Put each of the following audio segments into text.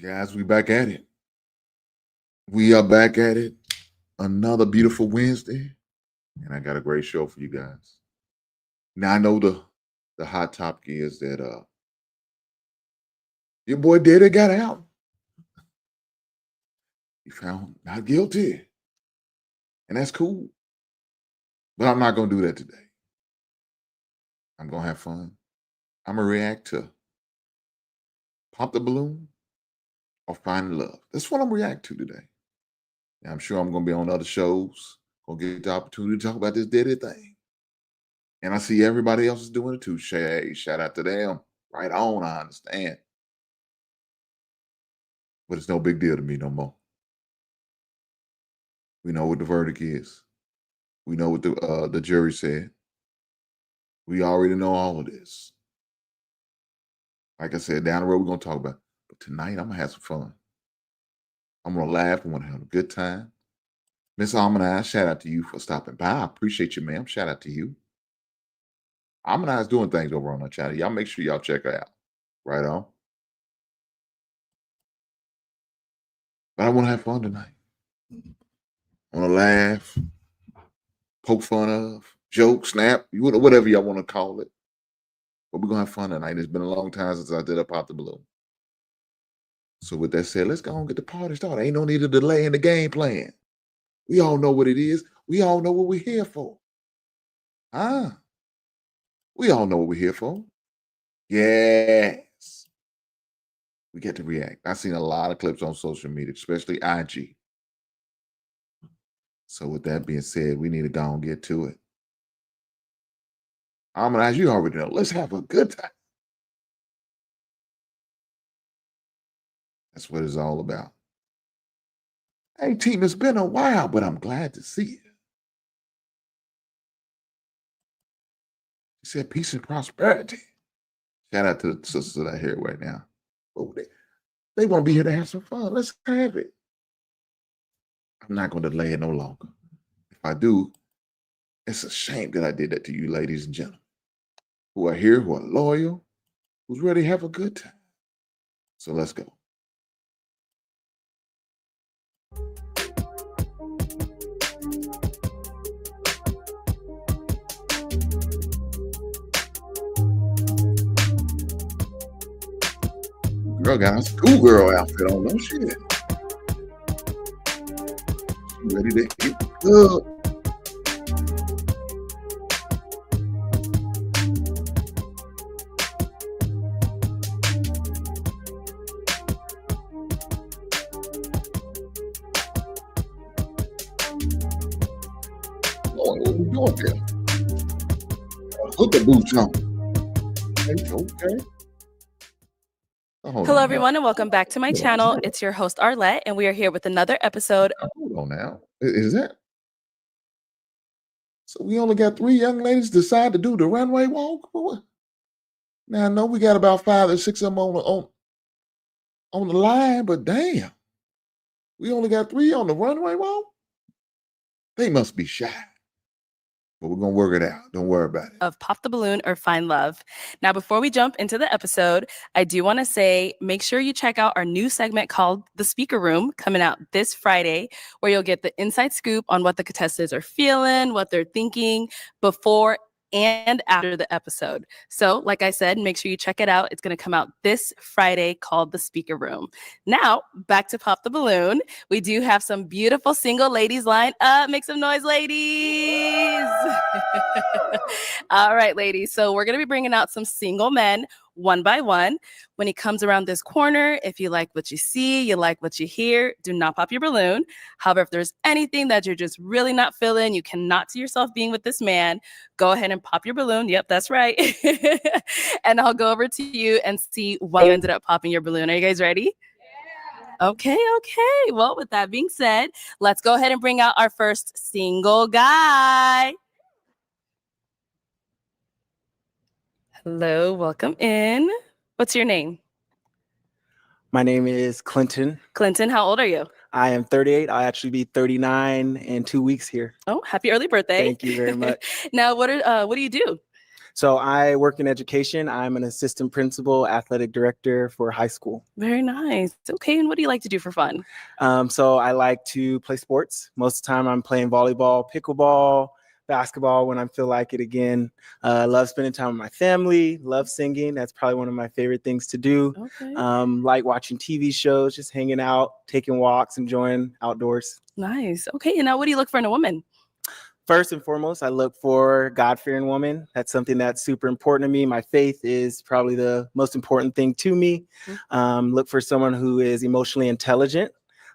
Guys, we back at it. We are back at it. Another beautiful Wednesday. And I got a great show for you guys. Now I know the hot topic is that your boy Daddy got out. He found not guilty. And that's cool. But I'm not gonna do that today. I'm gonna have fun. I'm gonna react to Pop the Balloon or Find Love. That's what I'm reacting to today. And I'm sure I'm gonna be on other shows. Gonna get the opportunity to talk about this Daddy thing. And I see everybody else is doing it too. Shout out to them. Right on, I understand. But it's no big deal to me no more. We know what the verdict is. We know what the jury said. We already know all of this. Like I said, down the road, we're going to talk about it. But tonight, I'm going to have some fun. I'm going to laugh. I'm going to have a good time. Miss Almanize, shout out to you for stopping by. I appreciate you, ma'am. Shout out to you. Almanize doing things over on our channel. Y'all make sure y'all check her out. Right on. But I want to have fun tonight. I want to laugh, poke fun of, joke, snap, whatever y'all want to call it. But we're going to have fun tonight. It's been a long time since I did a Pop the Balloon. So with that said, let's go and get the party started. Ain't no need of delay in the game plan. We all know what it is. We all know what we're here for. We all know what we're here for. Yes. We get to react. I've seen a lot of clips on social media, especially IG. So with that being said, we need to go and get to it. As you already know, let's have a good time. That's what it's all about. Hey, team, it's been a while, but I'm glad to see you. She said peace and prosperity. Shout out to the sisters that are here right now. Oh, they want to be here to have some fun. Let's have it. I'm not going to delay it no longer. If I do, it's a shame that I did that to you, ladies and gentlemen, who are here, who are loyal, who's ready to have a good time. So let's go. Girl got a schoolgirl outfit on, no shit. She ready to hit the club. Lord, what are you doing there? Hooker boots on. Okay. Hello, everyone, and welcome back to my channel. It's your host, Arlette, and we are here with another episode. Hold on now. Is that? So we only got 3 young ladies decide to do the runway walk? Now, I know we got about 5 or 6 of them on the line, but damn. We only got 3 on the runway walk? They must be shy. But we're going to work it out. Don't worry about it. Of Pop the Balloon or Find Love. Now, before we jump into the episode, I do want to say, make sure you check out our new segment called The Speaker Room, coming out this Friday, where you'll get the inside scoop on what the contestants are feeling, what they're thinking before and after the episode. So, like I said, make sure you check it out. It's going to come out this Friday, called The Speaker Room. Now, back to Pop the Balloon. We do have some beautiful single ladies lined up. Make some noise, ladies. All right, ladies. So we're going to be bringing out some single men one by one. When he comes around this corner, if you like what you see, you like what you hear, do not pop your balloon. However, if there's anything that you're just really not feeling, you cannot see yourself being with this man, go ahead and pop your balloon. Yep, that's right. And I'll go over to you and see why you ended up popping your balloon. Are you guys ready? Yeah. Okay. Well, with that being said, let's go ahead and bring out our first single guy. Hello, welcome in. What's your name? My name is Clinton. Clinton, how old are you? I am 38. I'll actually be 39 in 2 weeks here. Oh, happy early birthday. Thank you very much. Now, what do you do? So I work in education. I'm an assistant principal, athletic director for high school. Very nice. Okay, and what do you like to do for fun? So I like to play sports. Most of the time I'm playing volleyball, pickleball, basketball when I feel like it again. Love spending time with my family, love singing. That's probably one of my favorite things to do. Okay. Like watching TV shows, just hanging out, taking walks, enjoying outdoors. Nice. Okay, and now what do you look for in a woman? First and foremost, I look for God-fearing woman. That's something that's super important to me. My faith is probably the most important thing to me. Look for someone who is emotionally intelligent.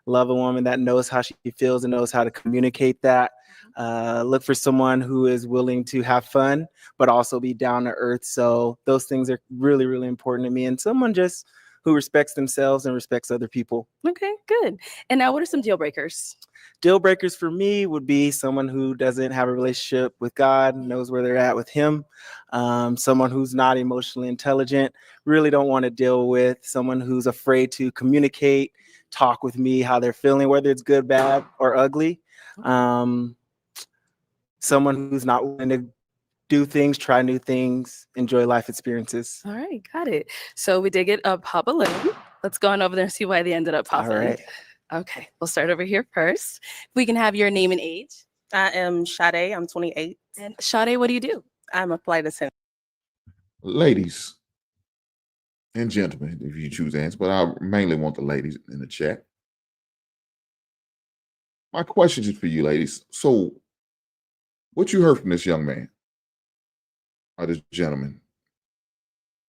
Love a woman that knows how she feels and knows how to communicate that. Look for someone who is willing to have fun, but also be down to earth. So those things are really, really important to me. And someone just who respects themselves and respects other people. Okay, good. And now what are some deal breakers? Deal breakers for me would be someone who doesn't have a relationship with God, knows where they're at with him. Someone who's not emotionally intelligent, really don't want to deal with someone who's afraid to communicate, talk with me, how they're feeling, whether it's good, bad, or ugly. Someone who's not willing to do things, try new things, enjoy life experiences. All right, got it. So we did get a pop balloon. Let's go on over there and see why they ended up popping. All right. Okay, we'll start over here first. We can have your name and age. I am Sade. I'm 28. And Sade, what do you do? I'm a flight attendant. Ladies and gentlemen, if you choose to answer, but I mainly want the ladies in the chat. My question is for you, ladies. So, what you heard from this young man, or this gentleman?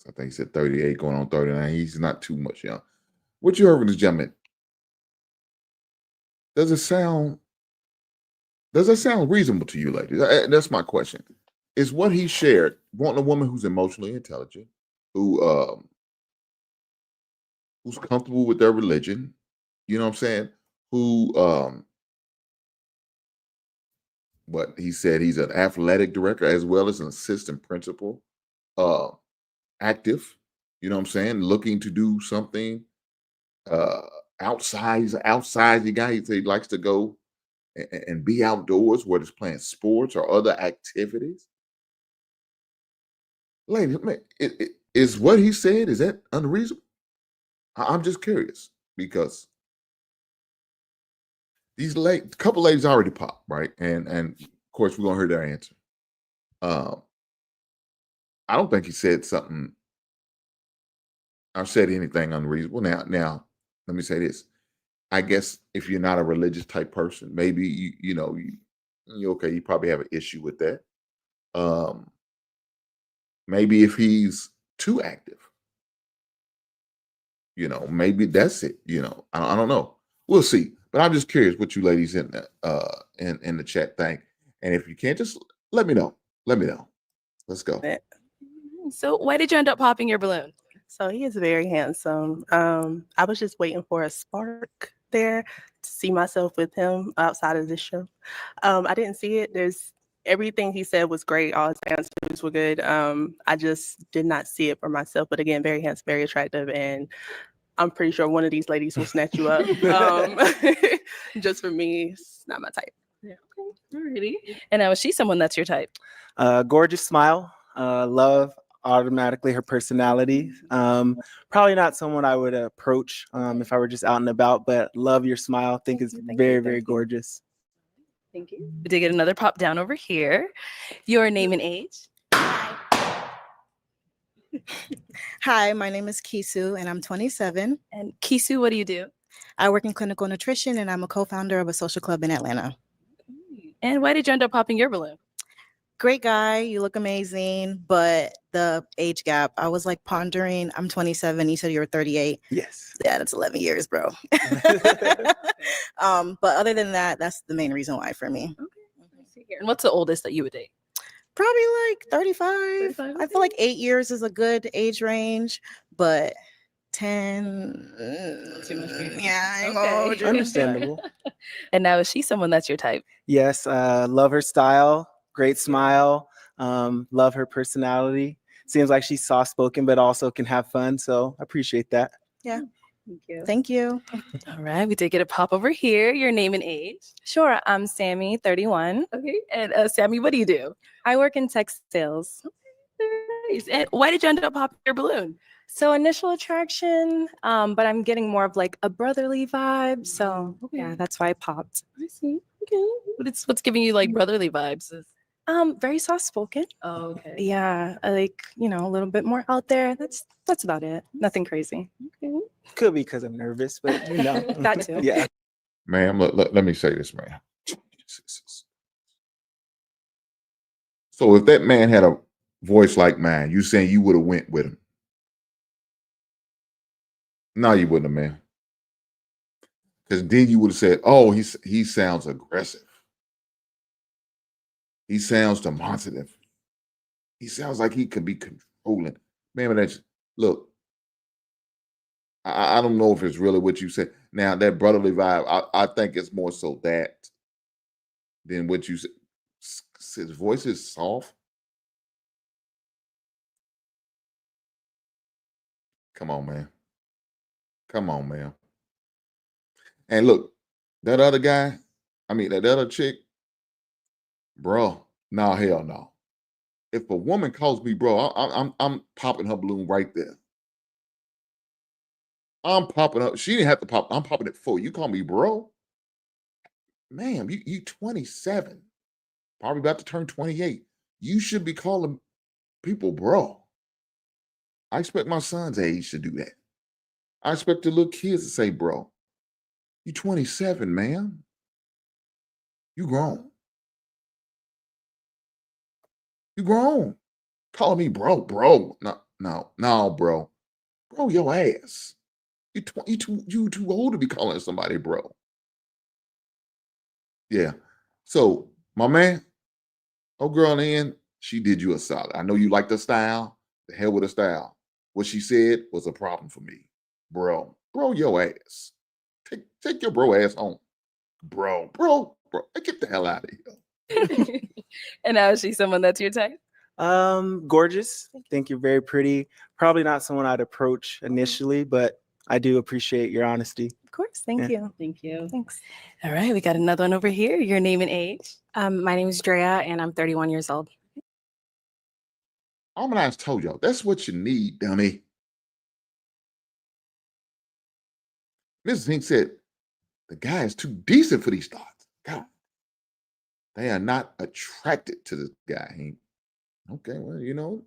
I think he said 38, going on 39. He's not too much young. What you heard from this gentleman? Does it sound reasonable to you, ladies? That's my question. Is what he shared, wanting a woman who's emotionally intelligent, who's comfortable with their religion, you know what I'm saying? Who what he said, he's an athletic director as well as an assistant principal, active, you know what I'm saying, looking to do something outside the guy. He likes to go and be outdoors, whether it's playing sports or other activities. Ladies, man, is what he said, is that unreasonable? I'm just curious because these couple ladies already popped, right? And of course we're gonna hear their answer. I don't think he said something or said anything unreasonable. Now, let me say this. I guess if you're not a religious type person, maybe you're okay. You probably have an issue with that. Maybe if he's too active, maybe that's it. I don't know. We'll see. But I'm just curious what you ladies in the chat think. And if you can't, just let me know. Let me know. Let's go. So why did you end up popping your balloon? So he is very handsome. I was just waiting for a spark there to see myself with him outside of this show. I didn't see it. Everything he said was great. All his answers were good. I just did not see it for myself. But again, very handsome, very attractive, and I'm pretty sure one of these ladies will snatch you up. Just for me, it's not my type. Yeah. Okay. Alrighty. And now is she someone that's your type? Gorgeous smile. Love automatically her personality. Probably not someone I would approach if I were just out and about, but love your smile. Think it's very, very gorgeous. Thank you. We did get another pop down over here. Your name and age? Hi, my name is Kisu and I'm 27. And Kisu, what do you do? I work in clinical nutrition and I'm a co-founder of a social club in Atlanta. And why did you end up popping your balloon? Great guy, you look amazing, but the age gap, I was like pondering, I'm 27, you said you were 38. Yes. Yeah, that's 11 years, bro. But other than that, that's the main reason why for me. Okay. And what's the oldest that you would date? Probably like 35. I feel like 8 years is a good age range, but 10, too much for you. Yeah, I ain't Okay. gonna hold you. Understandable. And now is she someone that's your type? Yes. Love her style. Great smile. Love her personality. Seems like she's soft-spoken, but also can have fun. So I appreciate that. Yeah. Thank you. Thank you. All right, we did get a pop over here. Your name and age? Sure, I'm Sammy, 31. Okay. And Sammy, what do you do? I work in tech sales. Nice. And why did you end up popping your balloon? So initial attraction, but I'm getting more of like a brotherly vibe. So yeah, Okay. that's why I popped. I see. Okay. What's giving you like brotherly vibes? Very soft spoken. Oh, okay. Yeah, I like, a little bit more out there. That's about it. Nothing crazy. Okay. Could be because I'm nervous, but That too. Yeah. Ma'am, let me say this, ma'am. So if that man had a voice like mine, you saying you would have went with him? No, you wouldn't have, man. Because then you would have said, "Oh, he sounds aggressive. He sounds demonstrative. He sounds like he could be controlling." Man, that's look. I don't know if it's really what you said. Now that brotherly vibe, I think it's more so that than what you said. His voice is soft. Come on, man. Come on, man. And look, that other guy, that other chick, bro. No, hell no. If a woman calls me bro, I'm popping her balloon right there. I'm popping up. She didn't have to pop. I'm popping it for you. Call me bro, ma'am. You 27, probably about to turn 28. You should be calling people bro. I expect my son's age to do that. I expect the little kids to say bro. You 27, ma'am. You grown. You grown. Calling me bro. No, bro. Bro, your ass. You too old to be calling somebody bro. Yeah. So my man, oh girl in the end, she did you a solid. I know you like the style. The hell with the style. What she said was a problem for me. Bro, your ass. Take your bro ass home. Bro. Get the hell out of here. And now is she someone that's your type? Gorgeous. Think you're very pretty. Probably not someone I'd approach initially, but I do appreciate your honesty. Of course. Thank you. Thank you. Thanks. All right, we got another one over here. Your name and age. My name is Drea and I'm 31 years old. Almanac told y'all that's what you need, dummy. Mrs. Hink said the guy is too decent for these thoughts. God, they are not attracted to this guy. Hink. Okay, well,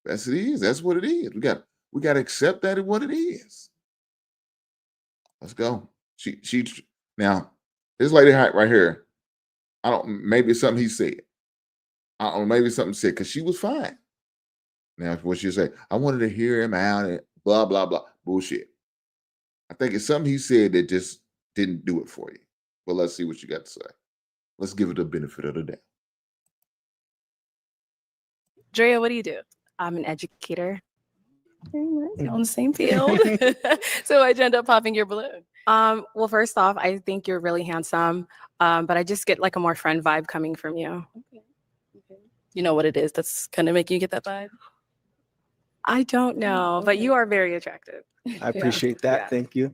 that's it is. That's what it is. We got to accept that is what it is. Let's go. She now this lady right here. I don't. Maybe it's something he said. I don't know. Maybe something said because she was fine. Now what she say? I wanted to hear him out and blah blah blah bullshit. I think it's something he said that just didn't do it for you. But let's see what you got to say. Let's give it the benefit of the doubt. Drea, what do you do? I'm an educator. You're on the same field. So why'd you end up popping your balloon? Well, first off, I think you're really handsome. But I just get like a more friend vibe coming from you. Okay. You know what it is that's kind of making you get that vibe? I don't know, but Okay. you are very attractive. I appreciate that. Yeah. Thank you.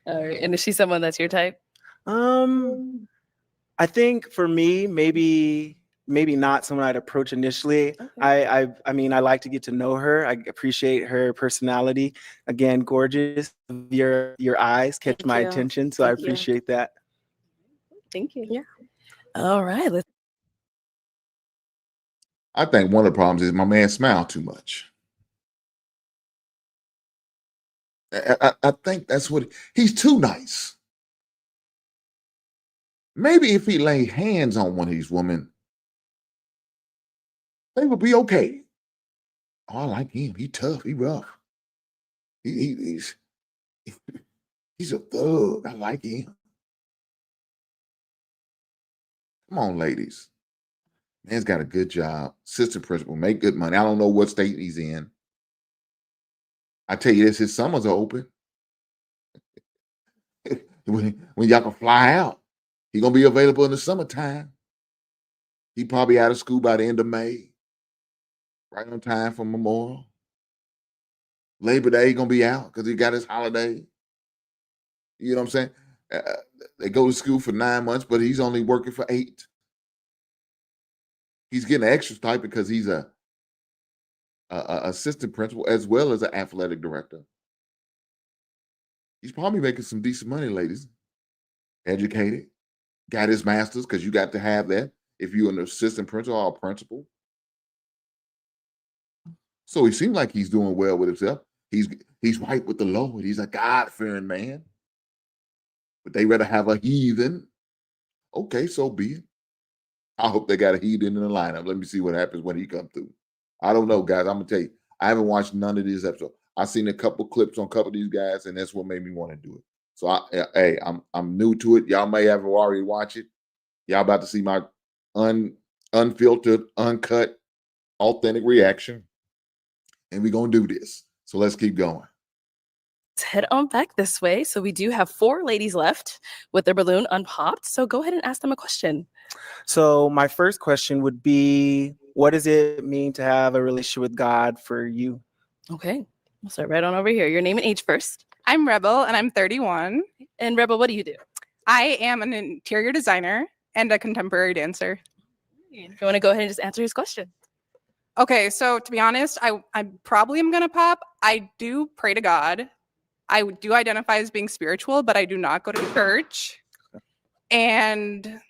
All right. And is she someone that's your type? I think for me, maybe not someone I'd approach initially. Okay. I mean, I like to get to know her. I appreciate her personality. Again, gorgeous. Your eyes catch Thank my you. attention, so I Thank you. appreciate that. Thank you. Yeah. All right. Let's I think one of the problems is my man smiled too much. I think that's what he's too nice. Maybe if he lay hands on one of these women, they would be okay. Oh, I like him. He tough. He rough. He's a thug. I like him. Come on, ladies. Man's got a good job. Assistant principal, make good money. I don't know what state he's in. I tell you this, his summers are open. when y'all can fly out, he's gonna be available in the summertime. He probably out of school by the end of May. Right on time for Memorial. Labor Day, he gonna be out because he got his holiday. You know what I'm saying? They go to school for 9 months, but he's only working for 8. He's getting an extra stipend because he's a assistant principal as well as an athletic director. He's probably making some decent money, ladies. Educated, got his master's, because you got to have that if you're an assistant principal or a principal. So he seems like he's doing well with himself. He's right with the Lord. He's a God-fearing man. But they rather have a heathen. Okay, so be it. I hope they got a heathen in the lineup. Let me see what happens when he comes through. I don't know, guys. I'm gonna tell you, I haven't watched none of these episodes. I've seen a couple clips on a couple of these guys, and that's what made me want to do it. So I'm new to it. Y'all may have already watched it. Y'all about to see my unfiltered, uncut, authentic reaction. And we're gonna do this. So let's keep going. Let's head on back this way. So we do have 4 ladies left with their balloon unpopped. So go ahead and ask them a question. So my first question would be, what does it mean to have a relationship with God for you? Okay, we'll start right on over here. Your name and age first. I'm Rebel and I'm 31. And Rebel, what do you do? I am an interior designer and a contemporary dancer. If you want to go ahead and just answer his question. Okay, so to be honest, I probably am gonna pop. I do pray to God. I do identify as being spiritual, but I do not go to church. And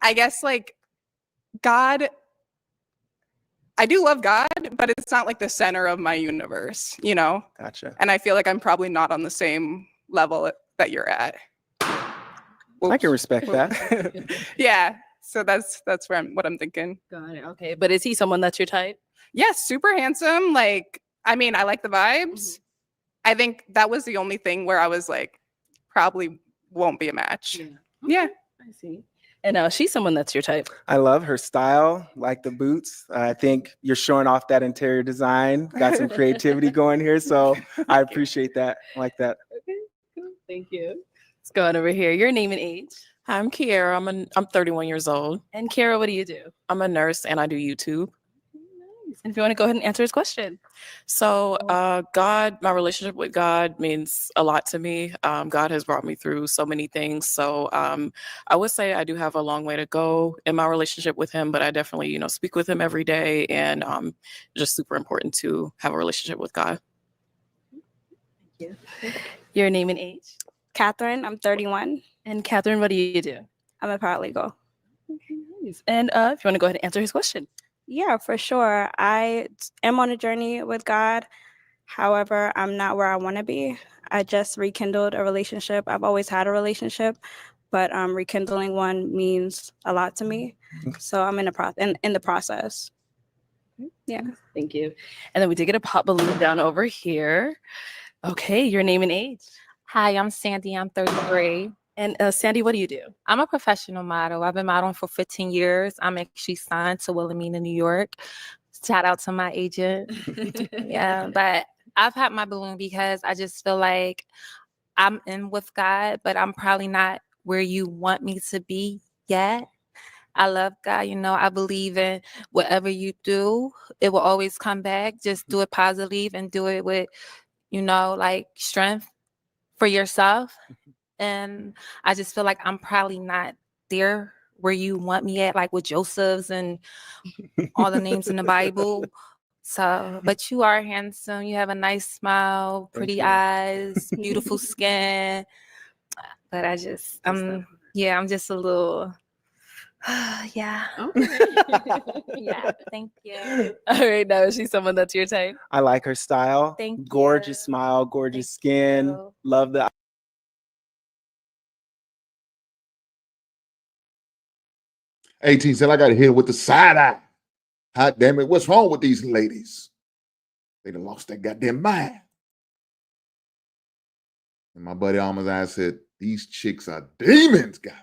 I guess like God, I do love God, but it's not like the center of my universe, you know? Gotcha. And I feel like I'm probably not on the same level that you're at. I can respect that. Yeah. So that's what I'm thinking. Got it. Okay, but is he someone that's your type? Yes, super handsome. Like, I mean, I like the vibes. Mhm. I think that was the only thing where I was like, probably won't be a match. Yeah. I see. And she's someone that's your type. I love her style, like the boots. I think you're showing off that interior design. Got some creativity going here, so I appreciate that. I like that. Okay, cool. Thank you. Let's go on over here. Your name and age. Hi, I'm Kiara. I'm 31 years old. And Kara, what do you do? I'm a nurse and I do YouTube. Nice. And if you want to go ahead and answer his question. So God, my relationship with God means a lot to me. God has brought me through so many things. So I would say I do have a long way to go in my relationship with him, but I definitely, speak with him every day, and just super important to have a relationship with God. Thank you. Your name and age. Catherine, I'm 31. And Catherine, what do you do? I'm a paralegal. Okay, nice. And if you want to go ahead and answer his question. Yeah, for sure. I am on a journey with God. However, I'm not where I want to be. I just rekindled a relationship. I've always had a relationship, but rekindling one means a lot to me. So I'm in the process. Yeah. Thank you. And then we did get a pop balloon down over here. Okay, your name and age. Hi, I'm Sandy. I'm 33. And Sandy, what do you do? I'm a professional model. I've been modeling for 15 years. I'm actually signed to Wilhelmina, New York. Shout out to my agent. Yeah, but I've had my balloon because I just feel like I'm in with God, but I'm probably not where you want me to be yet. I love God. I believe in whatever you do, it will always come back. Just do it positively and do it with, like strength for yourself. And I just feel like I'm probably not there where you want me at, like with Joseph's and all the names in the Bible. So, but you are handsome. You have a nice smile, pretty eyes, beautiful skin. But I'm just a little, yeah. Okay. Yeah, thank you. All right, now is she someone that's your type? I like her style. Thank you. Gorgeous smile, gorgeous skin. you. Love the 18 said, I got to hit with the side eye. Hot damn it. What's wrong with these ladies? They done lost their goddamn mind. And my buddy Alma's eye said, these chicks are demons, God.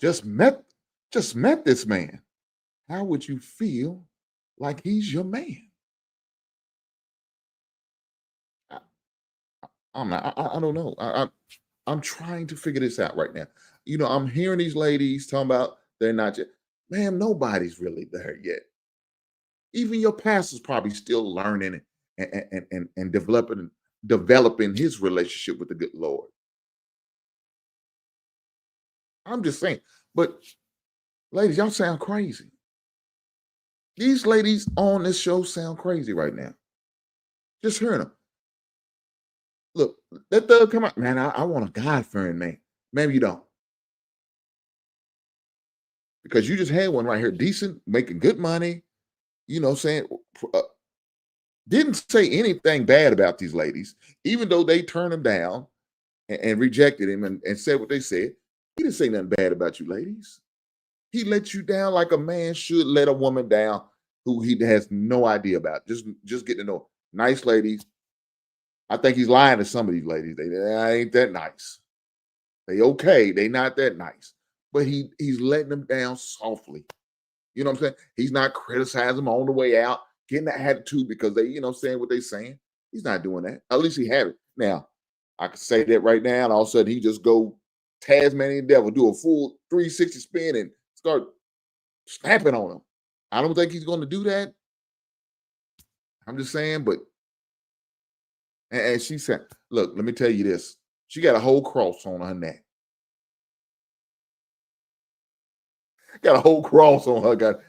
Just met this man. How would you feel like he's your man? I don't know. I'm trying to figure this out right now. I'm hearing these ladies talking about they're not yet. Man, nobody's really there yet. Even your pastor's probably still learning and developing his relationship with the good Lord. I'm just saying. But ladies, y'all sound crazy. These ladies on this show sound crazy right now. Just hearing them. Look, that thug come out. Man, I want a God-fearing man. Maybe you don't. Because you just had one right here, decent, making good money, you know, saying, didn't say anything bad about these ladies, even though they turned him down and rejected him and said what they said. He didn't say nothing bad about you ladies. He let you down like a man should let a woman down who he has no idea about. Just get to know. Nice ladies. I think he's lying to some of these ladies. They ain't that nice. They okay. They not that nice. But he's letting them down softly. You know what I'm saying? He's not criticizing them on the way out, getting that attitude because they, you know, saying what they're saying. He's not doing that. At least he haven't. Now, I can say that right now, and all of a sudden he just go Tasmanian devil, do a full 360 spin and start snapping on them. I don't think he's going to do that. I'm just saying, but and she said, look, let me tell you this. She got a whole cross on her neck. Got a whole cross on her. God.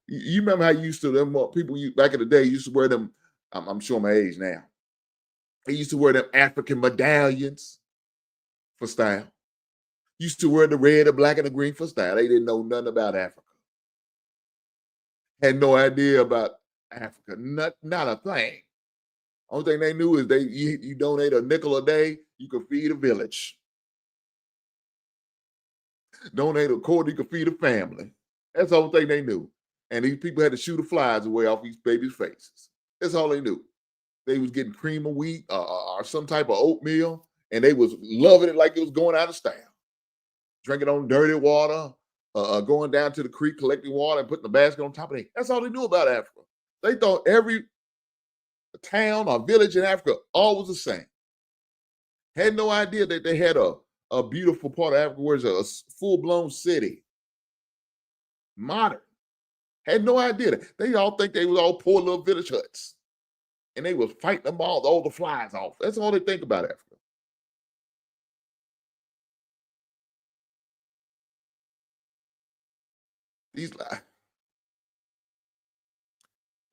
You remember how you used to, them people back in the day used to wear them, I'm showing my age now. They used to wear them African medallions for style. Used to wear the red, the black, and the green for style. They didn't know nothing about Africa. Had no idea about Africa. Not a thing. Only thing they knew is you donate a nickel a day, you could feed a village. Donate a quarter, you could feed a family. That's the only thing they knew. And these people had to shoot the flies away off these babies' faces. That's all they knew. They was getting cream of wheat or some type of oatmeal, and they was loving it like it was going out of style. Drinking on dirty water, going down to the creek, collecting water and putting the basket on top of it. That's all they knew about Africa. They thought every town or village in Africa all was the same. Had no idea that they had a beautiful part of Africa where it's a full-blown city. Modern. Had no idea that. They all think they was all poor little village huts. And they was fighting them all the flies off. That's all they think about Africa.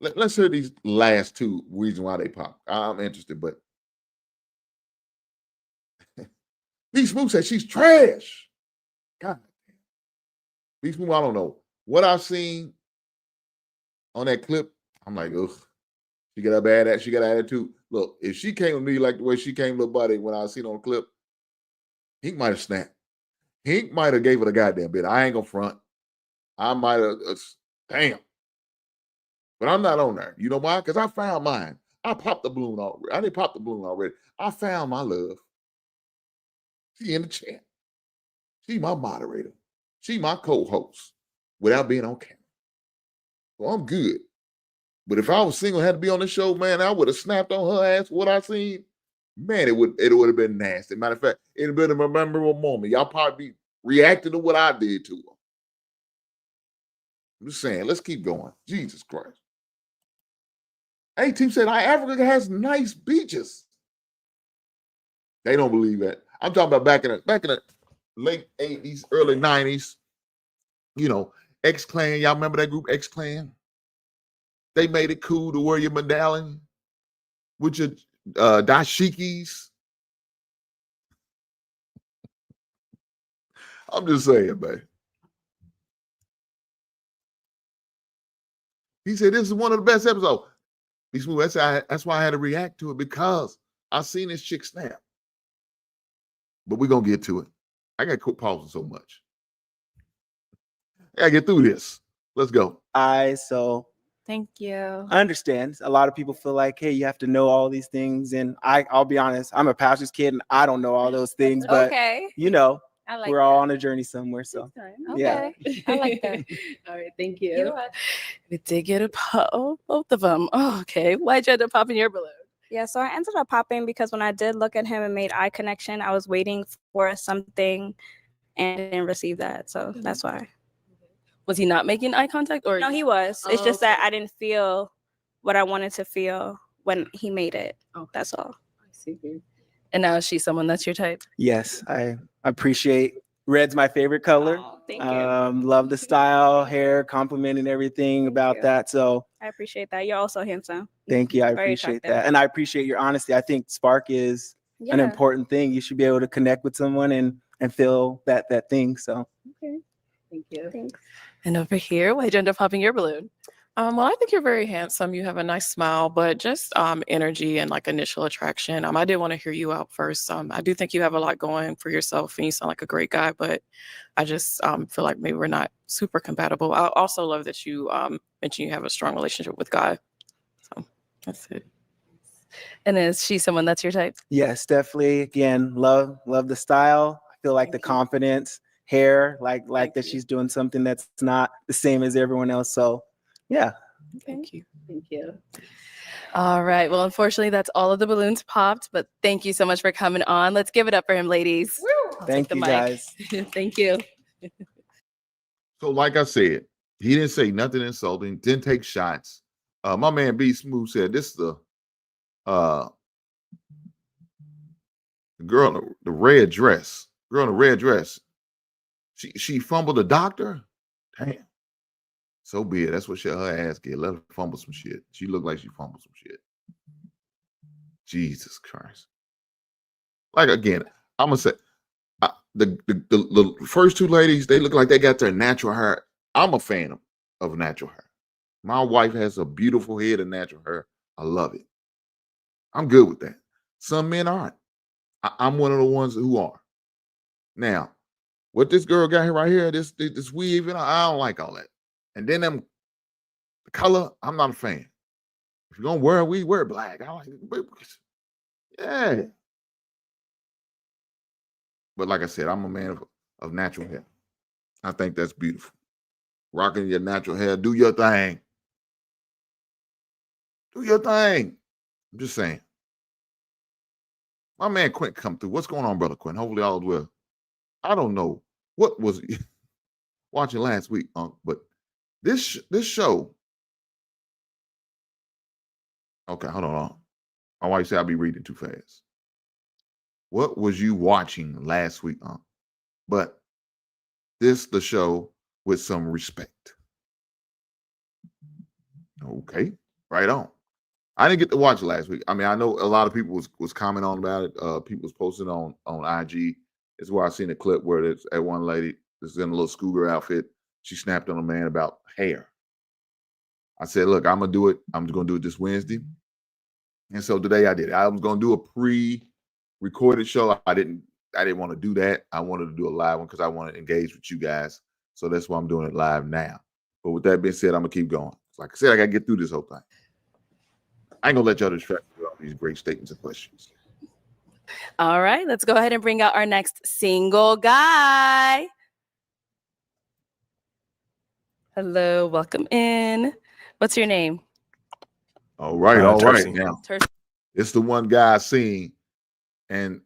Let's hear these last two reasons why they pop. I'm interested, but B Smooth said she's trash. God damn. B Smooth, I don't know. What I've seen on that clip, I'm like, ugh. She got a bad attitude. She got an attitude. Look, if she came with me like the way she came to Buddy when I seen on the clip, Hink might have snapped. Hink might have gave it a goddamn bit. I ain't gonna front. I might have, damn. But I'm not on there. You know why? Because I found mine. I popped the balloon already. I didn't pop the balloon already. I found my love. She in the chat. She my moderator. She my co-host without being on camera. So I'm good. But if I was single and had to be on the show, man, I would have snapped on her ass for what I seen. Man, it would have been nasty. Matter of fact, it'd have been a memorable moment. Y'all probably be reacting to what I did to her. I'm just saying, let's keep going. Jesus Christ. A-Team said, Africa has nice beaches. They don't believe that. I'm talking about back in the late 80s, early 90s. You know, X-Clan. Y'all remember that group, X-Clan? They made it cool to wear your medallion with your dashikis. I'm just saying, man. He said, this is one of the best episodes. That's why I had to react to it, because I seen this chick snap. But we're going to get to it. I got to quit pausing so much. I got to get through this. Let's go. Thank you. I understand. A lot of people feel like, hey, you have to know all these things. And I'll be honest, I'm a pastor's kid and I don't know all those things. But, you know, we're all on a journey somewhere. So, yeah. I like that. All right, thank you. We did get a pop, both of them. Oh, okay. Why'd you end up popping your balloon? Yeah, so I ended up popping because when I did look at him and made eye connection, I was waiting for something and didn't receive that. So that's why. Was he not making eye contact? Or no, he was. It's just that I didn't feel what I wanted to feel when he made it. Oh, that's all. I see. And now is she someone that's your type? Yes, I appreciate Red's my favorite color. Oh, thank you. Love the style, hair, complimenting everything about you. that. So I appreciate that. You're also handsome. thank you. I Very appreciate attractive. that. And I appreciate your honesty. I think spark is an Yeah. important thing. You should be able to connect with someone and feel that thing. So Okay. Thank you. Thanks. And over here, why'd you end up popping your balloon? Well, I think you're very handsome. You have a nice smile, but just energy and like initial attraction. I did want to hear you out first. I do think you have a lot going for yourself, and you sound like a great guy. But I just feel like maybe we're not super compatible. I also love that you mentioned you have a strong relationship with God. So that's it. And is she someone that's your type? yes, definitely. Again, love the style. I feel like the confidence, hair, like that she's doing something that's not the same as everyone else. So yeah. Thank you. Thank you. All right. Well, unfortunately, that's all of the balloons popped, but thank you so much for coming on. Let's give it up for him, ladies. I'll Thank take the you mic. guys. Thank you. So, like I said, he didn't say nothing insulting, didn't take shots. My man B Smooth said this is the girl in the red dress. Girl in the red dress. She fumbled the doctor. Damn. So be it. That's what her ass get. Let her fumble some shit. She looked like she fumbled some shit. Jesus Christ. Like again, I'm gonna say the first two ladies, they look like they got their natural hair. I'm a fan of natural hair. My wife has a beautiful head of natural hair. I love it. I'm good with that. Some men aren't. I'm one of the ones who are. Now, what this girl got here right here, this weave, I don't like all that. And then the color, I'm not a fan. If you're gonna wear a weave, wear black. I like it. Yeah. But like I said, I'm a man of natural hair. I think that's beautiful. Rocking your natural hair, do your thing. Do your thing. I'm just saying. My man Quint come through. What's going on, brother Quint? Hopefully all is well. I don't know what was watching last week, but this show. Okay, hold on. My wife said I'll be reading too fast. What was you watching last week, But the show with some respect. Okay, right on. I didn't get to watch it last week. I mean, I know a lot of people was commenting on about it. People was posting on IG. It's where I seen a clip where there's at one lady that's in a little schoolgirl outfit. She snapped on a man about hair. I said, look, I'm gonna do it. I'm gonna do it this Wednesday. And so today I did it. I was gonna do a pre-recorded show. I didn't want to do that. I wanted to do a live one because I want to engage with you guys. So that's why I'm doing it live now. But with that being said, I'm gonna keep going. Like I said, I gotta get through this whole thing. I ain't gonna let y'all distract me with all these great statements and questions. All right, let's go ahead and bring out our next single guy. Hello, welcome in. What's your name? All right, all right. Tercy. Now, it's the one guy I seen, and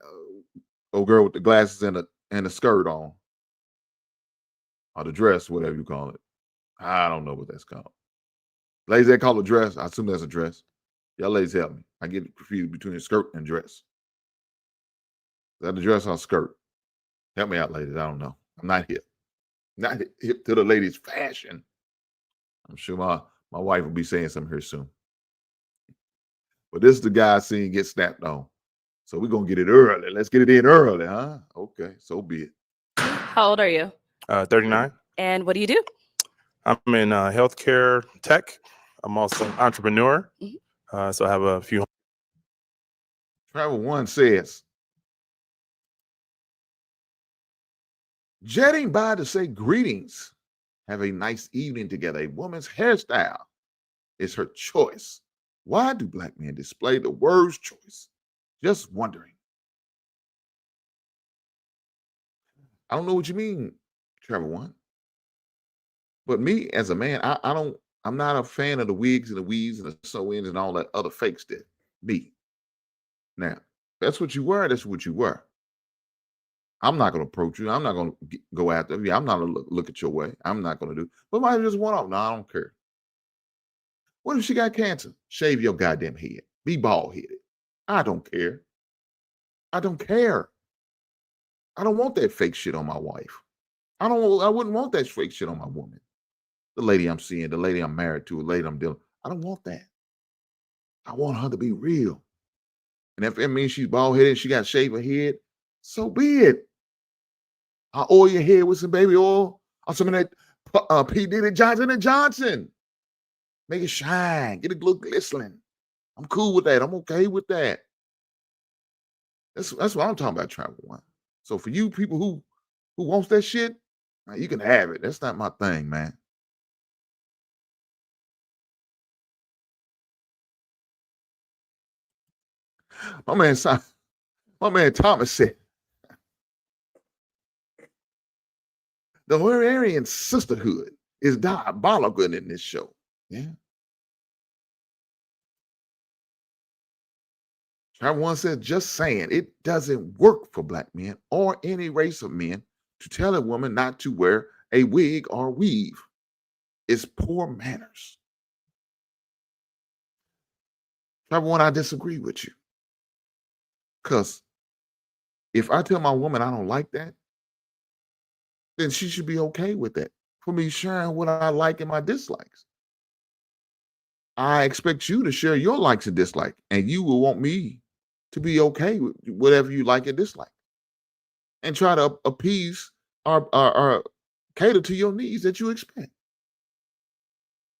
old girl with the glasses and the skirt on, or the dress, whatever you call it. I don't know what that's called. Ladies, they call it a dress. I assume that's a dress. Y'all ladies help me. I get confused between a skirt and dress. Is that a dress or a skirt? Help me out, ladies. I don't know. I'm not hip. Not hip to the ladies' fashion. I'm sure my wife will be saying something here soon. But this is the guy I seen get snapped on. So we're going to get it early. Let's get it in early, huh? Okay, so be it. How old are you? 39. And what do you do? I'm in healthcare tech. I'm also an entrepreneur. So I have a few. Travel One says, jetting by to say greetings. Have a nice evening together. A woman's hairstyle is her choice. Why do black men display the word's choice? Just wondering. I don't know what you mean, Trevor One. But me as a man, I'm not a fan of the wigs and the weaves and the sew-ins and all that other fake stuff. Me. Now, that's what you were. That's what you were. I'm not going to approach you. I'm not going to go after you. I'm not going to look at your way. I'm not going to do. But might just one off. No, I don't care. What if she got cancer? Shave your goddamn head. Be bald-headed. I don't care. I don't care. I don't want that fake shit on my wife. I wouldn't want that fake shit on my woman. The lady I'm seeing, the lady I'm married to, the lady I'm dealing. I don't want that. I want her to be real. And if it means she's bald headed and she got to shave her head, so be it. I'll oil your head with some baby oil or some of that P. Diddy Johnson. Make it shine. Get it look glistening. I'm cool with that. I'm okay with that. That's what I'm talking about, travel one. So for you people who wants that shit, you can have it. That's not my thing, man. My man Thomas said, the Hungarian sisterhood is diabolical in this show. Yeah. Travel one said, just saying, it doesn't work for Black men or any race of men to tell a woman not to wear a wig or weave. It's poor manners. Travel one, I disagree with you. Because if I tell my woman I don't like that, then she should be okay with that. For me sharing what I like and my dislikes. I expect you to share your likes and dislikes, and you will want me to be okay with whatever you like and dislike. And try to appease or cater to your needs that you expect.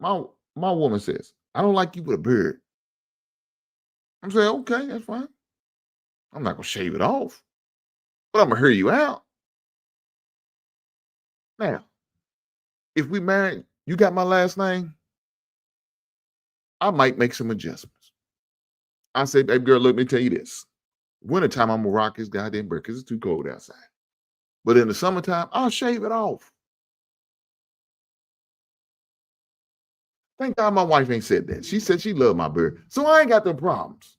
My woman says, I don't like you with a beard. I'm saying, okay, that's fine. I'm not gonna shave it off, but I'm gonna hear you out. Now, if we married, you got my last name, I might make some adjustments. I say, baby girl, let me tell you this. Wintertime, I'm gonna rock this goddamn beard because it's too cold outside. But in the summertime, I'll shave it off. Thank God my wife ain't said that. She said she loved my beard. So I ain't got them problems.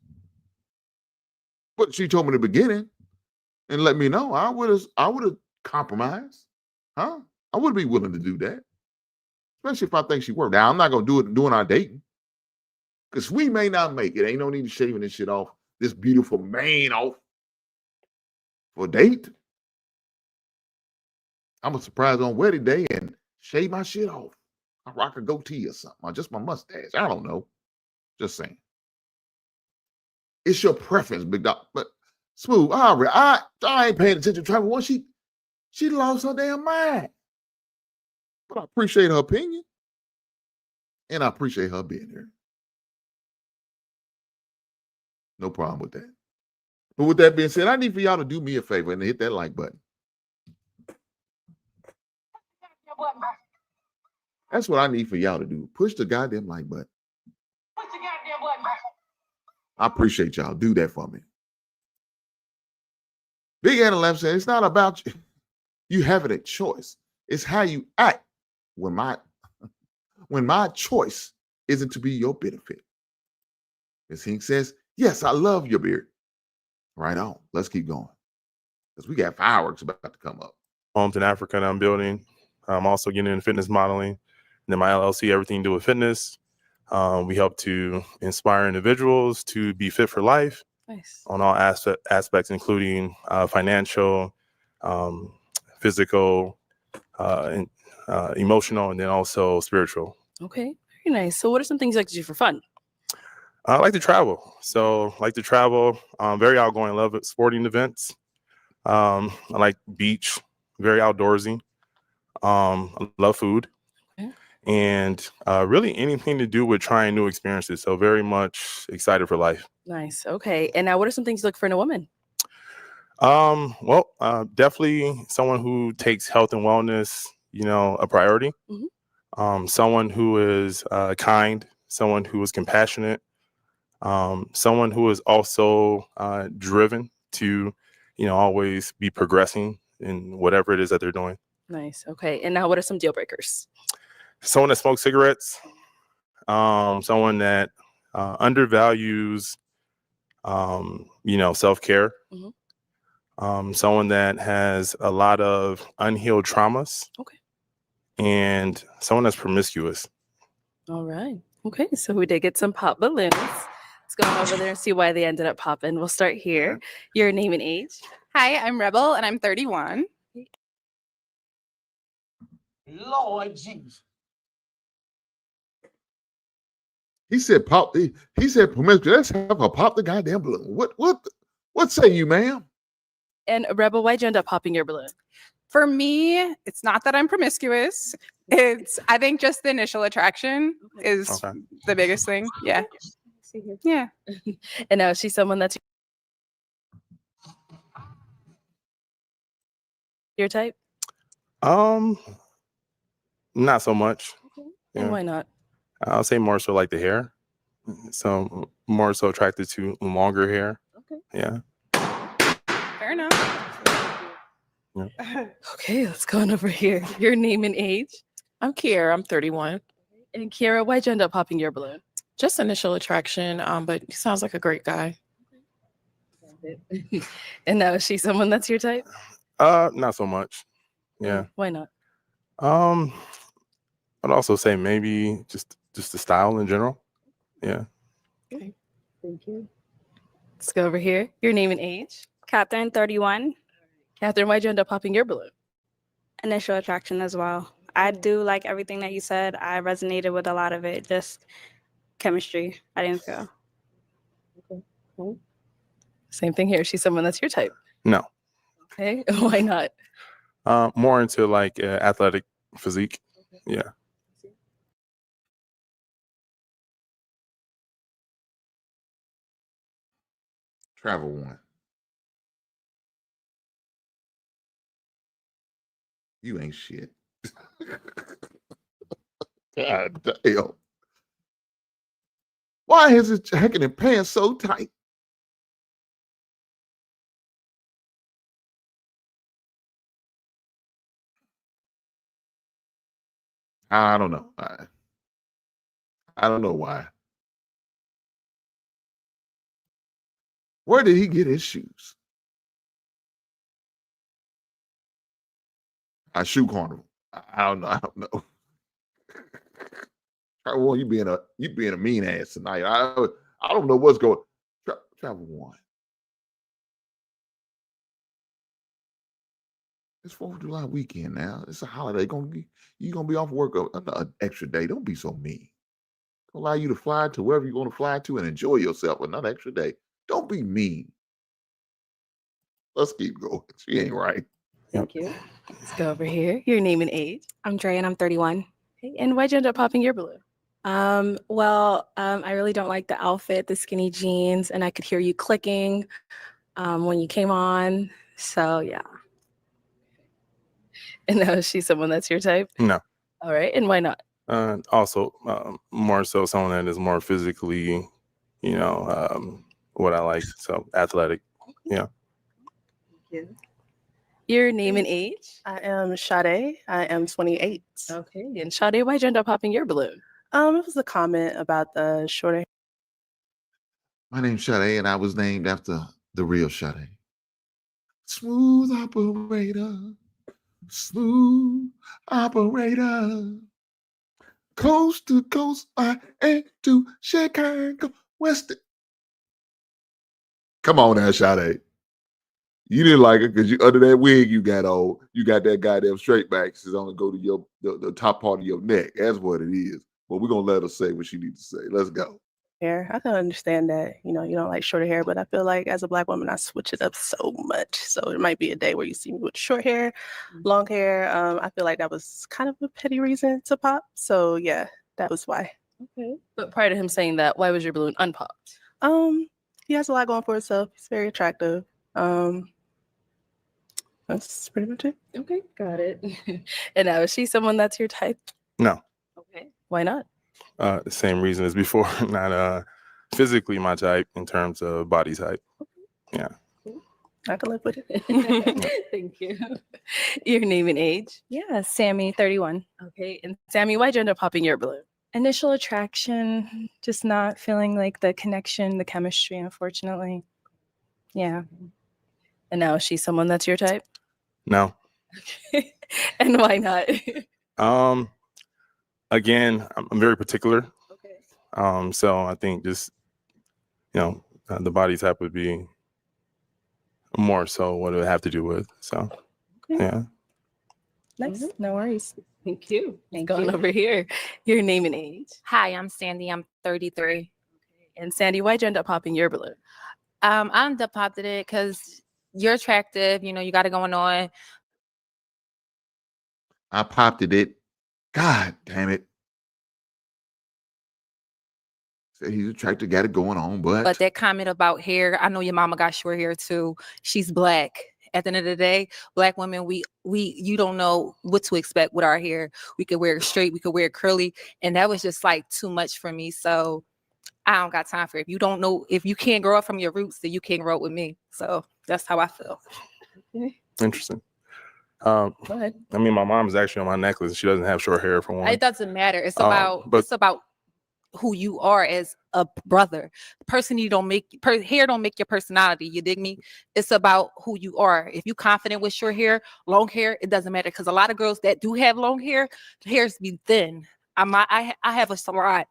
But she told me in the beginning and let me know I would have compromised. Huh? I would be willing to do that. Especially if I think she worked. Now, I'm not gonna do it during our dating. Because we may not make it. Ain't no need to shaving this shit off, this beautiful mane off for a date. I'm a surprise on wedding day and shave my shit off. I rock a goatee or something, or just my mustache. I don't know. Just saying. It's your preference, big dog. But Smooth, I ain't paying attention to Trevor. Once she lost her damn mind. But I appreciate her opinion. And I appreciate her being here. No problem with that. But with that being said, I need for y'all to do me a favor and hit that like button. That's what I need for y'all to do. Push the goddamn like button. Push the goddamn button. I appreciate y'all. Do that for me. Big Anna Left said, it's not about you having a choice. It's how you act when my choice isn't to be your benefit. Ms. Hink says, yes, I love your beard. Right on. Let's keep going. Because we got fireworks about to come up. Homes in Africa that I'm building. I'm also getting into fitness modeling. And then my LLC, everything to do with fitness. We help to inspire individuals to be fit for life. Nice. On all aspects, including financial, physical, and emotional, and then also spiritual. Okay, very nice. So what are some things you like to do for fun? I like to travel. Very outgoing, love it, sporting events. I like beach, very outdoorsy. I love food. Okay. And really anything to do with trying new experiences. So very much excited for life. Nice. Okay. And now what are some things you look for in a woman? Definitely someone who takes health and wellness, a priority. Mm-hmm. Someone who is kind, someone who is compassionate, someone who is also driven to, always be progressing in whatever it is that they're doing. Nice. Okay. And now what are some deal breakers? Someone that smokes cigarettes, someone that undervalues, self-care. Mm-hmm. Someone that has a lot of unhealed traumas. Okay. And someone that's promiscuous. All right. Okay. So we did get some pop balloons. Let's go over there and see why they ended up popping. We'll start here. Your name and age. Hi, I'm Rebel, and I'm 31. Lord Jesus. He said pop. He said promiscuous. Let's have a pop the goddamn balloon. What say you, ma'am? And Rebel, why'd you end up popping your balloon? For me, it's not that I'm promiscuous. I think just the initial attraction is the biggest thing. Yeah. Yeah. And now she's someone that's your type? Not so much. And why not? I'll say more so like the hair. So more so attracted to longer hair. Okay. Yeah. Fair enough. Yeah. Okay, let's go on over here. Your name and age. I'm Kiera. I'm 31. And Kiera, why'd you end up popping your balloon? Just initial attraction, but he sounds like a great guy. And now is she someone that's your type? Not so much. Yeah. Why not? I'd also say maybe just the style in general. Yeah. Okay. Thank you. Let's go over here. Your name and age. Catherine, 31. Catherine, why'd you end up popping your balloon? Initial attraction as well. I do like everything that you said. I resonated with a lot of it. Just chemistry. I didn't feel. Okay. Cool. Same thing here. She's someone that's your type. No. Okay. Why not? More into like athletic physique. Yeah. Travel one. You ain't shit. God damn. Why is his jacket and pants so tight? I don't know. I don't know why. Where did he get his shoes? Shoe carnival. I don't know. I don't know. Well, you being a mean ass tonight. I don't know what's going. Travel one. It's 4th of July weekend now. It's a holiday. You gonna be off work an extra day. Don't be so mean. Allow you to fly to wherever you're going to fly to and enjoy yourself another extra day. Don't be mean. Let's keep going. She ain't right. Thank you. Let's go over here. Your name and age. I'm Dre and I'm 31. Okay. And why'd you end up popping your balloon? I really don't like the outfit, the skinny jeans, and I could hear you clicking when you came on. So yeah. And now is she someone that's your type? No. All right. And why not? Also, more so someone that is more physically, what I like. So athletic. Yeah. Thank you. Your name and age? I am Sade. I am 28. Okay. And Sade, why'd you end up popping your balloon? It was a comment about the shorter. My name's Sade, and I was named after the real Sade. Smooth operator. Smooth operator. Coast to coast, I ain't to Chicago, West. Come on now, Sade. You didn't like it because you under that wig you got on, you got that goddamn straight back. It's only go to the top part of your neck. That's what it is. But we're gonna let her say what she needs to say. Let's go. Hair. I can understand that, you don't like shorter hair, but I feel like as a Black woman, I switch it up so much. So it might be a day where you see me with short hair, long hair. I feel like that was kind of a petty reason to pop. So yeah, that was why. Okay. But prior to him saying that, why was your balloon unpopped? He has a lot going for himself. He's very attractive. That's pretty much it. Okay, got it. And now is she someone that's your type? No. Okay. Why not? The same reason as before. Not physically my type in terms of body type. Yeah. I can live with it. Thank you. Your name and age? Yeah, Sammy, 31. Okay. And Sammy, why'd you end up popping your balloon? Initial attraction, just not feeling like the connection, the chemistry, unfortunately. Yeah. And now is she someone that's your type? No. And why not? Again, I'm very particular. Okay. So I think just, the body type would be more so what it would have to do with. So, yeah. Nice. No worries. Thank you. Thank Going you. over here. Your name and age. Hi, I'm Sandy. I'm 33. And Sandy, why'd you end up popping your balloon? I ended up popping it because you're attractive. You know, you got it going on. I popped it. God damn it. Said he's attractive, got it going on, But that comment about hair, I know your mama got short hair too. She's black. At the end of the day, black women, you don't know what to expect with our hair. We could wear it straight, we could wear it curly, and that was just like too much for me. So I don't got time for it. If you don't know, if you can't grow up from your roots, then you can't grow up with me. So that's how I feel. Interesting. Go ahead. I mean, my mom's actually on my necklace. She doesn't have short hair for one. It doesn't matter. It's but- about who you are as a brother. Person you don't make hair don't make your personality. You dig me? It's about who you are. If you confident with short hair, long hair, it doesn't matter. Because a lot of girls that do have long hair, the hairs be thin. I have a salon.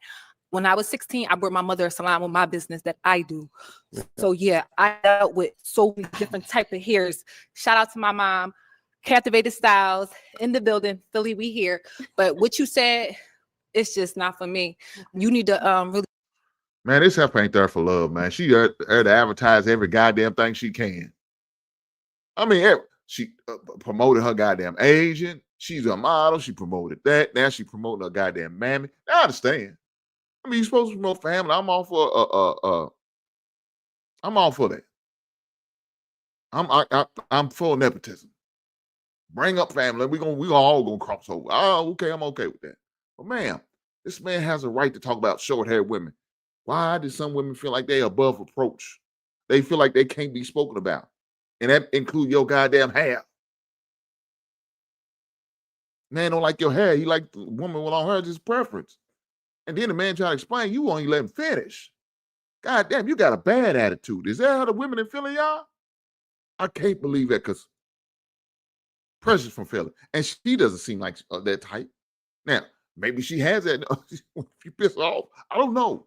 When I was 16, I brought my mother a salon with my business that I do. So yeah, I dealt with so many different type of hairs. Shout out to my mom, Captivated Styles in the building, Philly. We here. But what you said, it's just not for me. You need to really. Man, this heifer ain't there for love, man. She there to advertise every goddamn thing she can. I mean, she promoted her goddamn agent. She's a model. She promoted that. Now she promoting her goddamn mammy. I understand. I mean, you're supposed to promote family. I'm all for I'm all for that. I'm for nepotism. Bring up family. We all gonna cross over. Oh, okay, I'm okay with that. But ma'am, this man has a right to talk about short-haired women. Why do some women feel like they above reproach? They feel like they can't be spoken about. And that include your goddamn hair. Man don't like your hair. He like the woman with long hair, it's his preference. And then the man trying to explain, you won't even let him finish. God damn, you got a bad attitude. Is that how the women in Philly are? I can't believe that because Precious from Philly. And she doesn't seem like that type. Now, maybe she has that. If you piss her off, I don't know.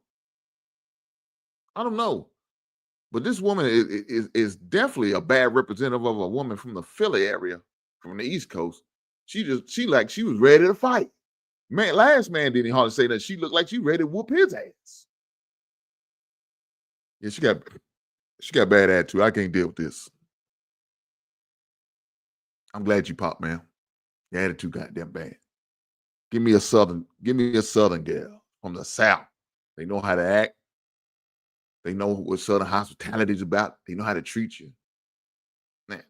But this woman is definitely a bad representative of a woman from the Philly area, from the East Coast. She was ready to fight. Man, last man didn't hardly say that. She looked like she ready to whoop his ass. Yeah, she got bad attitude. I can't deal with this. I'm glad you popped, man. Your attitude goddamn bad. Give me a southern girl from the South. They know how to act. They know what Southern hospitality is about. They know how to treat you. Man,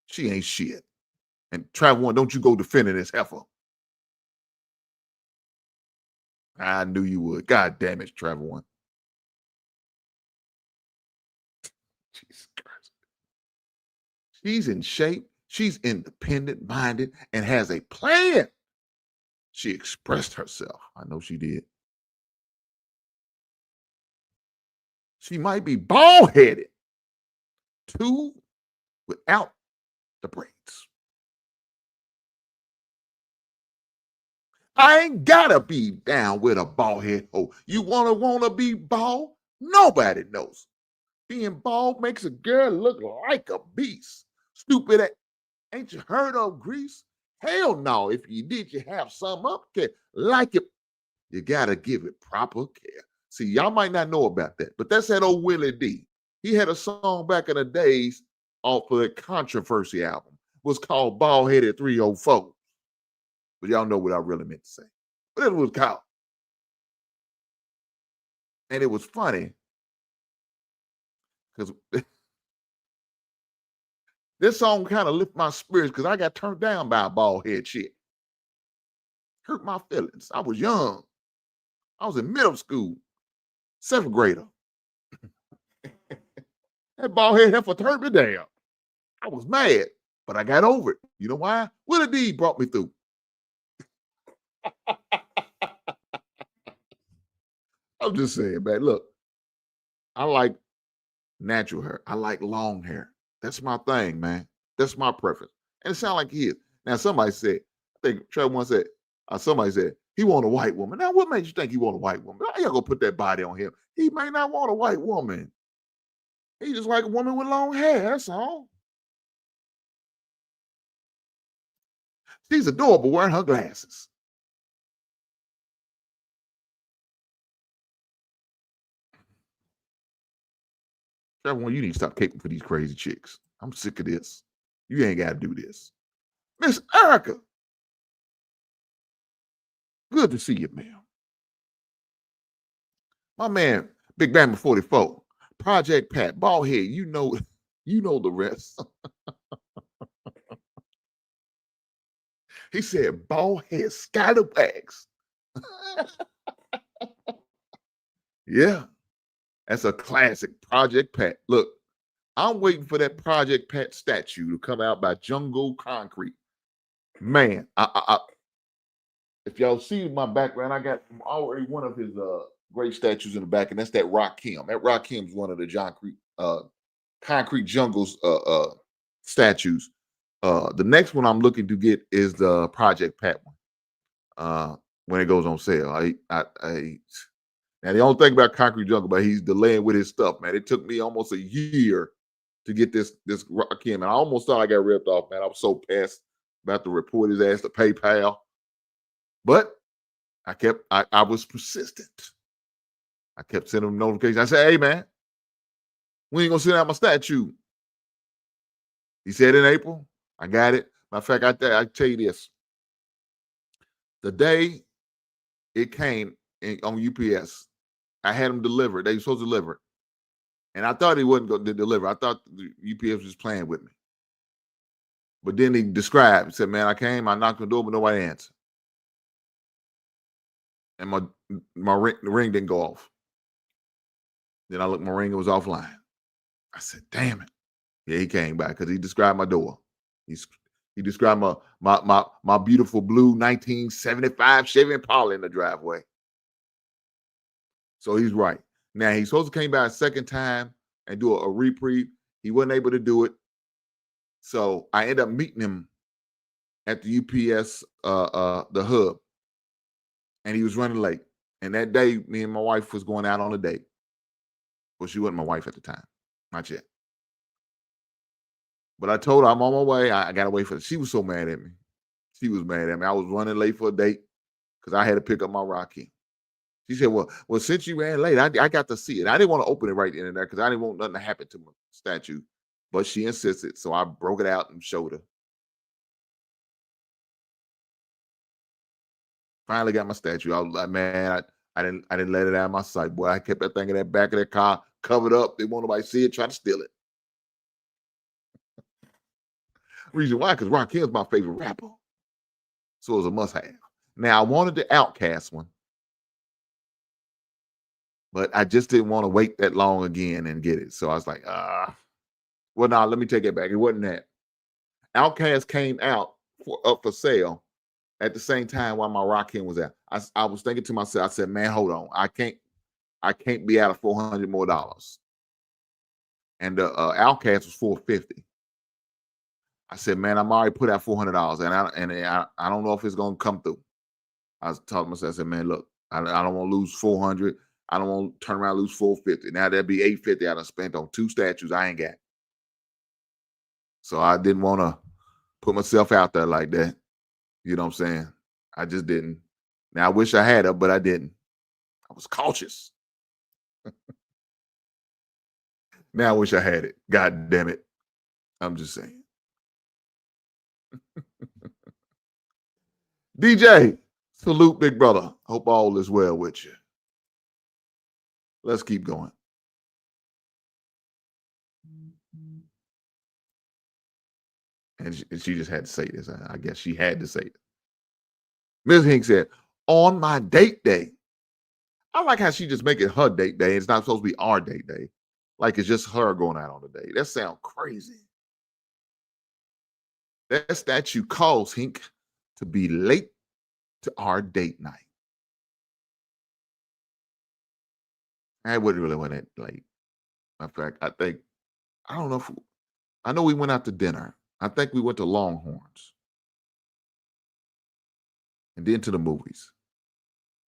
she ain't shit. And Travel One, don't you go defending this heifer. I knew you would. God damn it, Travel One. Jesus Christ. She's in shape. She's independent minded and has a plan. She expressed herself. I know she did. She might be bald-headed, too, without the braids. I ain't gotta be down with a bald head hoe. You wanna be bald? Nobody knows. Being bald makes a girl look like a beast. Stupid. Ain't you heard of Grease? Hell no. If you did, you have some up there. Like it, you gotta give it proper care. See, y'all might not know about that, but that's that old Willie D. He had a song back in the days off of the Controversy album. It was called Bald Headed 304. But y'all know what I really meant to say. But it was called. And it was funny because this song kind of lifted my spirits because I got turned down by a bald head chick. Hurt my feelings. I was young. I was in middle school, 7th grader. That bald head heifer turned me down. I was mad, but I got over it. You know why? Willie D brought me through. I'm just saying, man, look, I like natural hair. I like long hair. That's my thing, man. That's my preference. And it sounds like he is. Now, somebody said, I think Trevor once said, somebody said, he want a white woman. Now, what makes you think he want a white woman? I ain't gonna put that body on him. He may not want a white woman. He just like a woman with long hair, that's all. She's adorable wearing her glasses. Everyone, you need to stop caping for these crazy chicks. I'm sick of this. You ain't got to do this. Miss Erica. Good to see you, ma'am. My man, Big Bama 44, Project Pat, bald head, you know the rest. He said, bald head, scallywags. Yeah, that's a classic, Project Pat. Look, I'm waiting for that Project Pat statue to come out by Jungle Concrete. Man, if y'all see my background, I got already one of his great statues in the back, and that's that Rakim. That Rakim's one of the Concrete Jungle's statues. The next one I'm looking to get is the Project Pat one. When it goes on sale. Now the only thing about Concrete Jungle, but he's delaying with his stuff, man. It took me almost a year to get this Rakim, and I almost thought I got ripped off, man. I was so pissed about to report his ass to PayPal. But I was persistent. I kept sending him notifications. I said, hey, man, when you going to send out my statue? He said in April. I got it. Matter of fact, I tell you this. The day it came on UPS, I had them delivered. They were supposed to deliver it. And I thought he wasn't going to deliver. I thought the UPS was playing with me. But then he described, he said, man, I came, I knocked on the door, but nobody answered. And my ring didn't go off. Then I looked, my ring was offline. I said, damn it. Yeah, he came back because he described my door. He described my beautiful blue 1975 Chevy Impala in the driveway. So he's right. Now, he's supposed to come back a second time and do a reprieve. He wasn't able to do it. So I ended up meeting him at the UPS, the hub. And he was running late. And that day, me and my wife was going out on a date. Well, she wasn't my wife at the time. Not yet. But I told her I'm on my way. I got to wait for her. She was so mad at me. She was mad at me. I was running late for a date because I had to pick up my Rakim. She said, well, since you ran late, I got to see it. I didn't want to open it right in and there because I didn't want nothing to happen to my statue. But she insisted. So I broke it out and showed her. Finally got my statue. I was like, man, I didn't let it out of my sight. Boy, I kept that thing in that back of that car covered up. They want nobody to see it, try to steal it. Reason why? Because Rakim's my favorite rapper. So it was a must-have. Now, I wanted the Outkast one. But I just didn't want to wait that long again and get it. So I was like, well, no, let me take it back. It wasn't that. Outkast came out up for sale at the same time while my Rakim was out. I was thinking to myself, I said, man, hold on. I can't be out of $400 more. And the Outkast was $450. I said, man, I'm already put out $400, and I don't know if it's gonna come through. I was talking to myself. I said, man, look, I don't want to lose $400. I don't want to turn around and lose $450. Now that'd be $850 I done spent on 2 statues I ain't got. So I didn't want to put myself out there like that. You know what I'm saying? I just didn't. Now I wish I had it, but I didn't. I was cautious. Now I wish I had it. God damn it. I'm just saying. DJ, salute, big brother. Hope all is well with you. Let's keep going. And she just had to say this. I guess she had to say it. Ms. Hink said, on my date day. I like how she just make it her date day. It's not supposed to be our date day. Like it's just her going out on the date. That sounds crazy. That statue caused Hink to be late to our date night. I wouldn't really want that late. In fact, I don't know I know we went out to dinner. I think we went to Longhorns. And then to the movies.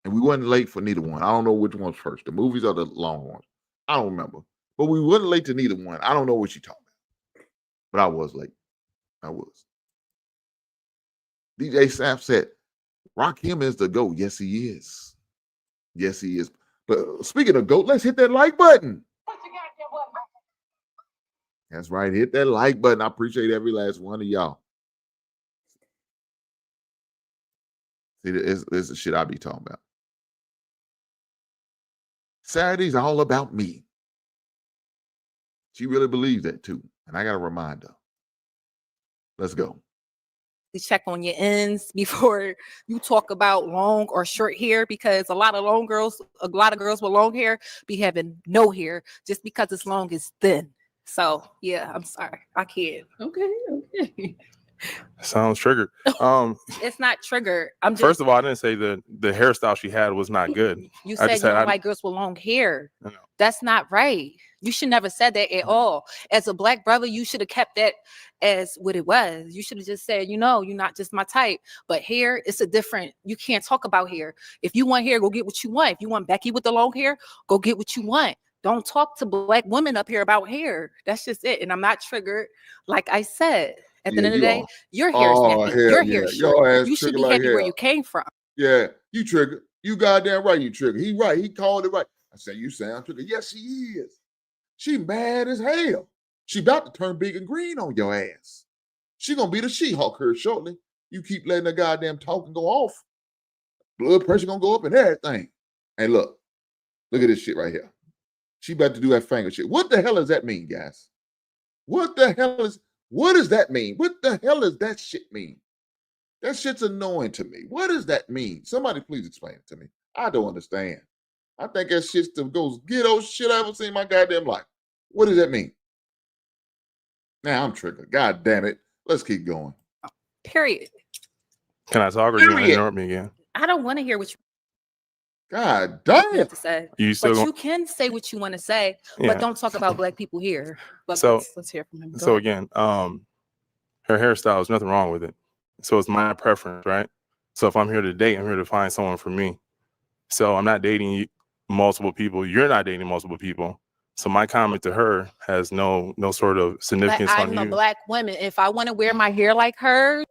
And we wasn't late for neither one. I don't know which one's first, the movies or the Longhorns. I don't remember. But we wasn't late to neither one. I don't know what you talking about. But I was late. I was. DJ Sap said, Rakim is the GOAT. Yes, he is. Yes, he is. But speaking of GOAT, let's hit that like button. That's right. Hit that like button. I appreciate every last one of y'all. See, this is the shit I be talking about. Saturday's all about me. She really believes that too. And I got to remind her. Let's go. Check on your ends before you talk about long or short hair, because a lot of girls with long hair be having no hair just because it's long is thin. So yeah, I'm sorry, I can't. Okay. Sounds triggered. It's not triggered. I'm just, First of all, I didn't say the hairstyle she had was not good. you I said just you said don't like girls with long hair. No. That's not right. You should never said that at all. As a black brother, you should have kept that as what it was. You should have just said, you're not just my type. But hair, it's a different, you can't talk about hair. If you want hair, go get what you want. If you want Becky with the long hair, go get what you want. Don't talk to black women up here about hair. That's just it. And I'm not triggered. Like I said, at the end of the day, your hair is nappy. Your hair is short. Your ass You should triggered be like happy where hell. you came from. Yeah, you triggered. You goddamn right you triggered. He right. He called it right. I said, you sound triggered. Yes, she is. She mad as hell. She about to turn big and green on your ass. She gonna be the She-Hulk here shortly. You keep letting the goddamn talking go off. Blood pressure gonna go up and everything. Hey, look at this shit right here. She about to do that finger shit. What the hell does that mean, guys? What does that mean? What the hell does that shit mean? That shit's annoying to me. What does that mean? Somebody please explain it to me. I don't understand. I think that shit's the most ghetto shit I ever seen in my goddamn life. What does that mean? Now I'm triggered. God damn it. Let's keep going. Period. Can I talk or you want to interrupt me again? I don't want to hear what God you damn have to say. You still But you can say what you want to say, Yeah. but don't talk about black people here. But So- let's hear from him. Go So ahead. again, her hairstyle, there's nothing wrong with it. So it's my preference, right? So if I'm here to date, I'm here to find someone for me. So I'm not dating multiple people. You're not dating multiple people. So my comment to her has no sort of But significance on I'm a you. black woman. If I want to wear my hair like her,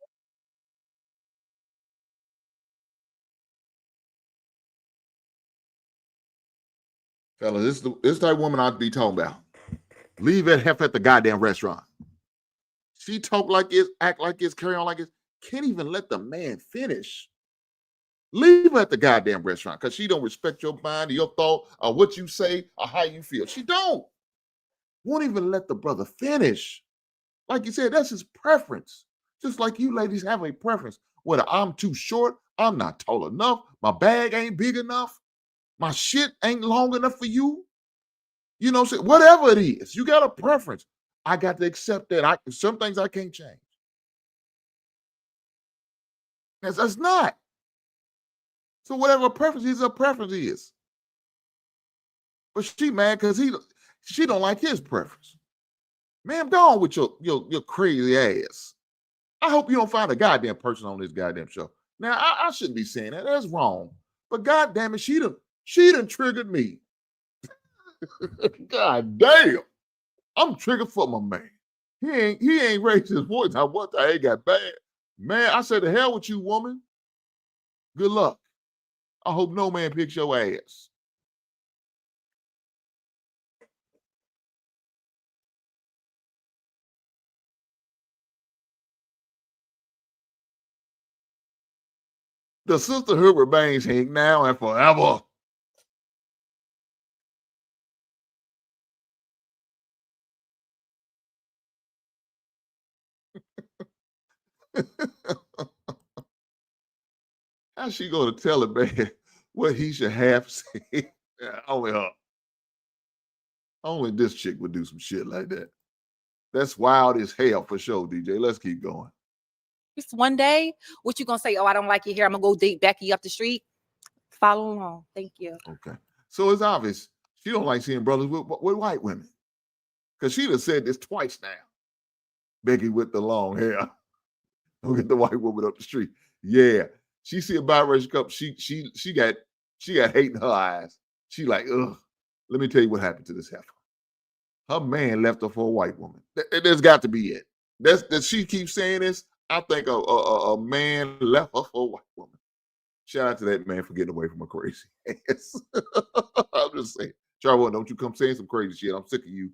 Fellas, this type of woman I'd be talking about. Leave that heifer at the goddamn restaurant. She talk like this, act like this, carry on like this. Can't even let the man finish. Leave her at the goddamn restaurant because she don't respect your mind or your thought or what you say or how you feel. She don't. Won't even let the brother finish. Like you said, that's his preference. Just like you ladies have a preference. Whether I'm too short, I'm not tall enough, my bag ain't big enough, my shit ain't long enough for you. You know, whatever it is, you got a preference. I got to accept that. Some things I can't change. That's not. So whatever a preference is, a preference is. But she mad because she don't like his preference. Man, go on with your crazy ass. I hope you don't find a goddamn person on this goddamn show. Now, I shouldn't be saying that. That's wrong. But goddamn it, she done triggered me. God damn. I'm triggered for my man. He ain't raised his voice. I ain't got bad. Man, I said, the hell with you, woman. Good luck. I hope no man picks your ass. The sisterhood remains here now and forever. How's she going to tell a man what he should have said? Only her. Only this chick would do some shit like that. That's wild as hell for sure, DJ. Let's keep going. just one day, what you gonna say? Oh, I don't like your hair. I'm gonna go date Becky up the street. Follow along. Thank you. Okay. So it's obvious she don't like seeing brothers with white women. Because she done said this twice now. Becky with the long hair. Don't get the white woman up the street. Yeah. She see a biracial couple. She got hate in her eyes. She like, ugh. Let me tell you what happened to this heifer. Her man left her for a white woman. There's got to be it. That she keeps saying this. I think a man left her for a white woman. Shout out to that man for getting away from a crazy ass. I'm just saying. Charwood, don't you come saying some crazy shit. I'm sick of you.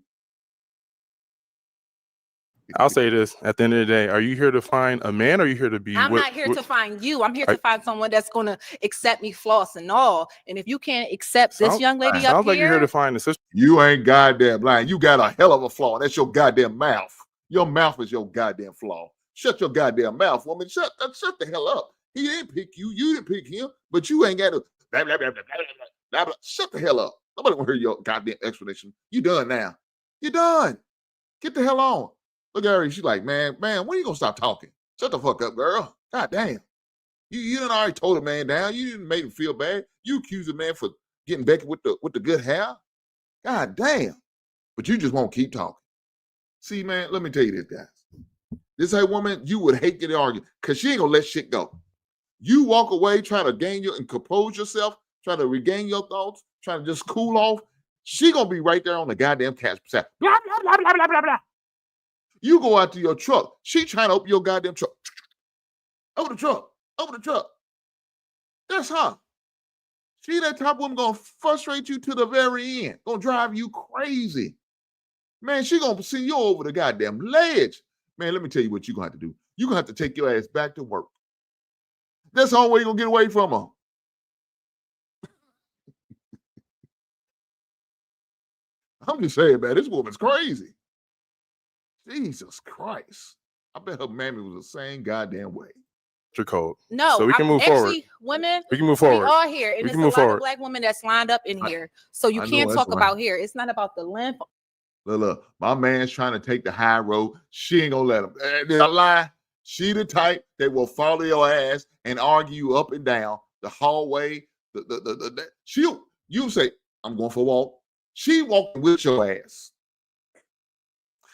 I'll say this at the end of the day: are you here to find a man, or are you here to be? I'm not here to find you. I'm here to find someone that's going to accept me, flaws and all. And if you can't accept this young lady up here, sounds like you're here to find a sister. You ain't goddamn lying. You got a hell of a flaw. That's your goddamn mouth. Your mouth is your goddamn flaw. Shut your goddamn mouth, woman. Shut the hell up. He didn't pick you. You didn't pick him. But you ain't got to blah, blah, blah, blah, blah, blah, blah. Shut the hell up. Nobody want to hear your goddamn explanation. You done now. You done. Get the hell on. Look at her. She's like, man, when are you gonna stop talking? Shut the fuck up, girl. God damn. You done already told a man down. You didn't make him feel bad. You accused a man for getting Becky with the good hair. God damn. But you just won't keep talking. See, man, let me tell you this, guys. This hey woman, you would hate to argue because she ain't gonna let shit go. You walk away, try to gain your and compose yourself, try to regain your thoughts, try to just cool off. She gonna be right there on the goddamn couch. Blah, blah, blah, blah, blah, blah, blah. You go out to your truck. She trying to open your goddamn truck. Open the truck. Open the truck. That's her. She that type of woman gonna frustrate you to the very end. Gonna drive you crazy. Man, she gonna send you over the goddamn ledge. Man, let me tell you what you're gonna have to do. You're gonna have to take your ass back to work. That's the only way you're gonna get away from her. I'm just saying, man, this woman's crazy. Jesus Christ. I bet her mammy was the same goddamn way. Code. no, So we can move actually, forward. women, We can move forward. we are here, and We it's can a move lot forward. of black women that's lined up in here. So you I know, can't that's talk right. about here. It's not about the length. Look, my man's trying to take the high road. She ain't gonna let him. Did I lie? She the type that will follow your ass and argue you up and down the hallway. You say, I'm going for a walk. She walking with your ass.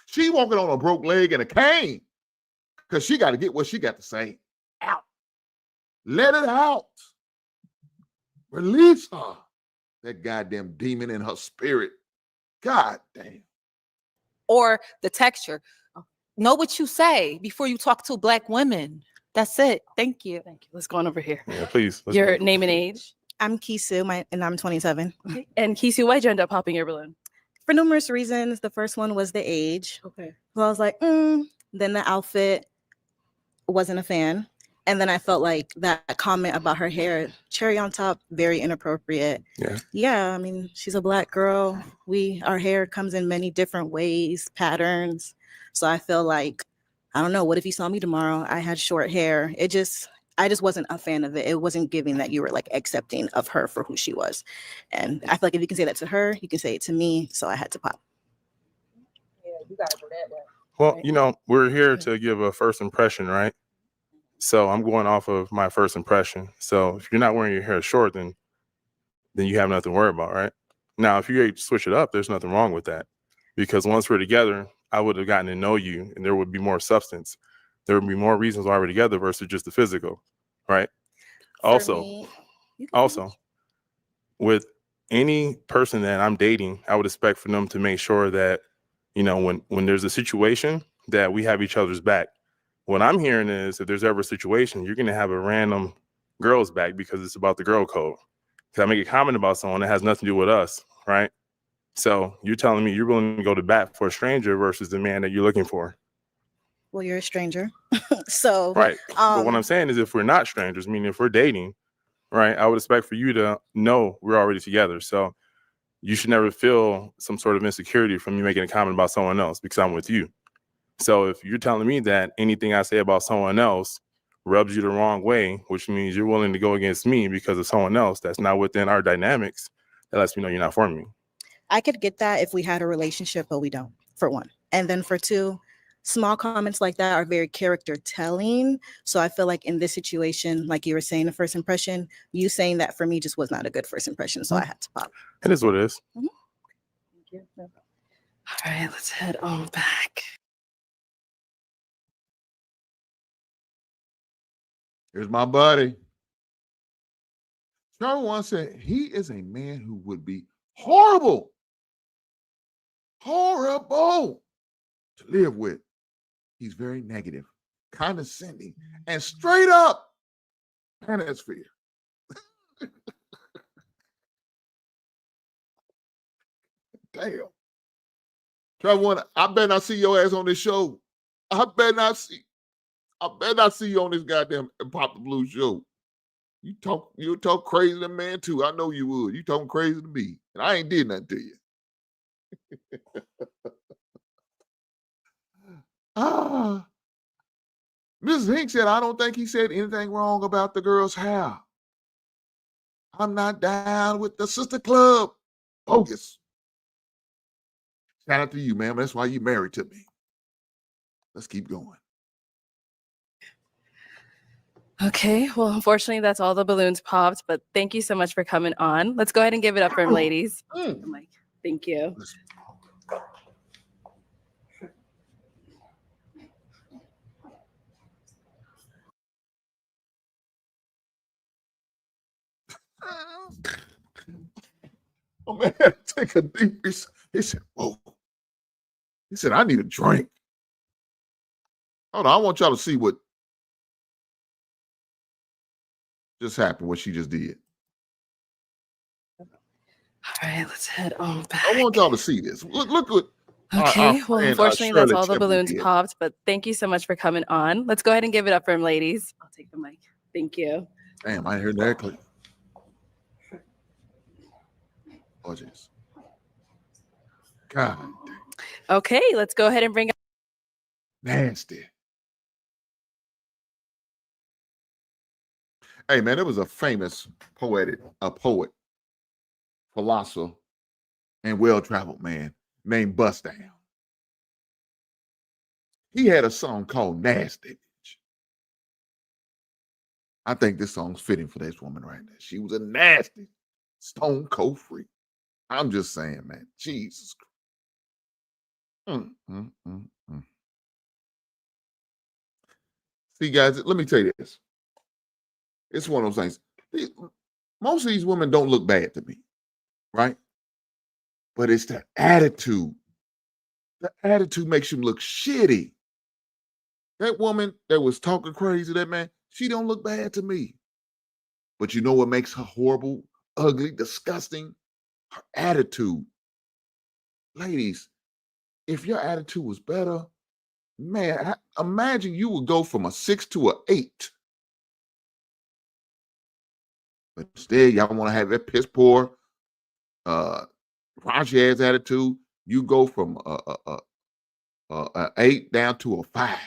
She walking on a broke leg and a cane because she got to get what she got to say out. Let it out. Release her. That goddamn demon in her spirit. God damn. Or the texture. Know what you say before you talk to black women. That's it. Thank you. Thank you. Let's go on over here. Yeah, please. Let's Your go. name and age. I'm Kisu, and I'm 27. Okay. And Kisu, why'd you end up popping your balloon? For numerous reasons. The first one was the age. Okay. So I was like, Then the outfit, wasn't a fan. And then I felt like that comment about her hair, cherry on top, very inappropriate. Yeah. Yeah, I mean, she's a black girl. Our hair comes in many different ways, patterns. So I feel like, I don't know, what if you saw me tomorrow? I had short hair. I just wasn't a fan of it. It wasn't giving that you were like accepting of her for who she was. And I feel like if you can say that to her, you can say it to me. So I had to pop. Yeah, you gotta go that way. Well, you know, we're here to give a first impression, right? So I'm going off of my first impression. So if you're not wearing your hair short, then you have nothing to worry about, right? Now, if you switch it up, there's nothing wrong with that. Because once we're together, I would have gotten to know you and there would be more substance. There would be more reasons why we're together versus just the physical, right? Also, with any person that I'm dating, I would expect for them to make sure that, you know, when there's a situation that we have each other's back. What I'm hearing is if there's ever a situation, you're going to have a random girl's back because it's about the girl code. Because I make a comment about someone that has nothing to do with us, right? So you're telling me you're willing to go to bat for a stranger versus the man that you're looking for. Well, you're a stranger. So Right. But what I'm saying is if we're not strangers, meaning if we're dating, right, I would expect for you to know we're already together. So you should never feel some sort of insecurity from me making a comment about someone else because I'm with you. So if you're telling me that anything I say about someone else rubs you the wrong way, which means you're willing to go against me because of someone else that's not within our dynamics, that lets me know you're not for me. I could get that if we had a relationship, but we don't, for one. And then for two, small comments like that are very character telling. So I feel like in this situation, like you were saying, the first impression, you saying that for me just was not a good first impression. So I had to pop. It is what it is. Thank you. All right, let's head on back. Here's my buddy. Charlie once said he is a man who would be horrible horrible to live with. He's very negative, condescending, and straight up manosphere. Damn. Try one. I better not see your ass on this show. I better not see you on this goddamn Pop the Blue show. You talk crazy to the man too. I know you would. You talking crazy to me. And I ain't did nothing to you. Mrs. Hink said, I don't think he said anything wrong about the girl's hair. I'm not down with the sister club. Bogus. Shout out to you, ma'am. That's why you married to me. Let's keep going. Okay, well, unfortunately, that's all the balloons popped, but thank you so much for coming on. Let's go ahead and give it up for him, ladies. Mike, thank you. Oh man, I had to take a deep breath. He said, whoa. He said, I need a drink. Hold on, I want y'all to see what just happened, what she just did. All right, let's head on back. I want y'all to see this. Look what. Okay, well, unfortunately, that's Shirley all the Temple balloons did. popped, but thank you so much for coming on. Let's go ahead and give it up for him, ladies. I'll take the mic. Thank you. Damn, I heard that clear. Oh, jeez. God, Okay, let's go ahead and bring up. nasty. Hey, man, there was a famous poet, philosopher, and well-traveled man named Bust Down. He had a song called Nasty Bitch. I think this song's fitting for this woman right there. She was a nasty, stone cold freak. I'm just saying, man. Jesus Christ. See, guys, let me tell you this. It's one of those things. Most of these women don't look bad to me, right? But it's the attitude. The attitude makes them look shitty. That woman that was talking crazy, that man, she don't look bad to me. But you know what makes her horrible, ugly, disgusting? Her attitude. Ladies, if your attitude was better, man, imagine you would go from a 6 to an 8. But instead, y'all want to have that piss poor, raunchy ass attitude. You go from a 8 down to a 5.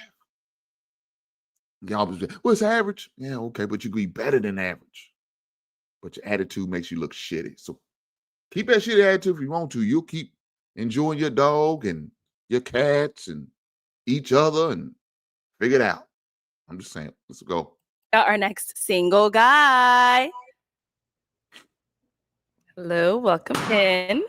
Y'all be, well, it's average. Yeah, okay, but you could be better than average. But your attitude makes you look shitty. So keep that shitty attitude if you want to. You'll keep enjoying your dog and your cats and each other and figure it out. I'm just saying. Let's go. Got our next single guy. Hello, welcome in.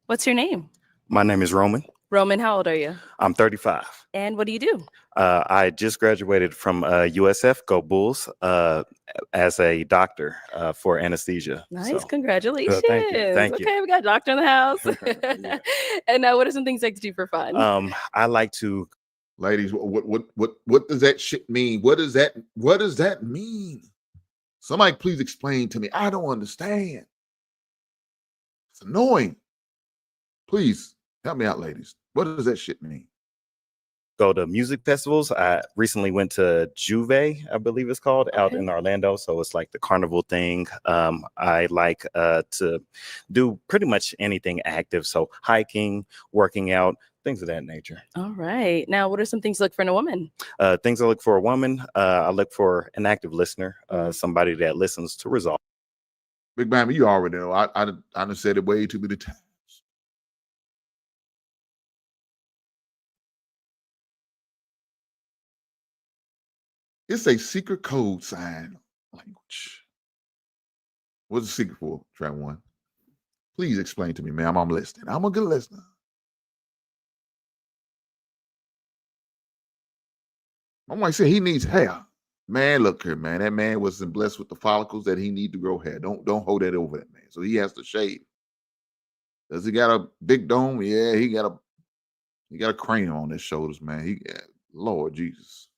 What's your name? My name is Roman. Roman, how old are you? I'm 35. And what do you do? I just graduated from USF, Go Bulls, as a doctor for anesthesia. Nice, So, congratulations. thank you. Thank you. Okay, we got a doctor in the house. And what are some things you like to do for fun? I like to. Ladies, what does that shit mean? What does that mean? Somebody please explain to me. I don't understand. It's annoying. Please help me out, ladies. What does that shit mean? Go to music festivals. I recently went to Juve, I believe it's called, out in Orlando. So it's like the carnival thing. I like to do pretty much anything active. So hiking, working out, things of that nature. All right. Now, what are some things you look for in a woman? Things I look for a woman. I look for an active listener, somebody that listens to resolve. Big Bammy, you already know. I done said it way too many times. It's a secret code sign language. What's the secret for? Try one. Please explain to me, ma'am. I'm listening. I'm a good listener. I might say he needs hair. Man, look here, man. That man wasn't blessed with the follicles that he need to grow hair. Don't hold that over that man. So he has to shave. Does he got a big dome? Yeah, he got a crane on his shoulders, man. Lord Jesus.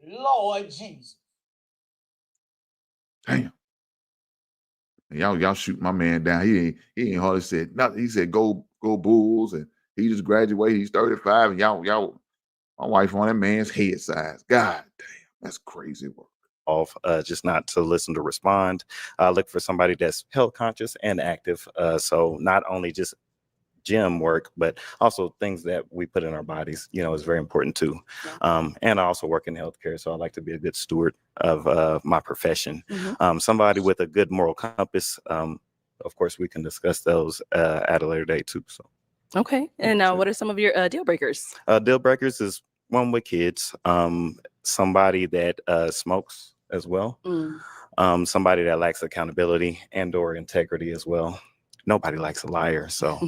Lord Jesus. Damn. Y'all shoot my man down. He ain't hardly said nothing. He said go Bulls, and he just graduated. He's 35, and y'all my wife on that man's head size. God damn, that's crazy work. Off, just not to listen to respond. Look for somebody that's health conscious and active. So not only just gym work, but also things that we put in our bodies, is very important too. And I also work in healthcare, so I like to be a good steward of my profession. Somebody with a good moral compass. Of course, we can discuss those at a later date too. So. Okay. And now, what are some of your deal breakers? Deal breakers is one with kids. Somebody that smokes as well. Somebody that lacks accountability and/or integrity as well. Nobody likes a liar, so.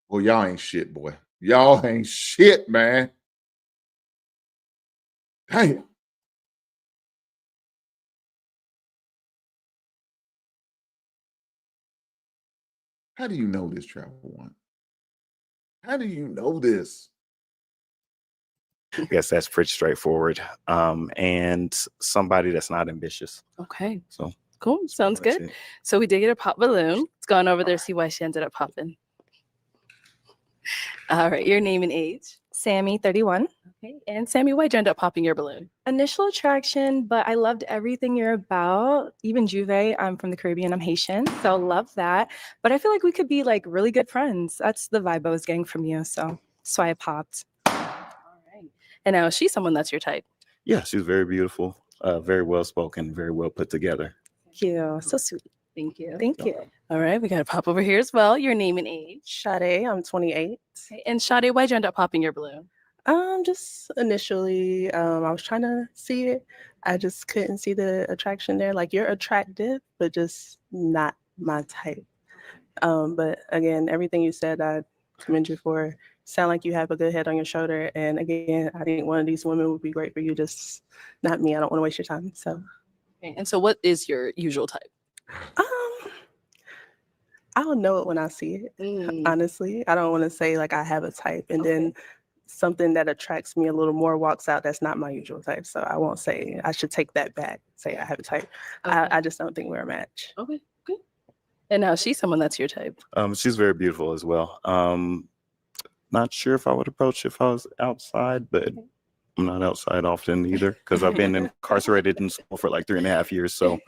Well, y'all ain't shit, boy. Y'all ain't shit, man. Damn. How do you know this, Travel One? How do you know this? I guess that's pretty straightforward. And somebody that's not ambitious. Okay. So cool. Sounds good. it. So we did get a pop balloon. Let's go on over there, see why she ended up popping. All right. Your name and age. Sammy, 31. Okay. And Sammy, why'd you end up popping your balloon? Initial attraction, but I loved everything you're about. Even Juve, I'm from the Caribbean, I'm Haitian, so love that. But I feel like we could be like really good friends. That's the vibe I was getting from you, so that's why I popped. All right. And now, is she someone that's your type? Yeah, she's very beautiful, very well spoken, very well put together. Thank you. So sweet. Thank you. Thank you. All right. We got to pop over here as well. Your name and age. Sade, I'm 28. Okay. And Sade, why'd you end up popping your balloon? Just initially, I was trying to see it. I just couldn't see the attraction there. Like, you're attractive, but just not my type. But again, everything you said, I commend you for. Sound like you have a good head on your shoulder. And again, I think one of these women would be great for you, just not me. I don't want to waste your time. So. Okay. And so what is your usual type? I'll know it when I see it. Honestly, I don't want to say like I have a type and then something that attracts me a little more walks out. That's not my usual type. So I won't say. I should take that back. Say I have a type. Okay. I just don't think we're a match. Okay, good. And now she's someone that's your type. She's very beautiful as well. Not sure if I would approach if I was outside, but I'm not outside often either because I've been incarcerated in school for like 3.5 years. So,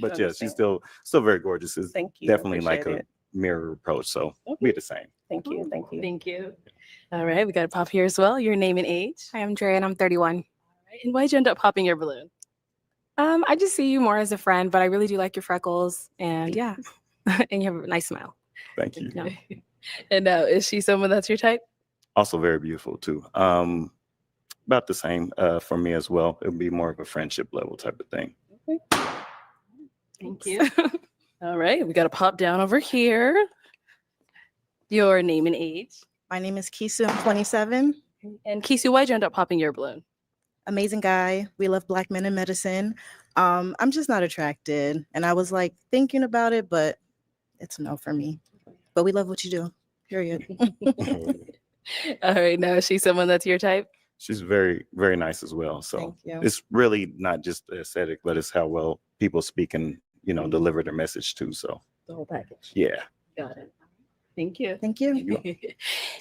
but yeah, she's still very gorgeous. It's Thank you. definitely like Appreciate a mirror approach. So we're the same. Thank you. Thank you. Thank you. All right, we got to pop here as well. Your name and age. Hi, I'm Dre and I'm 31. All right, and why'd you end up popping your balloon? I just see you more as a friend, but I really do like your freckles and yeah, and you have a nice smile. Thank you. No. And now, is she someone that's your type? Also very beautiful too. About the same for me as well. It would be more of a friendship level type of thing. Okay. Thank you. All right, we got to pop down over here. Your name and age. My name is Kisu. I'm 27. And Kisu, why'd you end up popping your balloon? Amazing guy. We love Black men in medicine. I'm just not attracted. And I was like thinking about it, but it's a no for me. But we love what you do. Period. All right, now is she someone that's your type? She's very, very nice as well. So Thank you. it's really not just the aesthetic, but it's how well people speak and, deliver their message too. So The whole package. yeah. Got it. Thank you. Thank you.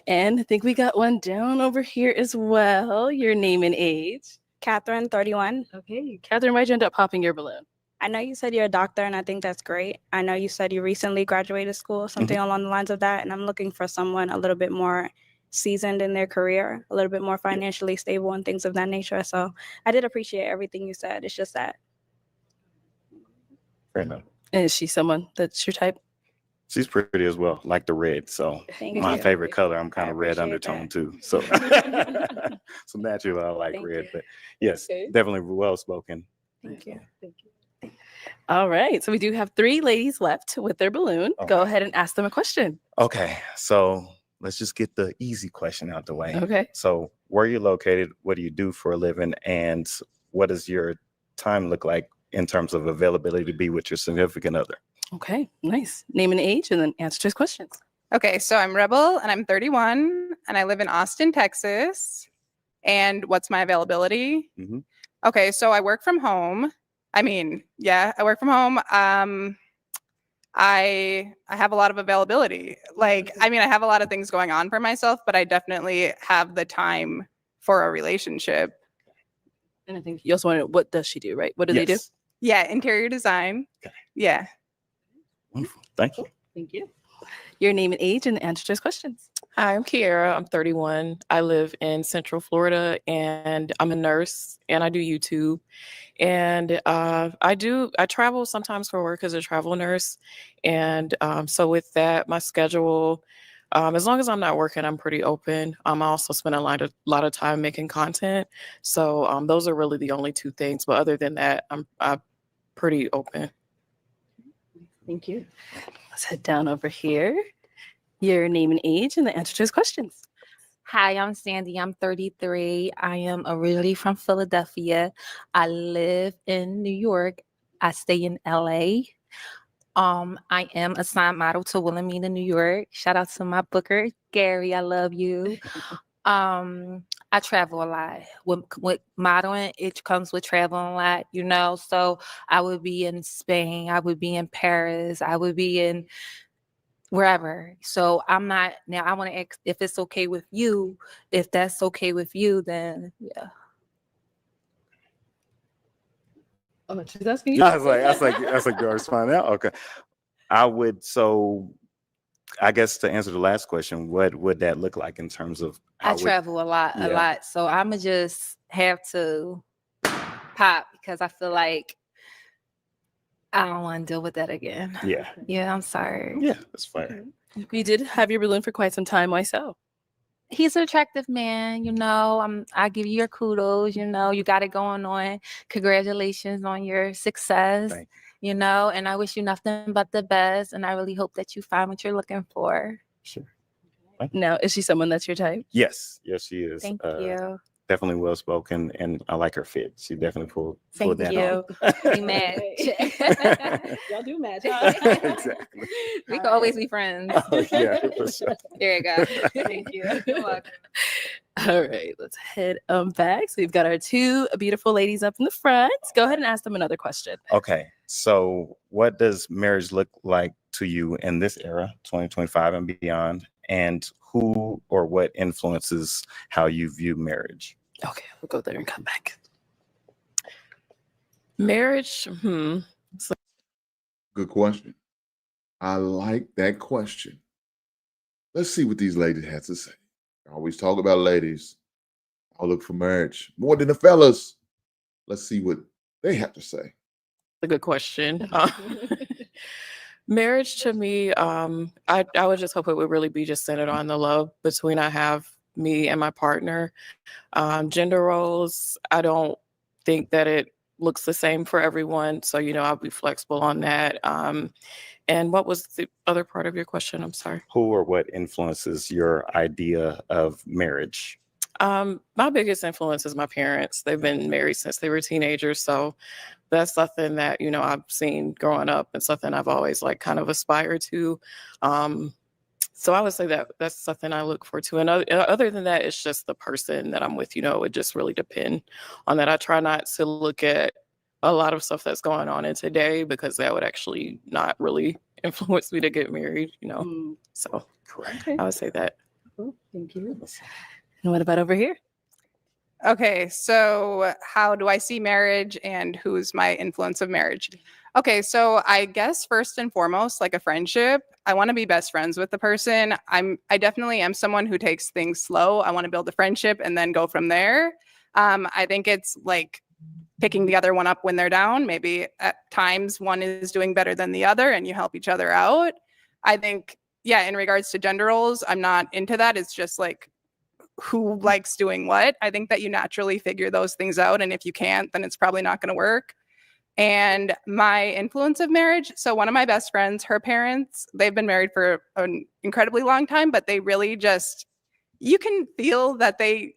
And I think we got one down over here as well. Your name and age. Catherine, 31. Okay, Catherine, why'd you end up popping your balloon? I know you said you're a doctor, and I think that's great. I know you said you recently graduated school, something along the lines of that. And I'm looking for someone a little bit more seasoned in their career, a little bit more financially stable and things of that nature. So I did appreciate everything you said. It's just that. Fair enough. And is she someone that's your type? She's pretty as well, like the red. So Thank my you. favorite color, I'm kind of red appreciate undertone that. too. So so naturally I like Thank red, you. but yes, Okay. definitely well spoken. Thank you. Thank you. All right, so we do have 3 ladies left with their balloon. Go ahead and ask them a question. Okay, so let's just get the easy question out the way. Okay. So where are you located? What do you do for a living? And what does your time look like in terms of availability to be with your significant other? Okay, nice. Name and age, and then answer to his questions. Okay, so I'm Rebel and I'm 31 and I live in Austin, Texas. And what's my availability? Mhm. Okay, so I work from home. I mean, yeah, I work from home. I have a lot of availability. Like, I mean, I have a lot of things going on for myself, but I definitely have the time for a relationship. And I think you also wanted, what does she do, right? What do they do? Yes. Yeah, interior design. Okay. Yeah. Wonderful. Thank you. Thank you. Your name and age, and answer to his questions. Hi, I'm Kiara. I'm 31. I live in Central Florida, and I'm a nurse, and I do YouTube. And I travel sometimes for work as a travel nurse. And so with that, my schedule, as long as I'm not working, I'm pretty open. I also spend a lot of time making content. So those are really the only two things. But other than that, I'm pretty open. Thank you. Let's head down over here. Your name and age, and the answer to his questions. Hi, I'm Sandy. I'm 33. I am originally from Philadelphia. I live in New York. I stay in LA. I am a signed model to Wilhelmina, New York. Shout out to my booker, Gary. I love you. I travel a lot. With modeling, it comes with traveling a lot, you know. So I would be in Spain, I would be in Paris, I would be in wherever. So I'm not now. I want to ask if it's okay with you. If that's okay with you, then yeah. Oh, she's asking you. I was like, do I respond now? Okay. I would, so I guess to answer the last question, what would that look like in terms of I travel a lot. Yeah. So I'ma just have to pop because I feel like I don't want to deal with that again. Yeah. Yeah, I'm sorry. Yeah, that's fine. You did have your balloon for quite some time. Why so? He's an attractive man, you know. I give you your kudos, you know. You got it going on. Congratulations on your success, Thank you know. And I wish you nothing but the best. And I really hope that you find what you're looking for. Sure. Now, is she someone that's your type? Yes, she is. Thank you. Definitely well spoken, and I like her fit. She definitely pulled Thank that you. on. We match. Y'all do match. Huh? Exactly. We can always be friends. Yeah, for sure. There you go. Thank you. You're welcome. All right, let's head back. So we've got our two beautiful ladies up in the front. Go ahead and ask them another question. Okay, so what does marriage look like to you in this era, 2025 and beyond? And who or what influences how you view marriage? Okay, we'll go there and come back. Marriage, Good question. I like that question. Let's see what these ladies have to say. I always talk about ladies. I'll look for marriage more than the fellas. Let's see what they have to say. a good question. Marriage to me, I would just hope it would really be just centered on the love between me and my partner. Gender roles, I don't think that it looks the same for everyone. So, I'll be flexible on that. And what was the other part of your question? I'm sorry. Who or what influences your idea of marriage? My biggest influence is my parents. They've been married since they were teenagers. So that's something that, I've seen growing up and something I've always kind of aspired to. So I would say that that's something I look forward to. And other than that, it's just the person that I'm with, it would just really depend on that. I try not to look at a lot of stuff that's going on in today because that would actually not really influence me to get married, So correct. I would say that. Cool. Thank you. And what about over here? Okay, so how do I see marriage and who's my influence of marriage? Okay, so I guess first and foremost, like a friendship, I want to be best friends with the person. I definitely am someone who takes things slow. I want to build a friendship and then go from there. I think it's like picking the other one up when they're down. Maybe at times one is doing better than the other and you help each other out. I think, yeah, in regards to gender roles, I'm not into that. It's just like who likes doing what. I think that you naturally figure those things out. And if you can't, then it's probably not going to work. And my influence of marriage. So one of my best friends, her parents, they've been married for an incredibly long time, but they really just, you can feel that they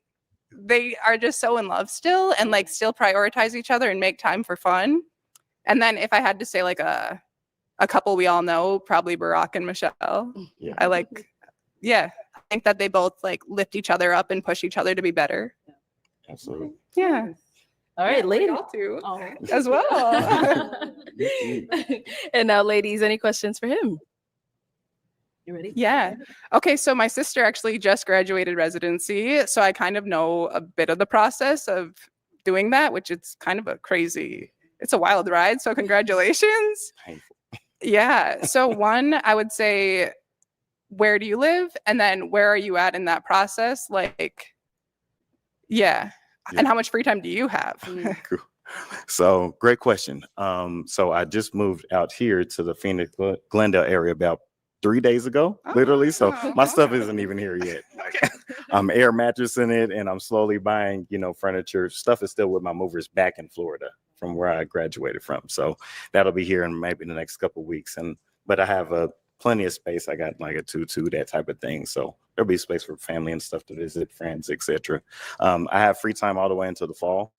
are just so in love still and still prioritize each other and make time for fun. And then if I had to say a a couple we all know, probably Barack and Michelle. Yeah. I think that they both like lift each other up and push each other to be better. Absolutely. Yeah. All right, ladies. Y'all too, as well. And now, ladies, any questions for him? You ready? Yeah. Okay, so my sister actually just graduated residency, so I kind of know a bit of the process of doing that, which it's kind of it's a wild ride, so congratulations. Painful. Yeah. So one, I would say, where do you live? And then where are you at in that process? Like, yeah. And how much free time do you have? Cool. So great question. So I just moved out here to the Phoenix Glendale area about 3 days ago, literally. So my stuff isn't even here yet. Like, I'm air mattressing it and I'm slowly buying, furniture. Stuff is still with my movers back in Florida from where I graduated from. So that'll be here in maybe the next couple of weeks. But I have plenty of space. I got like a 2-2, that type of thing. So there'll be space for family and stuff to visit, friends, etc. I have free time all the way into the fall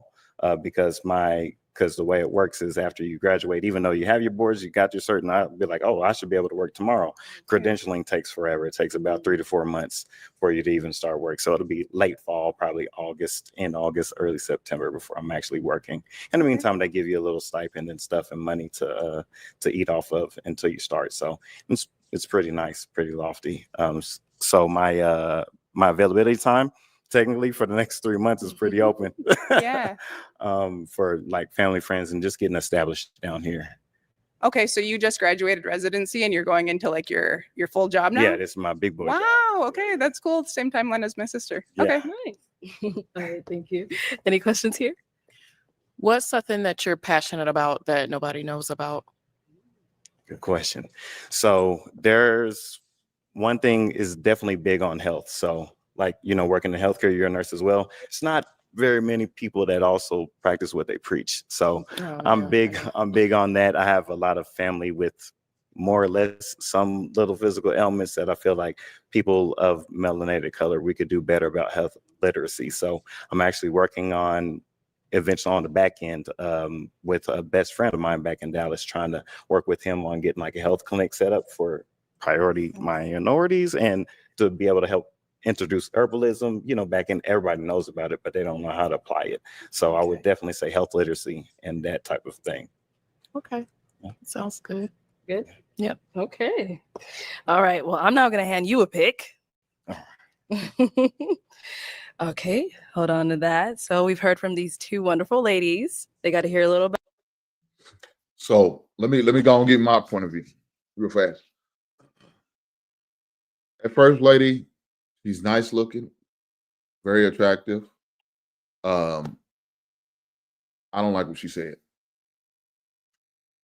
because the way it works is after you graduate, even though you have your boards, you got your cert, and I'll be like, oh, I should be able to work tomorrow. Credentialing takes forever. It takes about 3 to 4 months for you to even start work. So it'll be late fall, probably August, early September before I'm actually working. In the meantime, they give you a little stipend and stuff and money to eat off of until you start. So it's pretty nice, pretty lofty. So my availability time, technically for the next 3 months, is pretty open. Yeah. For like family, friends, and just getting established down here. Okay, so you just graduated residency and you're going into like your full job now? Yeah, this is my big boy job. Wow. Okay, that's cool. Same timeline as my sister. Yeah. Okay. Nice. All right, thank you. Any questions here? What's something that you're passionate about that nobody knows about? Good question. So there's one thing is definitely big on health. So like, working in healthcare, you're a nurse as well. It's not very many people that also practice what they preach. So I'm big on that. I have a lot of family with more or less some little physical ailments that I feel like people of melanated color, we could do better about health literacy. So I'm actually working on eventually on the back end with a best friend of mine back in Dallas, trying to work with him on getting like a health clinic set up for priority minorities and to be able to help introduce herbalism, back in, everybody knows about it, but they don't know how to apply it. So I would definitely say health literacy and that type of thing. Okay. Sounds good. Good. Yep. Okay. All right. Well, I'm now going to hand you a pick. Okay. Hold on to that. So we've heard from these two wonderful ladies. They got to hear a little bit. So let me go and give my point of view real fast. That first lady, she's nice looking, very attractive. I don't like what she said.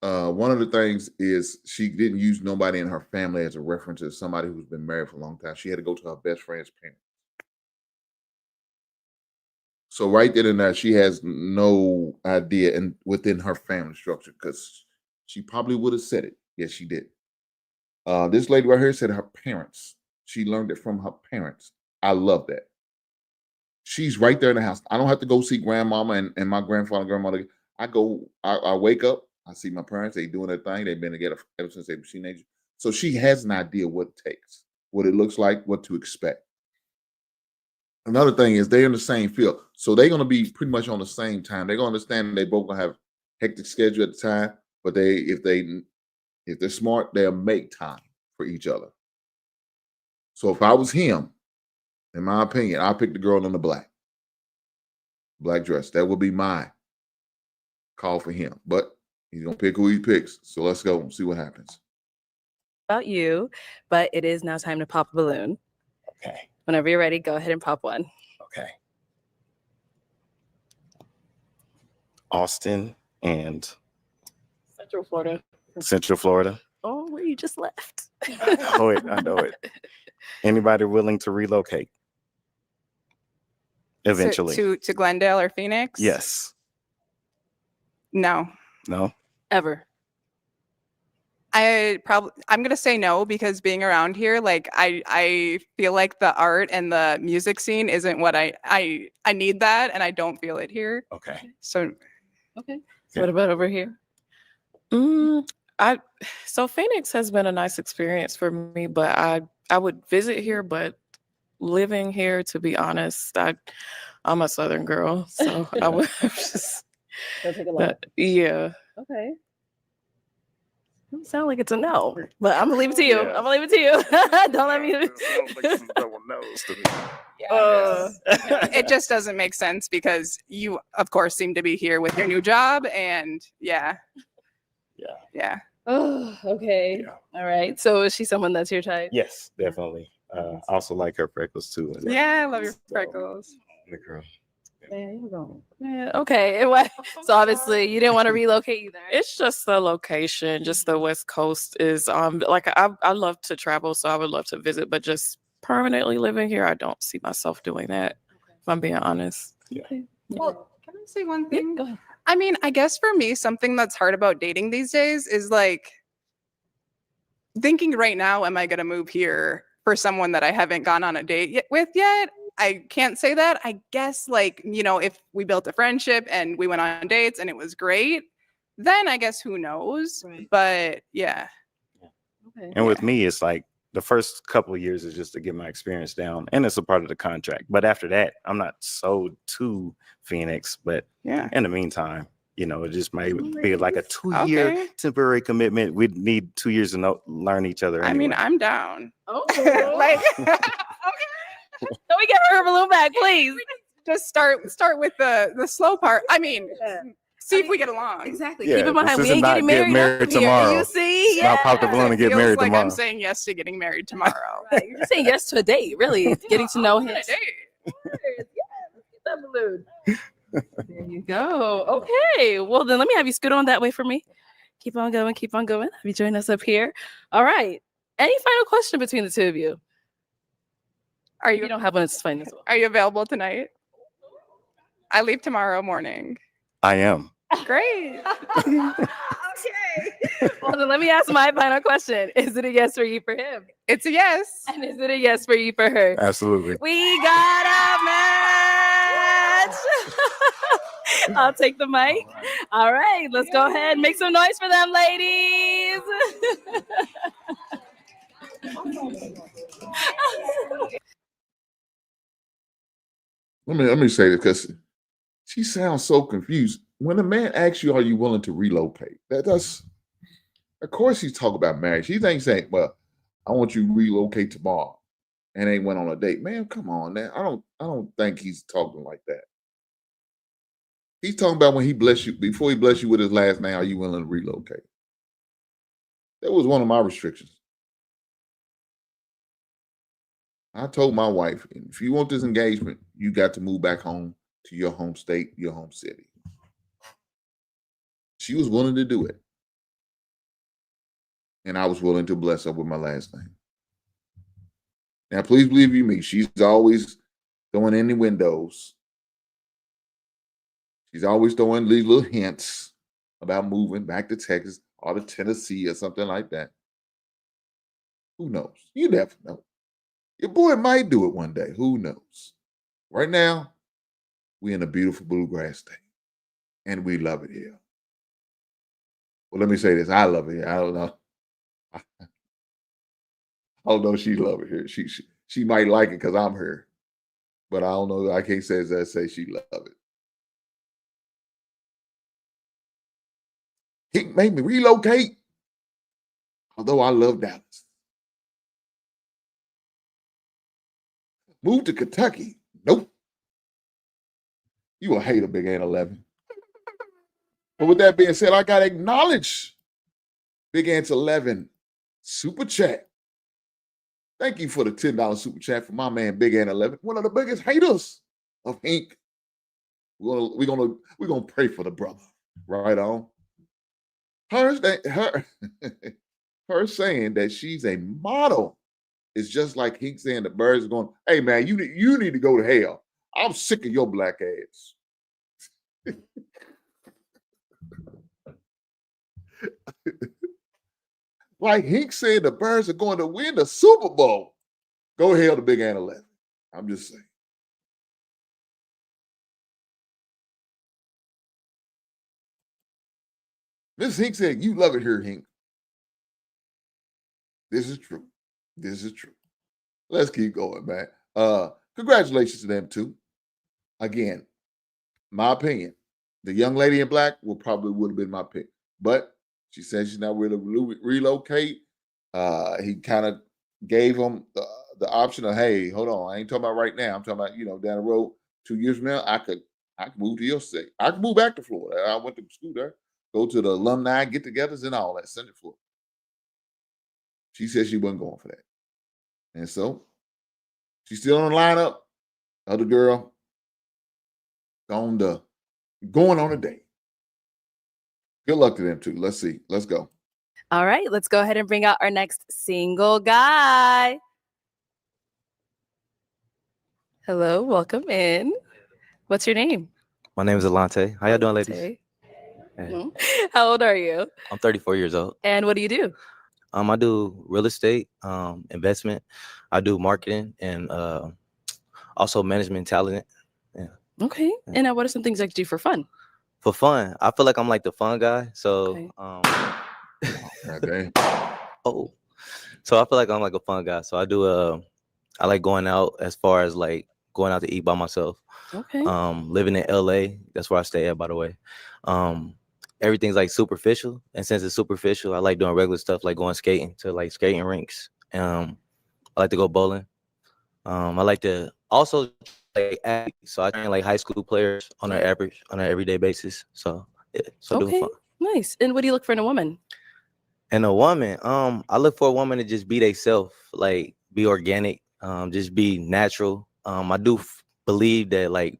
One of the things is she didn't use nobody in her family as a reference as somebody who's been married for a long time. She had to go to her best friend's parents. So right then and there, she has no idea within her family structure because she probably would have said it. Yes, she did. This lady right here said her parents. She learned it from her parents. I love that. She's right there in the house. I don't have to go see grandmama and my grandfather and grandmother. I wake up, I see my parents, they doing their thing. They've been together ever since they were teenagers. So she has an idea what it takes, what it looks like, what to expect. Another thing is they're in the same field. So they're going to be pretty much on the same time. They're going to understand they both going to have hectic schedule at the time, but if they're smart, they'll make time for each other. So if I was him, in my opinion, I'll pick the girl in the black dress. That would be my call for him. But he's going to pick who he picks. So let's go and see what happens. About you, but it is now time to pop a balloon. Okay. Whenever you're ready, go ahead and pop one. Okay. Austin and Central Florida. Central Florida. Oh, where you just left. I know it. Anybody willing to relocate? Eventually. To Glendale or Phoenix? Yes. No. No? Ever. I'm gonna say no because being around here, like I feel like the art and the music scene isn't what I need that, and I don't feel it here. Okay. So okay. So what about over here? So Phoenix has been a nice experience for me, but I would visit here, but living here, to be honest, I'm a Southern girl, so I would just That'll take a lot. yeah. Okay. Doesn't sound like it's a no, but I'm gonna leave it to you. I'm gonna leave it to you. Don't let me. It just doesn't make sense because you, of course, seem to be here with your new job, and yeah. Oh, okay. All right. So is she someone that's your type? Yes, definitely. I also like her freckles too. Yeah, I love your freckles. The girl. Yeah. Okay. So obviously you didn't want to relocate either. It's just the location, just the West Coast is like I love to travel, so I would love to visit, but just permanently living here, I don't see myself doing that. If I'm being honest. Well, can I say one thing? Go ahead. I mean, I guess for me, something that's hard about dating these days is like thinking right now, am I going to move here for someone that I haven't gone on a date with yet? I can't say that. I guess, like, you know, if we built a friendship and we went on dates and it was great, then I guess who knows? Right. But yeah. Okay. And with me, it's like the first couple of years is just to get my experience down, and it's a part of the contract. But after that, I'm not sold to Phoenix. But yeah, in the meantime, you know, it just might be like a 2-year temporary commitment. We'd need 2 years to learn each other. I anyway. mean, I'm down. Okay. Like, Can we get her balloon back, please? Just start with the slow part. I mean, see if we get along. Exactly. Yeah, Keep in mind, this we is ain't not getting get married, up here. tomorrow. You see? Not pop the balloon and get Feels married like tomorrow. I'm saying yes to getting married tomorrow. Right. You're just saying yes to a date, really. Getting to know him. A date. Yeah, let's get that balloon. There you go. Okay. Well, then let me have you scoot on that way for me. Keep on going. Keep on going. Have you join us up here? All right. Any final question between the two of you? You don't have one. It's fine as well. Are you available tonight? I leave tomorrow morning. I am. Great. Okay. Well, then let me ask my final question. Is it a yes for you for him? It's a yes. And is it a yes for you for her? Absolutely. We got a match. I'll take the mic. All right, let's go ahead. Make some noise for them, ladies. Let me say this because she sounds so confused. When a man asks you, "Are you willing to relocate?" That's of course he's talking about marriage. He ain't saying, "Well, I want you to relocate tomorrow," and ain't went on a date. Man, come on, man. I don't think he's talking like that. He's talking about when he bless you before he bless you with his last name. Are you willing to relocate? That was one of my restrictions. I told my wife, if you want this engagement, you got to move back home to your home state, your home city. She was willing to do it. And I was willing to bless her with my last name. Now, please believe you me, she's always throwing in the windows. She's always throwing these little hints about moving back to Texas or to Tennessee or something like that. Who knows? You never know. Your boy might do it one day. Who knows? Right now, we're in a beautiful bluegrass state, and we love it here. Well, let me say this. I love it here. I don't know. Although she love it here. She might like it because I'm here. But I don't know. I can't say she love it. He made me relocate. Although I love Dallas. Move to Kentucky. Nope. You will hate a Big Ant 11. But with that being said, I got to acknowledge Big Ant 11 super chat. Thank you for the $10 super chat for my man Big Ant 11, one of the biggest haters of Ink. We're gonna pray for the brother. Right on. Her saying that she's a model is just like Hink saying the birds are going, "Hey man, you need to go to hell. I'm sick of your black ass." Like Hink said the birds are going to win the Super Bowl. Go hell to Big Ant 11. I'm just saying. Miss Hink said, "You love it here, Hink. This is true. This is true. Let's keep going, man. Congratulations to them too. Again, my opinion. The young lady in black would have been my pick. But she said she's not really relocate. He kind of gave him the option of, hey, hold on, I ain't talking about right now. I'm talking about, down the road, 2 years from now, I could move to your state. I could move back to Florida. I went to school there, go to the alumni get-togethers and all that, Central Florida. She said she wasn't going for that. And so she's still on the lineup. Other girl going on a date. Good luck to them too. Let's see. Let's go. All right, let's go ahead and bring out our next single guy. Hello, welcome in. What's your name? My name is Alante. How y'all doing, ladies? Alante. Hey. Mhm. How old are you? I'm 34 years old. And what do you do? I do real estate, investment. I do marketing and also management talent. Yeah. Okay. And what are some things that you do for fun? For fun, I feel like I'm like the fun guy. So, Okay. oh, so I feel like I'm like a fun guy. So I do I like going out as far as like going out to eat by myself. Okay. Living in LA, that's where I stay at, by the way. Everything's like superficial, and since it's superficial, I like doing regular stuff like going skating to like skating rinks. I like to go bowling. I like to also like act, so I train like high school players on an everyday basis. So yeah, so doing Okay. fun. Nice. And what do you look for in a woman? And a woman, I look for a woman to just be theyself, like be organic, just be natural. I do believe that like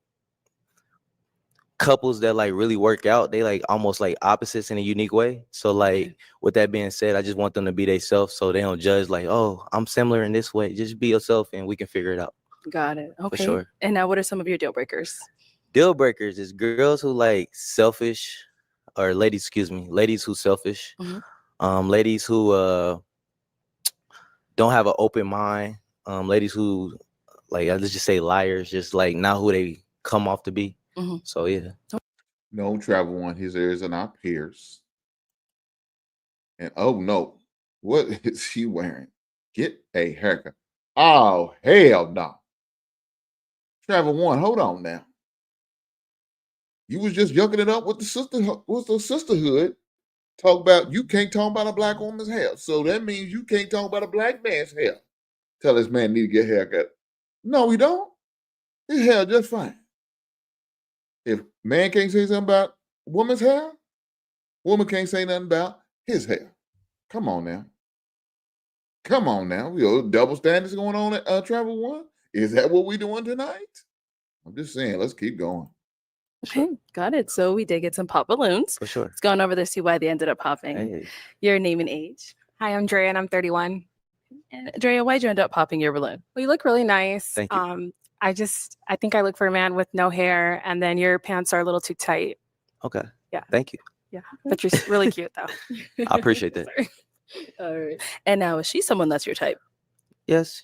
couples that like really work out, they like almost like opposites in a unique way. So like with that being said, I just want them to be themselves so they don't judge like, oh, I'm similar in this way. Just be yourself and we can figure it out. Got it. Okay. For sure. And now what are some of your deal breakers? Deal breakers is girls who like selfish, or ladies, excuse me, ladies who selfish, ladies who don't have an open mind, ladies who like, let's just say liars, just like not who they come off to be. So yeah. No, Travel One, his ears are not pierced. And oh no, what is he wearing? Get a haircut. Oh, hell no. Travel One, hold on now. You was just yucking it up with the sisterhood. Talk about you can't talk about a black woman's hair. So that means you can't talk about a black man's hair. Tell this man need to get a haircut. No, he don't. His hair just fine. If man can't say something about woman's hair, woman can't say nothing about his hair. Come on now. Come on now. Double standards going on at Travel One. Is that what we doing tonight? I'm just saying, let's keep going. Okay, got it. So we did get some pop balloons. For sure. Let's go on over there, see why they ended up popping. Hey. Your name and age. Hi, I'm Drea and I'm 31. And Drea, why'd you end up popping your balloon? Well, you look really nice. Thank you. I think I look for a man with no hair, and then your pants are a little too tight. Okay. Yeah. Thank you. Yeah, but you're really cute though. I appreciate that. All right. And now, is she someone that's your type? Yes.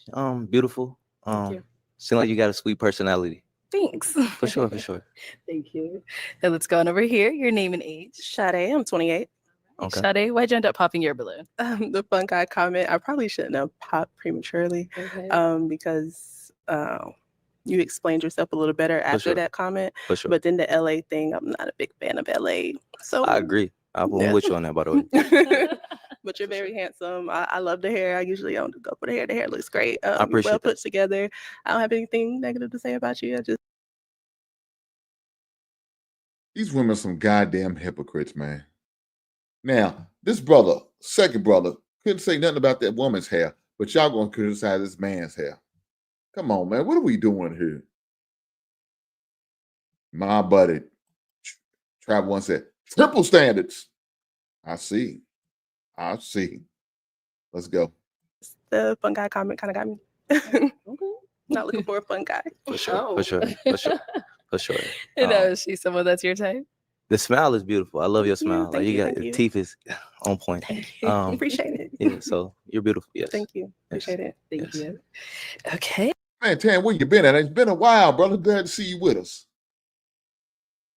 Beautiful. Thank you. Seem like you got a sweet personality. Thanks. For sure, for sure. Thank you. And let's go on over here. Your name and age. Sade, I'm 28. Okay. Sade, why'd you end up popping your balloon? The fun guy comment, I probably shouldn't have popped prematurely because you explained yourself a little better after sure. that comment. For sure. But then the LA thing, I'm not a big fan of LA. So I agree. I'm with you on that, by the way. But you're very handsome. I love the hair. I usually don't go for the hair. The hair looks great. I You're appreciate well that. put together. I don't have anything negative to say about you. These women are some goddamn hypocrites, man. Now, this brother, second brother, couldn't say nothing about that woman's hair, but y'all gonna criticize this man's hair. Come on, man. What are we doing here? My buddy, Travel One said, triple standards. I see. Let's go. The fun guy comment kind of got me. Not looking for a fun guy. For sure. Oh. For sure. For sure. For sure. And is she someone that's your type? The smile is beautiful. I love your Thank you, smile. Like thank you you, got thank your you. teeth is on point. Appreciate it. Yeah, so you're beautiful. Yes. Thank you. Appreciate it. Thank you. Okay. Man, Tan, where you been at? It's been a while, brother. Glad to see you with us.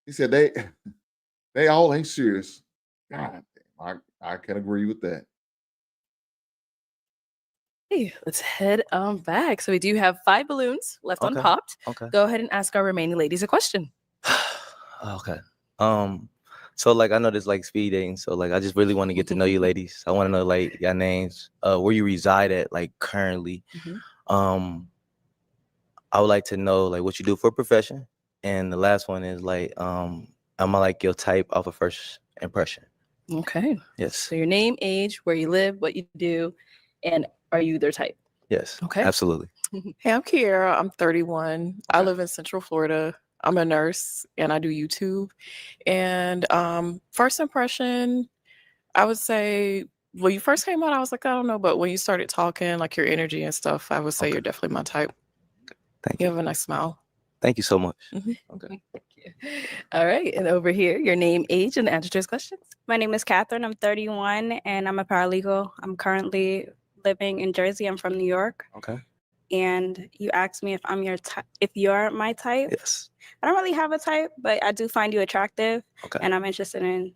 He said they all ain't serious. God damn, I can agree with that. Hey, let's head back. So we do have 5 balloons left Okay. unpopped. Okay. Go ahead and ask our remaining ladies a question. Okay. So like I know this like speed dating, so like I just really want to get to know you ladies. I want to know like your names, where you reside at like currently. I would like to know like what you do for a profession. And the last one is like, am I like your type off of first impression? Okay. Yes. So your name, age, where you live, what you do, and are you their type? Yes. Okay. Absolutely. Hey, I'm Kiera. I'm 31. I live in Central Florida. I'm a nurse and I do YouTube. And first impression, I would say when you first came out, I was like, I don't know. But when you started talking, like your energy and stuff, I would say you're definitely my type. Thank you. You have a nice smile. Thank you so much. Okay. All right. And over here, your name, age, and answer to his questions. My name is Catherine. I'm 31 and I'm a paralegal. I'm currently living in Jersey. I'm from New York. Okay. And you asked me if I'm your if you're my type. Yes. I don't really have a type, but I do find you attractive. Okay. And I'm interested in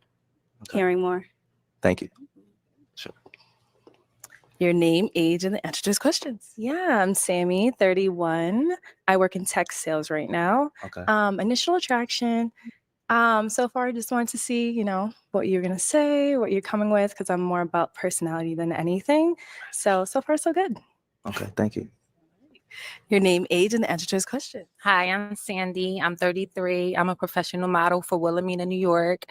hearing more. Thank you. Your name, age, and the answer to his questions. Yeah, I'm Sammy, 31. I work in tech sales right now. Okay. Initial attraction. So far, I just wanted to see, you know, what you're gonna say, what you're coming with, because I'm more about personality than anything. So far, so good. Okay. Thank you. Your name, age, and the answer to his question. Hi, I'm Sandy. I'm 33. I'm a professional model for Wilhelmina, New York.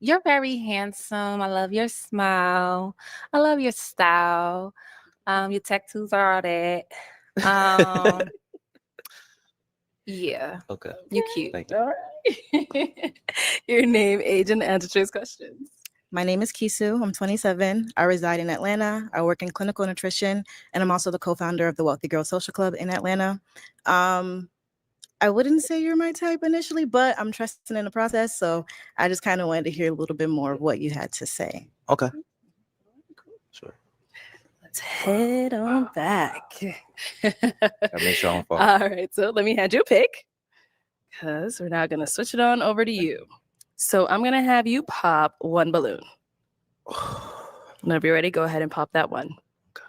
You're very handsome. I love your smile. I love your style. Your tattoos are all that. Yeah. Okay. You cute. Thank you. All right. Your name, age, and the answer to his questions. My name is Kisu. I'm 27. I reside in Atlanta. I work in clinical nutrition, and I'm also the co-founder of the Wealthy Girls Social Club in Atlanta. I wouldn't say you're my type initially, but I'm trusting in the process. So I just kind of wanted to hear a little bit more of what you had to say. Okay. Sure. Let's head on back. Gotta make sure I don't fall. All right. So let me hand you a pick because we're now going to switch it on over to you. So I'm going to have you pop 1 balloon. Whenever you're ready, go ahead and pop that one. Okay.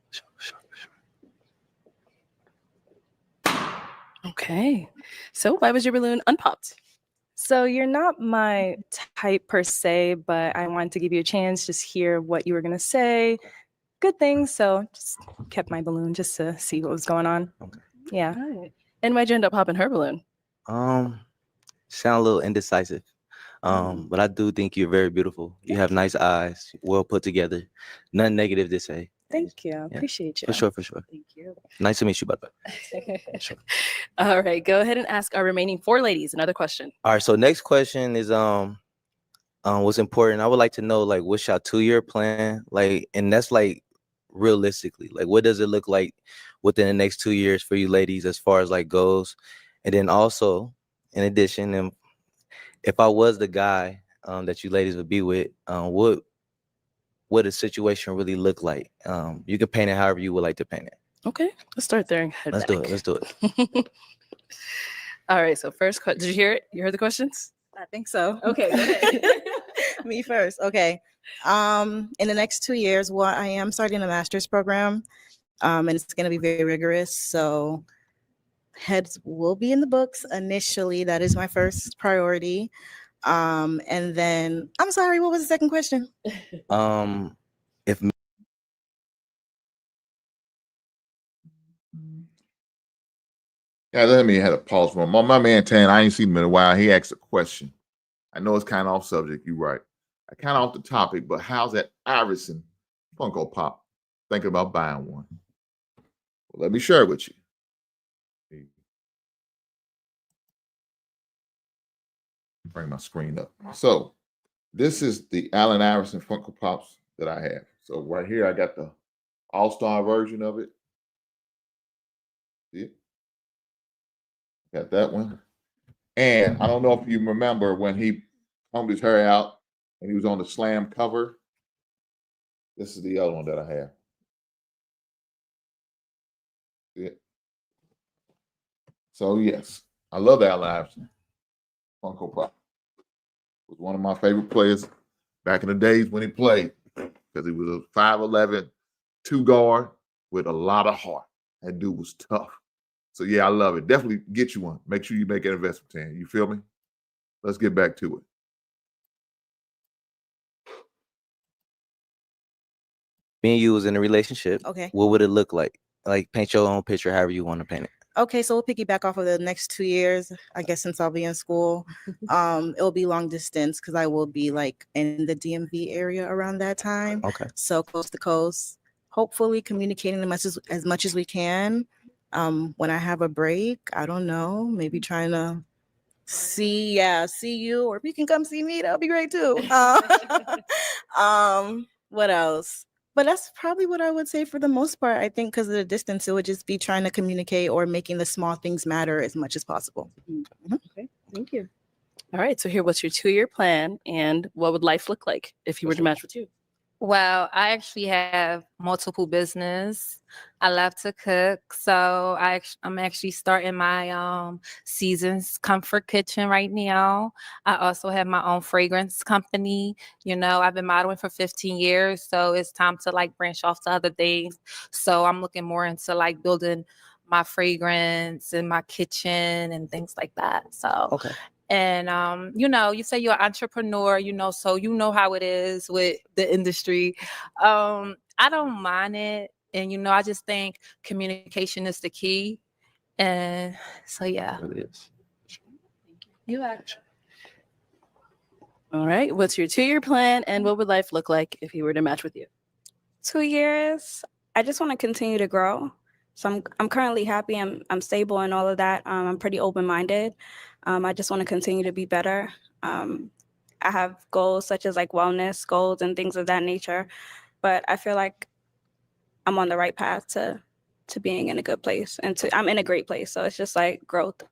Sure. Okay. So why was your balloon unpopped? So you're not my type per se, but I wanted to give you a chance, just hear what you were gonna say. Good things. So just kept my balloon just to see what was going on. Okay. Yeah. All right. And why'd you end up popping her balloon? Sound a little indecisive. But I do think you're very beautiful. You have nice eyes, well put together. Nothing negative to say. Thank you. Yeah. Appreciate you. For sure. Thank you. Nice to meet you, by the way. Sure. All right. Go ahead and ask our remaining 4 ladies another question. All right. So next question is what's important. I would like to know like what's your 2-year plan? Like, and that's like realistically, like what does it look like within the next 2 years for you ladies as far as like goals? And then also, in addition, and if I was the guy that you ladies would be with, what a situation really look like? You can paint it however you would like to paint it. Okay. Let's start there and head Let's back. do it. All right. So first question. Did you hear it? You heard the questions? I think so. Okay. Go ahead. Me first. Okay. In the next 2 years, I am starting a master's program, and it's going to be very rigorous. So heads will be in the books initially. That is my first priority. And then I'm sorry, what was the second question? If Yeah, let me had a pause for my man Tan. I ain't seen him in a while. He asked a question. I know it's kind of off subject. You're right. Kind of off the topic, but how's that Iverson Funko Pop? Thinking about buying one. Well, let me share it with you. Bring my screen up. So this is the Allen Iverson Funko Pops that I have. So right here, I got the all-star version of it. See it? Got that one. And I don't know if you remember when he combed his hair out and he was on the Slam cover. This is the other one that I have. See it? So yes, I love Allen Iverson Funko Pop. Was one of my favorite players back in the days when he played. because he was a 5'11", 2 guard with a lot of heart. That dude was tough. So yeah, I love it. Definitely get you one. Make sure you make an investment, Tan. You feel me? Let's get back to it. Me and you was in a relationship. Okay. What would it look like? Like paint your own picture, however you want to paint it. Okay, so we'll piggyback off of the next 2 years, I guess, since I'll be in school. It'll be long distance because I will be like in the DMV area around that time. Okay. So coast to coast, hopefully communicating as much as we can. When I have a break, I don't know, maybe trying to see you, or if you can come see me, that'll be great too. What else? But that's probably what I would say for the most part. I think because of the distance, it would just be trying to communicate or making the small things matter as much as possible. Okay, thank you. All right, so here, what's your 2-year plan, and what would life look like if he were to match with you? Well, I actually have multiple business. I love to cook, so I'm actually starting my Seasons Comfort Kitchen right now. I also have my own fragrance company. You know, I've been modeling for 15 years, so it's time to like branch off to other things. So I'm looking more into like building my fragrance in my kitchen and things like that. So Okay. and you know, you say you're an entrepreneur, you know, so you know how it is with the industry. I don't mind it. And you know, I just think communication is the key. And so yeah. It really is. You actually. All right, what's your 2-year plan, and what would life look like if he were to match with you? 2 years, I just want to continue to grow. So I'm currently happy. I'm stable and all of that. I'm pretty open-minded. I just want to continue to be better. I have goals such as like wellness goals and things of that nature, but I feel like I'm on the right path to being in a good place, and I'm in a great place. So it's just like growth.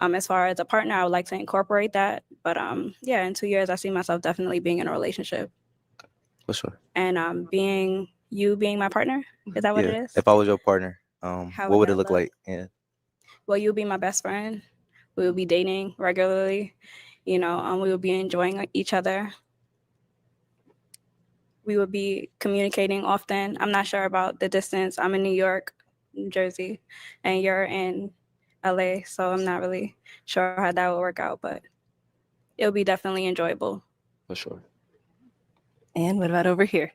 As far as a partner, I would like to incorporate that. But yeah, in 2 years, I see myself definitely being in a relationship. For sure. And being my partner, is that what it is? If I was your partner, How what would would it that look look? like? Yeah. Well, you'll be my best friend. We will be dating regularly. You know, we will be enjoying each other. We will be communicating often. I'm not sure about the distance. I'm in New York, New Jersey, and you're in LA, so I'm not really sure how that will work out, but it'll be definitely enjoyable. For sure. And what about over here?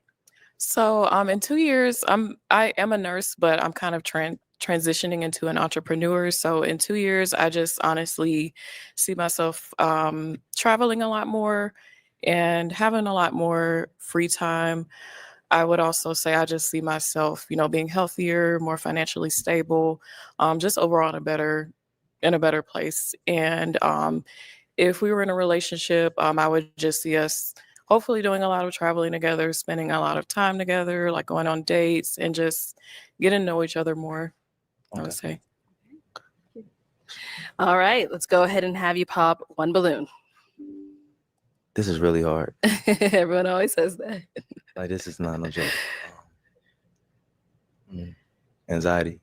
So in 2 years, I am a nurse, but I'm kind of transitioning into an entrepreneur. So in 2 years, I just honestly see myself traveling a lot more and having a lot more free time. I would also say I just see myself, you know, being healthier, more financially stable, just overall in a better place. And if we were in a relationship, I would just see us hopefully doing a lot of traveling together, spending a lot of time together, like going on dates and just getting to know each other more, I would say. All right, let's go ahead and have you pop one balloon. This is really hard. Everyone always says that. Like, this is not no joke. Anxiety.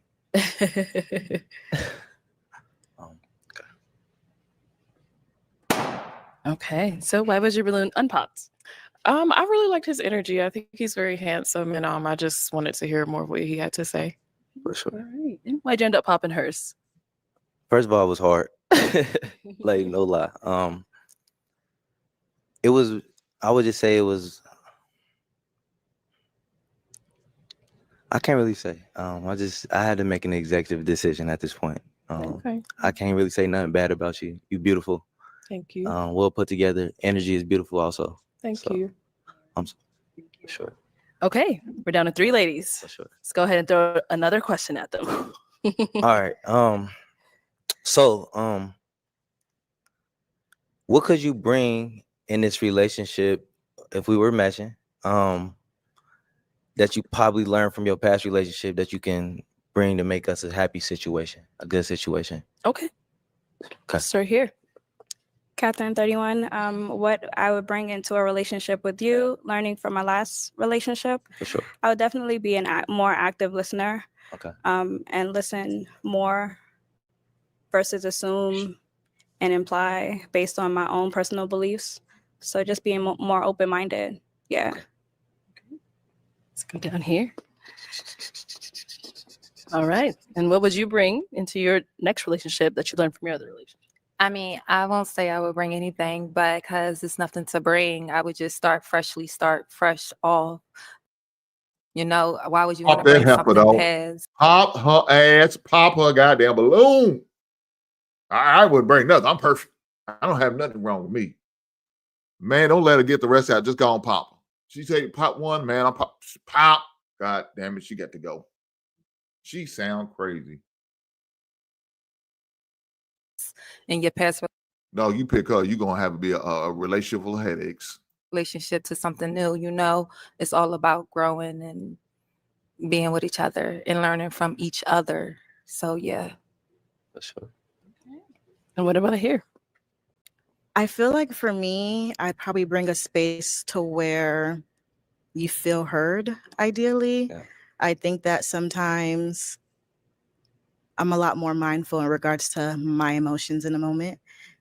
Okay, so why was your balloon unpopped? I really liked his energy. I think he's very handsome, and I just wanted to hear more of what he had to say. For sure. All right, and why'd you end up popping hers? First of all, it was hard. Like, no lie. It was, I would just say it was, I can't really say. I had to make an executive decision at this point. Okay. I can't really say nothing bad about you. You're beautiful. Thank you. Well put together. Energy is beautiful also. Thank you. Sure. Okay, we're down to 3 ladies. For sure. Let's go ahead and throw another question at them. All right. So, what could you bring in this relationship if we were matching? That you probably learned from your past relationship that you can bring to make us a happy situation, a good situation. Okay. Start here. Catherine, 31. What I would bring into a relationship with you, learning from my last relationship, For sure. I would definitely be a more active listener. Okay. And listen more versus assume and imply based on my own personal beliefs. So just being more open-minded. Yeah. Go down here. All right. And what would you bring into your next relationship that you learned from your other relationship? I mean, I won't say I would bring anything, but because there's nothing to bring, I would just start fresh off. You know, why would you want Pop to that bring heifer, something dog. past? Pop her ass. Pop her goddamn balloon. I wouldn't bring nothing. I'm perfect. I don't have nothing wrong with me. Man, don't let her get the rest out. Just go on pop her. She say pop one, man. I'm pop. Pop. God damn it, she got to go. She sound crazy. In your past No, you pick her. You're going to have to be a relationship full of headaches. relationship to something new, you know, it's all about growing and being with each other and learning from each other. So yeah. For sure. And what about here? I feel like for me, I'd probably bring a space to where you feel heard, ideally. Yeah. I think that sometimes I'm a lot more mindful in regards to my emotions in the moment,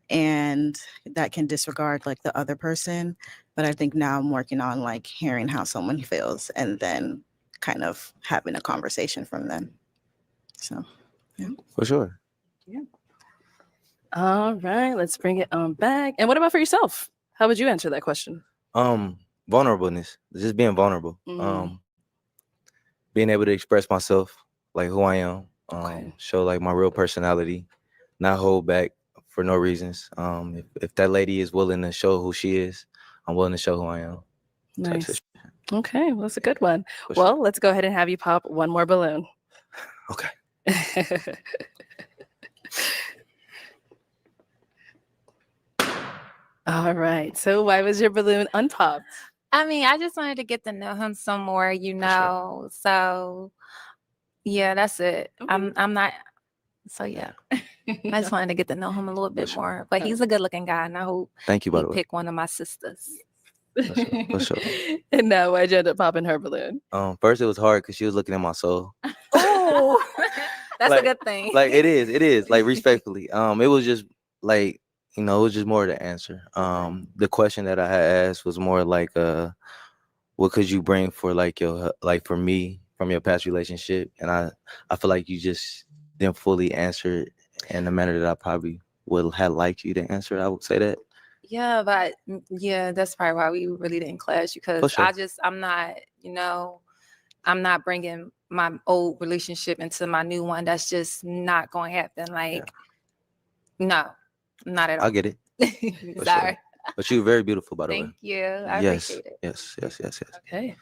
and that can disregard like the other person. But I think now I'm working on like hearing how someone feels and then kind of having a conversation from them. So, yeah. For sure. Yeah. All right, let's bring it on back. And what about for yourself? How would you answer that question? Vulnerableness. Just being vulnerable. Being able to express myself, like who I am. Show like my real personality, not hold back for no reasons. If that lady is willing to show who she is, I'm willing to show who I am. Nice. Okay, well, that's a good one. Well, let's go ahead and have you pop one more balloon. Okay. All right. So why was your balloon unpopped? I mean, I just wanted to get to know him some more, you know. So yeah, that's it. I'm not so yeah. I just wanted to get to know him a little bit more. But he's a good looking guy, and I hope Thank you, by the way. pick one of my sisters. For sure. And now why'd you end up popping her balloon? First it was hard because she was looking at my soul. Oh, that's Like- a good thing. Like it is like respectfully. It was just like, you know, it was just more the answer. The question that I had asked was more like, what could you bring for like for me from your past relationship? And I feel like you just didn't fully answer it in the manner that I probably would have liked you to answer it. I would say that. Yeah, but yeah, that's probably why we really didn't clash, because sure. I'm not, you know, I'm not bringing my old relationship into my new one. That's just not going to happen. Like, no, not at all. I get it. For Sorry. sure. But you're very beautiful, by the way. Thank you. I Yes, appreciate it. yes. Okay.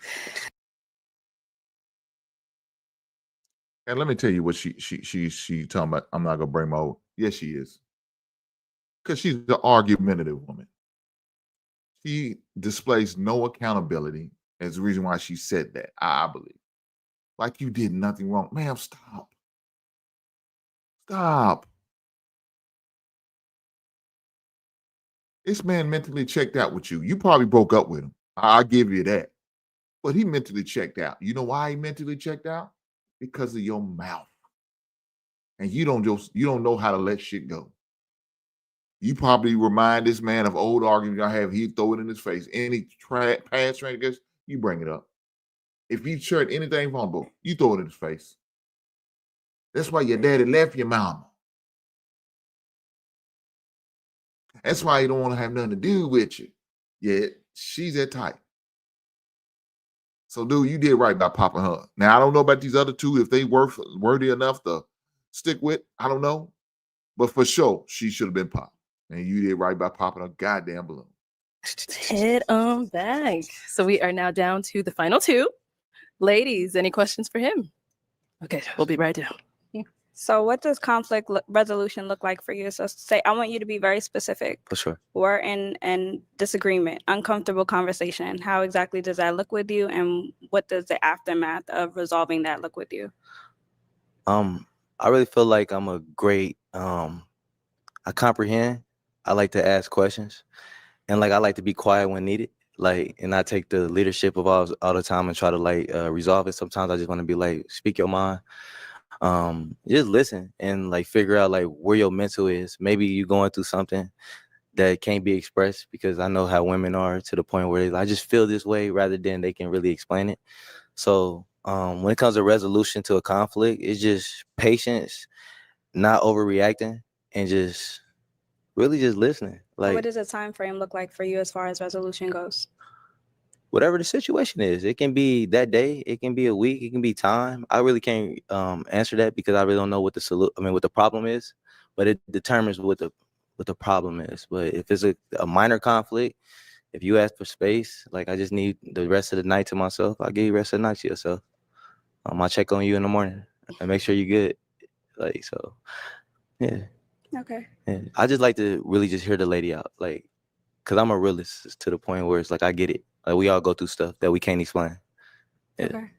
And let me tell you what she talking about. I'm not gonna bring my old. Yes, she is. Because she's an argumentative woman. She displays no accountability as the reason why she said that. I believe. Like you did nothing wrong. Ma'am, stop. Stop. This man mentally checked out with you. You probably broke up with him. I'll give you that. But he mentally checked out. You know why he mentally checked out? Because of your mouth. And you don't know how to let shit go. You probably remind this man of old arguments y'all have. He'd throw it in his face. Any past transgression, you bring it up. If he shared anything vulnerable, you throw it in his face. That's why your daddy left your mama. That's why he don't want to have nothing to do with you. Yeah, she's that type. So, dude, you did right by popping her. Now, I don't know about these other two, if they worthy enough to stick with. I don't know. But for sure, she should have been popped. And you did right by popping a goddamn balloon. Head on back. So we are now down to the final two. Ladies, any questions for him? Okay, we'll be right down. So what does conflict resolution look like for you? So say, I want you to be very specific. For sure. We're in disagreement, uncomfortable conversation. How exactly does that look with you? And what does the aftermath of resolving that look with you? I really feel like I'm a great, I comprehend. I like to ask questions, and like I like to be quiet when needed. Like, and I take the leadership of all the time and try to like resolve it. Sometimes I just want to be like, speak your mind. Just listen and like figure out like where your mental is. Maybe you going through something that can't be expressed because I know how women are to the point where I just feel this way rather than they can really explain it. So when it comes to resolution to a conflict, it's just patience, not overreacting, and just really just listening. What Like does a time frame look like for you as far as resolution goes? whatever the situation is, it can be that day, it can be a week, it can be time. I really can't answer that because I really don't know what what the problem is, but it determines what the problem is. But if it's a minor conflict, if you ask for space, like I just need the rest of the night to myself, I'll give you the rest of the night to yourself. I'll check on you in the morning and make sure you're good. Like, so, yeah. Okay. Yeah. I just like to really just hear the lady out. Like, cause I'm a realist to the point where it's like, I get it. Like we all go through stuff that we can't explain. Yeah. Okay.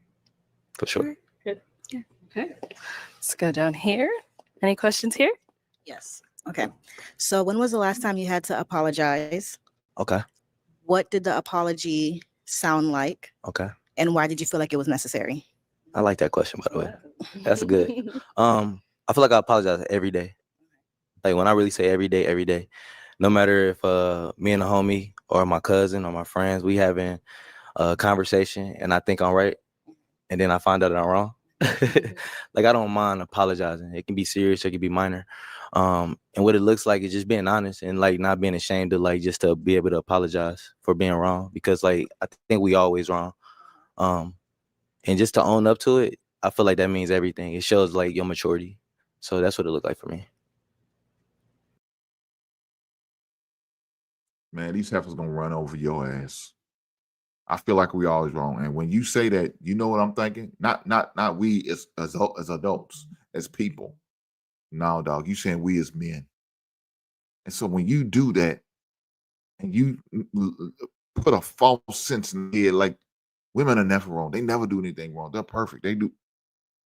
For sure. Good. Yeah. Okay. Let's go down here. Any questions here? Yes. Okay. So when was the last time you had to apologize? Okay. What did the apology sound like? Okay. And why did you feel like it was necessary? I like that question, by the way. That's good. I feel like I apologize every day. Like when I really say every day, no matter if me and a homie or my cousin or my friends, we having a conversation and I think I'm right, and then I find out that I'm wrong. Like I don't mind apologizing. It can be serious, it can be minor. And what it looks like is just being honest and like not being ashamed to like just to be able to apologize for being wrong, because like I think we always wrong. And just to own up to it, I feel like that means everything. It shows like your maturity. So that's what it looked like for me. Man, these heifers gonna run over your ass. I feel like we always wrong. And when you say that, you know what I'm thinking? Not we as adults, as people. No, dog, you saying we as men. And so when you do that and you put a false sense in the head, like women are never wrong. They never do anything wrong. They're perfect. They do.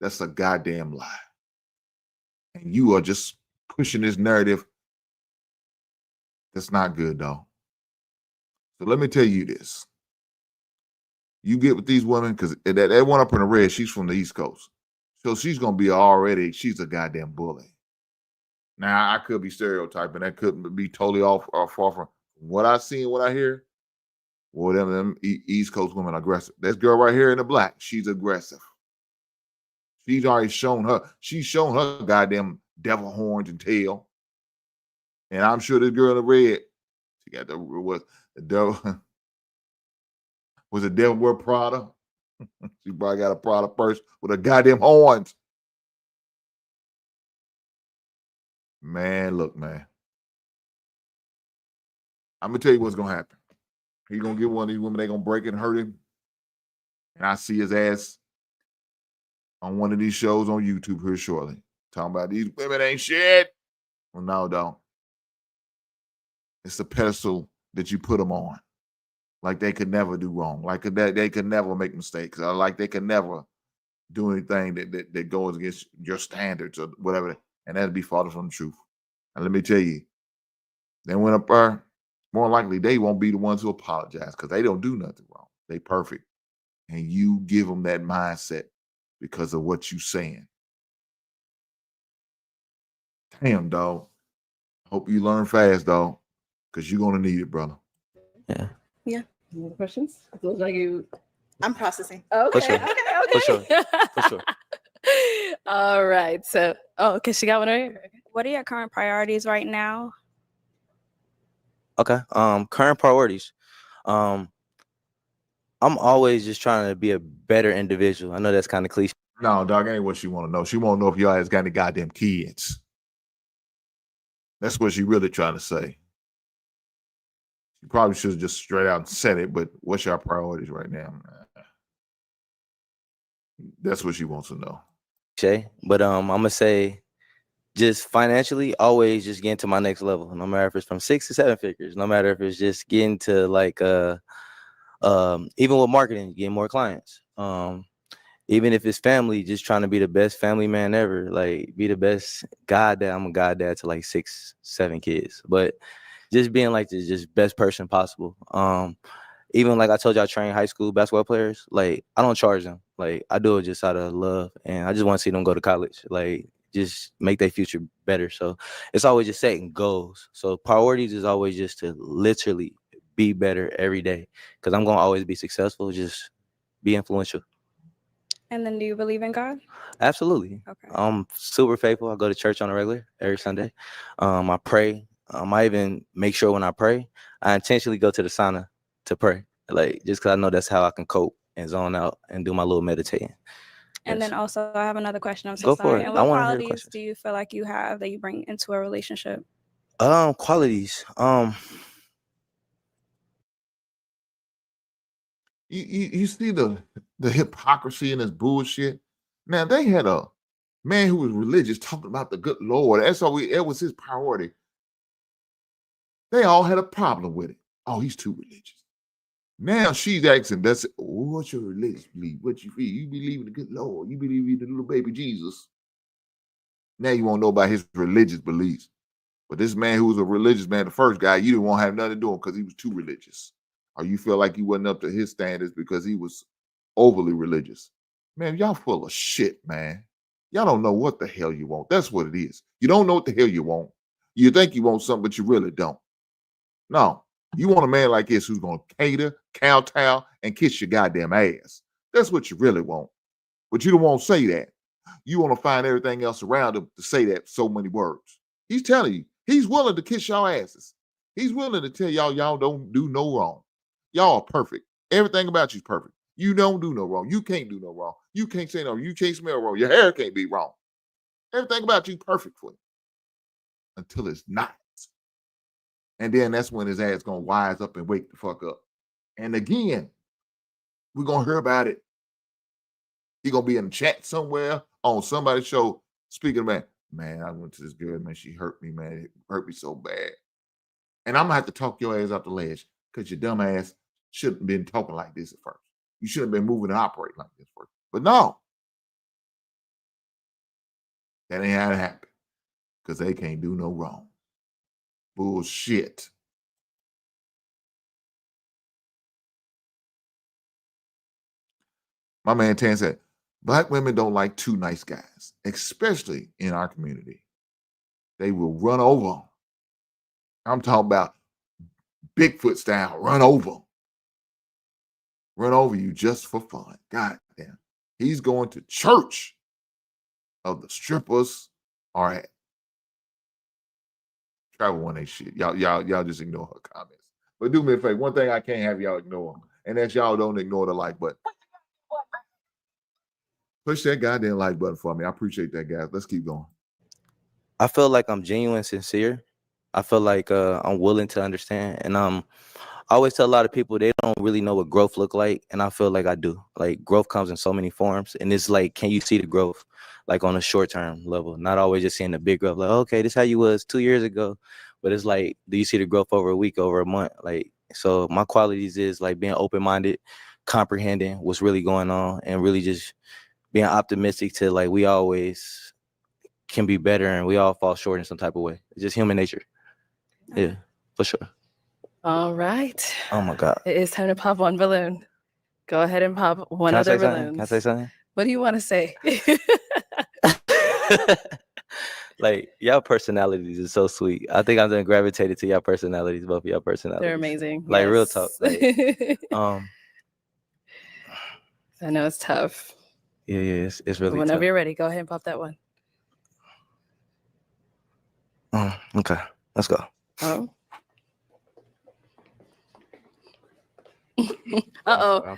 That's a goddamn lie. And you are just pushing this narrative. That's not good, though. So let me tell you this. You get with these women, because that one up in the red, she's from the East Coast. So she's going to be she's a goddamn bully. Now, I could be stereotyping. That could be totally off or far from what I see and what I hear. Well, them East Coast women are aggressive. This girl right here in the black, she's aggressive. She's already shown her goddamn devil horns and tail. And I'm sure this girl in the red, she got the devil. Was the devil wear Prada? She probably got a Prada purse with her goddamn horns. Man, look, man. I'm gonna tell you what's gonna happen. He's gonna get one of these women, they gonna break it and hurt him. And I see his ass on one of these shows on YouTube here shortly. Talking about these women ain't shit. Well, no, don't. It's the pedestal that you put them on. Like they could never do wrong. Like they could never make mistakes. Or like they could never do anything that goes against your standards or whatever. And that'd be farther from the truth. And let me tell you, they went up there, more likely they won't be the ones who apologize because they don't do nothing wrong. They perfect. And you give them that mindset because of what you saying. Damn, dog. Hope you learn fast, dog, because you're going to need it, brother. Yeah. Yeah. Any more questions? It looks like you. I'm processing. Okay. For sure. Okay. For sure. For sure. All right. So, okay, she got one right here. What are your current priorities right now? Okay. Current priorities. I'm always just trying to be a better individual. I know that's kind of cliche. No, dog, ain't what she want to know. She want to know if y'all has got any goddamn kids. That's what she really trying to say. She probably should have just straight out said it, but what's your priorities right now? That's what she wants to know. But I'm gonna say just financially, always just getting to my next level. No matter if it's from 6 to 7 figures, no matter if it's just getting to like even with marketing, getting more clients. Even if it's family, just trying to be the best family man ever, like be the best goddad. I'm a goddad to like 6, 7 kids, but just being like the just best person possible. Even like I told you, I train high school basketball players. Like I don't charge them. Like I do it just out of love, and I just want to see them go to college. Like just make their future better. So it's always just setting goals. So priorities is always just to literally be better every day, because I'm gonna always be successful. Just be influential. And then do you believe in God? Absolutely. Okay. I'm super faithful. I go to church on a regular every Sunday. I pray. I even make sure when I pray, I intentionally go to the sauna to pray, like just because I know that's how I can cope and zone out and do my little meditating. And Yes. then also, I have another question. I'm so Go for sorry. it. And I what wanna hear the qualities do you feel like you have that you bring into a relationship? Qualities. You see the hypocrisy in this bullshit. Now they had a man who was religious talking about the good Lord. It was his priority. They all had a problem with it. Oh, he's too religious. Now she's asking, that's what's your religious belief? What you feel? You believe in the good Lord. You believe in the little baby Jesus. Now you won't know about his religious beliefs. But this man who was a religious man, the first guy, you didn't want to have nothing to do with him because he was too religious. Or you feel like he wasn't up to his standards because he was overly religious. Man, y'all full of shit, man. Y'all don't know what the hell you want. That's what it is. You don't know what the hell you want. You think you want something, but you really don't. No, you want a man like this who's going to cater, kowtow, and kiss your goddamn ass. That's what you really want. But you don't want to say that. You want to find everything else around him to say that so many words. He's telling you, he's willing to kiss y'all asses. He's willing to tell y'all don't do no wrong. Y'all are perfect. Everything about you's perfect. You don't do no wrong. You can't do no wrong. You can't say no. You can't smell wrong. Your hair can't be wrong. Everything about you perfect for you. Until it's not. And then that's when his ass gonna wise up and wake the fuck up. And again, we're gonna hear about it. He gonna be in the chat somewhere on somebody's show speaking about, man, I went to this girl, man, she hurt me, man. It hurt me so bad. And I'm gonna have to talk your ass off the ledge because your dumb ass shouldn't have been talking like this at first. You should have been moving and operating like this first. But no, that ain't how it happened because they can't do no wrong. Bullshit. My man Tan said, Black women don't like too nice guys, especially in our community. They will run over 'em. I'm talking about Bigfoot style, run over 'em. Run over you just for fun. God damn. He's going to church of the strippers are at. Travel one ain't shit. Y'all just ignore her comments. But do me a favor. One thing I can't have y'all ignore, and that's y'all don't ignore the like button. Push that goddamn like button for me. I appreciate that, guys. Let's keep going. I feel like I'm genuine, sincere. I feel like I'm willing to understand, and I always tell a lot of people they don't really know what growth look like, and I feel like I do. Like growth comes in so many forms, and it's like, can you see the growth, like on a short term level? Not always just seeing the big growth. Like, okay, this is how you was 2 years ago, but it's like, do you see the growth over a week, over a month? Like, so my qualities is like being open minded, comprehending what's really going on, and really just being optimistic to like we always can be better, and we all fall short in some type of way. It's just human nature. Yeah, for sure. All right. Oh my God. It is time to pop one balloon. Go ahead and pop one Can I other say something? balloon. Can I say something? What do you want to say? Like y'all personalities is so sweet. I think I'm gonna gravitate to y'all personalities, both of y'all personalities. They're amazing. Like real Yes. talk. Like, I know it's tough. yeah, it's really Whenever tough. you're ready, go ahead and pop that one. Okay, let's go. Oh. Uh-oh.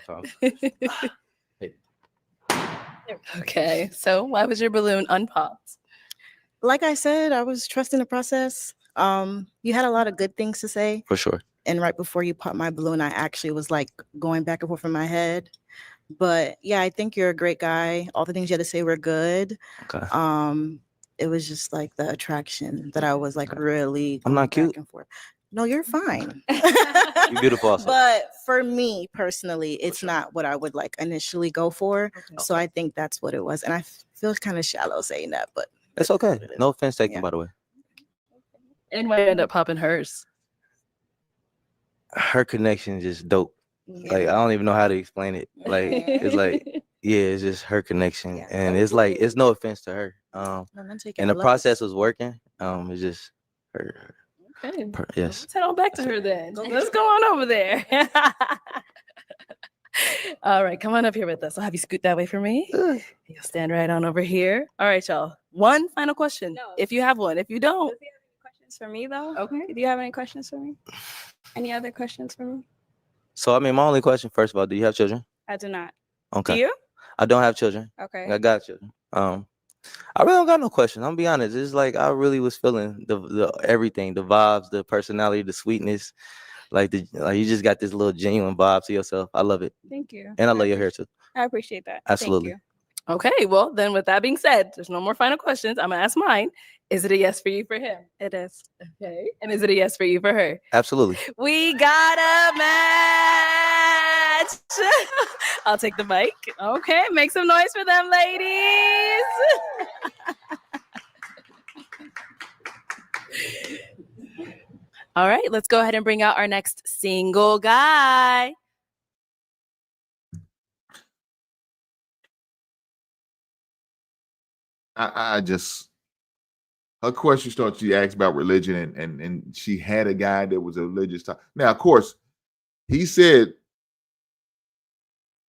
Okay, so why was your balloon unpopped? Like I said, I was trusting the process. You had a lot of good things to say. For sure. And right before you popped my balloon, I actually was like going back and forth in my head. But yeah, I think you're a great guy. All the things you had to say were good. Okay. It was just like the attraction that I was like really I'm not going cute. back and forth. No, you're fine. You're beautiful also. But for me personally, it's not what I would like initially go for. So I think that's what it was. And I feel kind of shallow saying that, but It's okay. No offense taken, by the way. And why you end up popping hers? Her connection is just dope. Like I don't even know how to explain it. Like it's like, yeah, it's just her connection. And it's like, it's no offense to her. And the process was working. It's just her. Okay. Yes. Let's head on back to her then. Let's go on over there. All right, come on up here with us. I'll have you scoot that way for me. You'll stand right on over here. All right, y'all. One final question. No. If you have one. If you don't. Does he have any questions for me though? Okay. Do you have any questions for me? Any other questions for me? So I mean, my only question, first of all, do you have children? I do not. Okay. Do you? I don't have children. Okay. I got children. I really don't got no question. I'm gonna be honest. It's like I really was feeling the everything, the vibes, the personality, the sweetness. Like you just got this little genuine vibe to yourself. I love it. Thank you. And I love your hair too. I appreciate that. Absolutely. Thank Okay, well, then with that being said, there's no more final questions. I'm gonna ask mine. Is it a yes for you for him? you. It is. Okay. And is it a yes for you for her? Absolutely. We got a match. I'll take the mic. Okay, make some noise for them, ladies. All right, let's go ahead and bring out our next single guy. I just, her question starts, she asked about religion, and she had a guy that was a religious type. Now, of course, he said,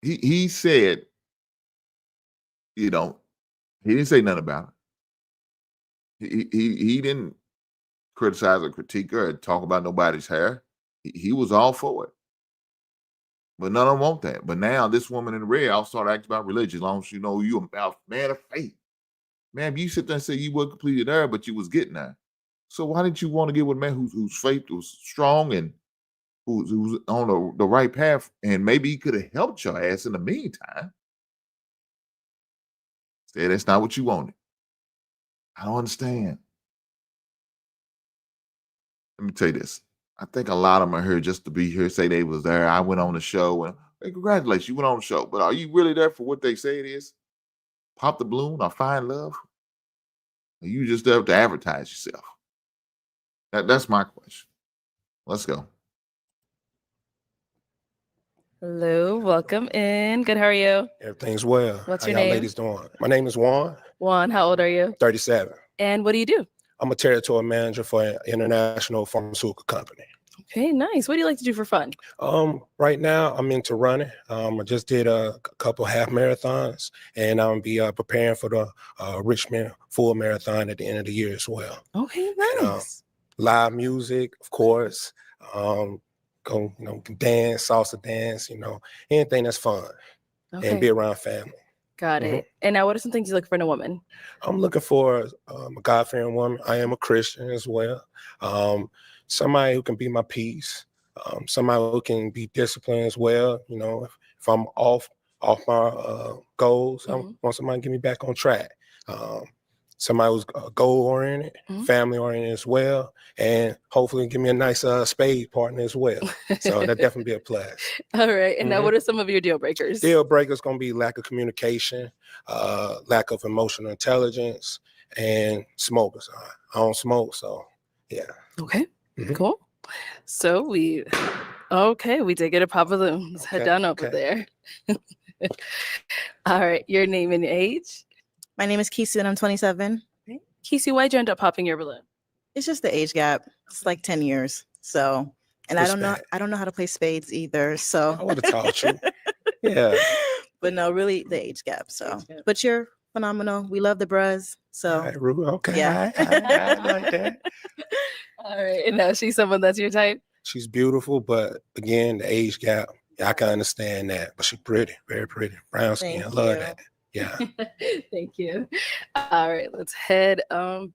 he said, you know, he didn't say nothing about it. He didn't criticize or critique her or talk about nobody's hair. He was all for it. But none of them want that. But now this woman in red, I'll start asking about religion as long as you know you about man of faith. Man, you sit there and say you weren't completely there, but you was getting there. So why didn't you want to get with a man whose faith was strong and who's on the right path, and maybe he could have helped your ass in the meantime? Say that's not what you wanted. I don't understand. Let me tell you this. I think a lot of them are here just to be here, say they was there. I went on the show, and hey, congratulations, you went on the show. But are you really there for what they say it is? Pop the balloon or find love? Or you just there to advertise yourself? That's my question. Let's go. Hello, welcome in. Good, how are you? Everything's well. What's How your y'all name? ladies doing? My name is Juan, Juan, how old are you? 37. And what do you do? I'm a territory manager for an international pharmaceutical company. Okay, nice. What do you like to do for fun? Right now I'm into running. I just did a couple half marathons, and I'm be preparing for the Richmond full marathon at the end of the year as well. Okay, And, nice. live music, of course. Go, dance, salsa dance, anything that's fun, Okay. and be around family. Got it. And now what are some things you look for in a woman? I'm looking for a God-fearing woman. I am a Christian as well. Somebody who can be my peace. Somebody who can be disciplined as well. If I'm off my goals, I want somebody to get me back on track. Somebody who's goal-oriented, family-oriented as well, and hopefully give me a nice spade partner as well. So that definitely be a plus. All right. And now what are some of your deal breakers? Deal breakers going to be lack of communication, lack of emotional intelligence, and smokers. I don't smoke, so yeah. Okay, cool. So we did get a pop balloon. Let's head down over there. All right, your name and age? My name is Kisu and I'm 27. Okay. Kisu, why'd you end up popping your balloon? It's just the age gap. It's like 10 years. So, and I don't know how to play spades either. So I would have taught you. Yeah. But no, really the age gap. So, but you're phenomenal. We love the bros. So, Okay. Yeah. I like that. All right, and now she's someone that's your type? She's beautiful, but again, the age gap, I can understand that. But she's pretty, very pretty. Brown skin. I love that. Yeah. Thank you. All right, let's head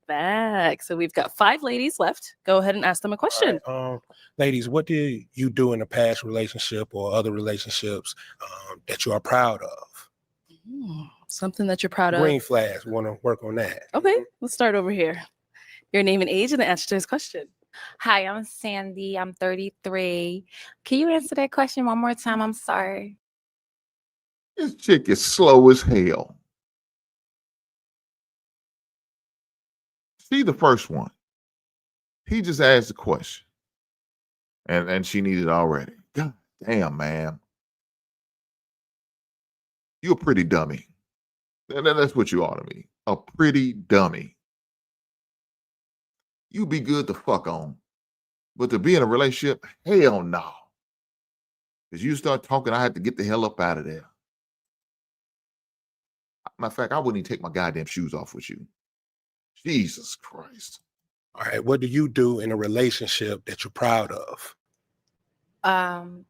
back. So we've got 5 ladies left. Go ahead and ask them a question. All right, ladies, what did you do in a past relationship or other relationships that you are proud of? Something that you're proud of. Green flags. Want to work on that. Okay, let's start over here. Your name and age and the answer to his question. Hi, I'm Sandy. I'm 33. Can you answer that question one more time? I'm sorry. This chick is slow as hell. She the first one. He just asked the question. And she needed it already. God damn, man. You're a pretty dummy. That's what you are to me. A pretty dummy. You be good to fuck on. But to be in a relationship, hell no. Because you start talking, I had to get the hell up out of there. Matter of fact, I wouldn't even take my goddamn shoes off with you. Jesus Christ. All right, what do you do in a relationship that you're proud of?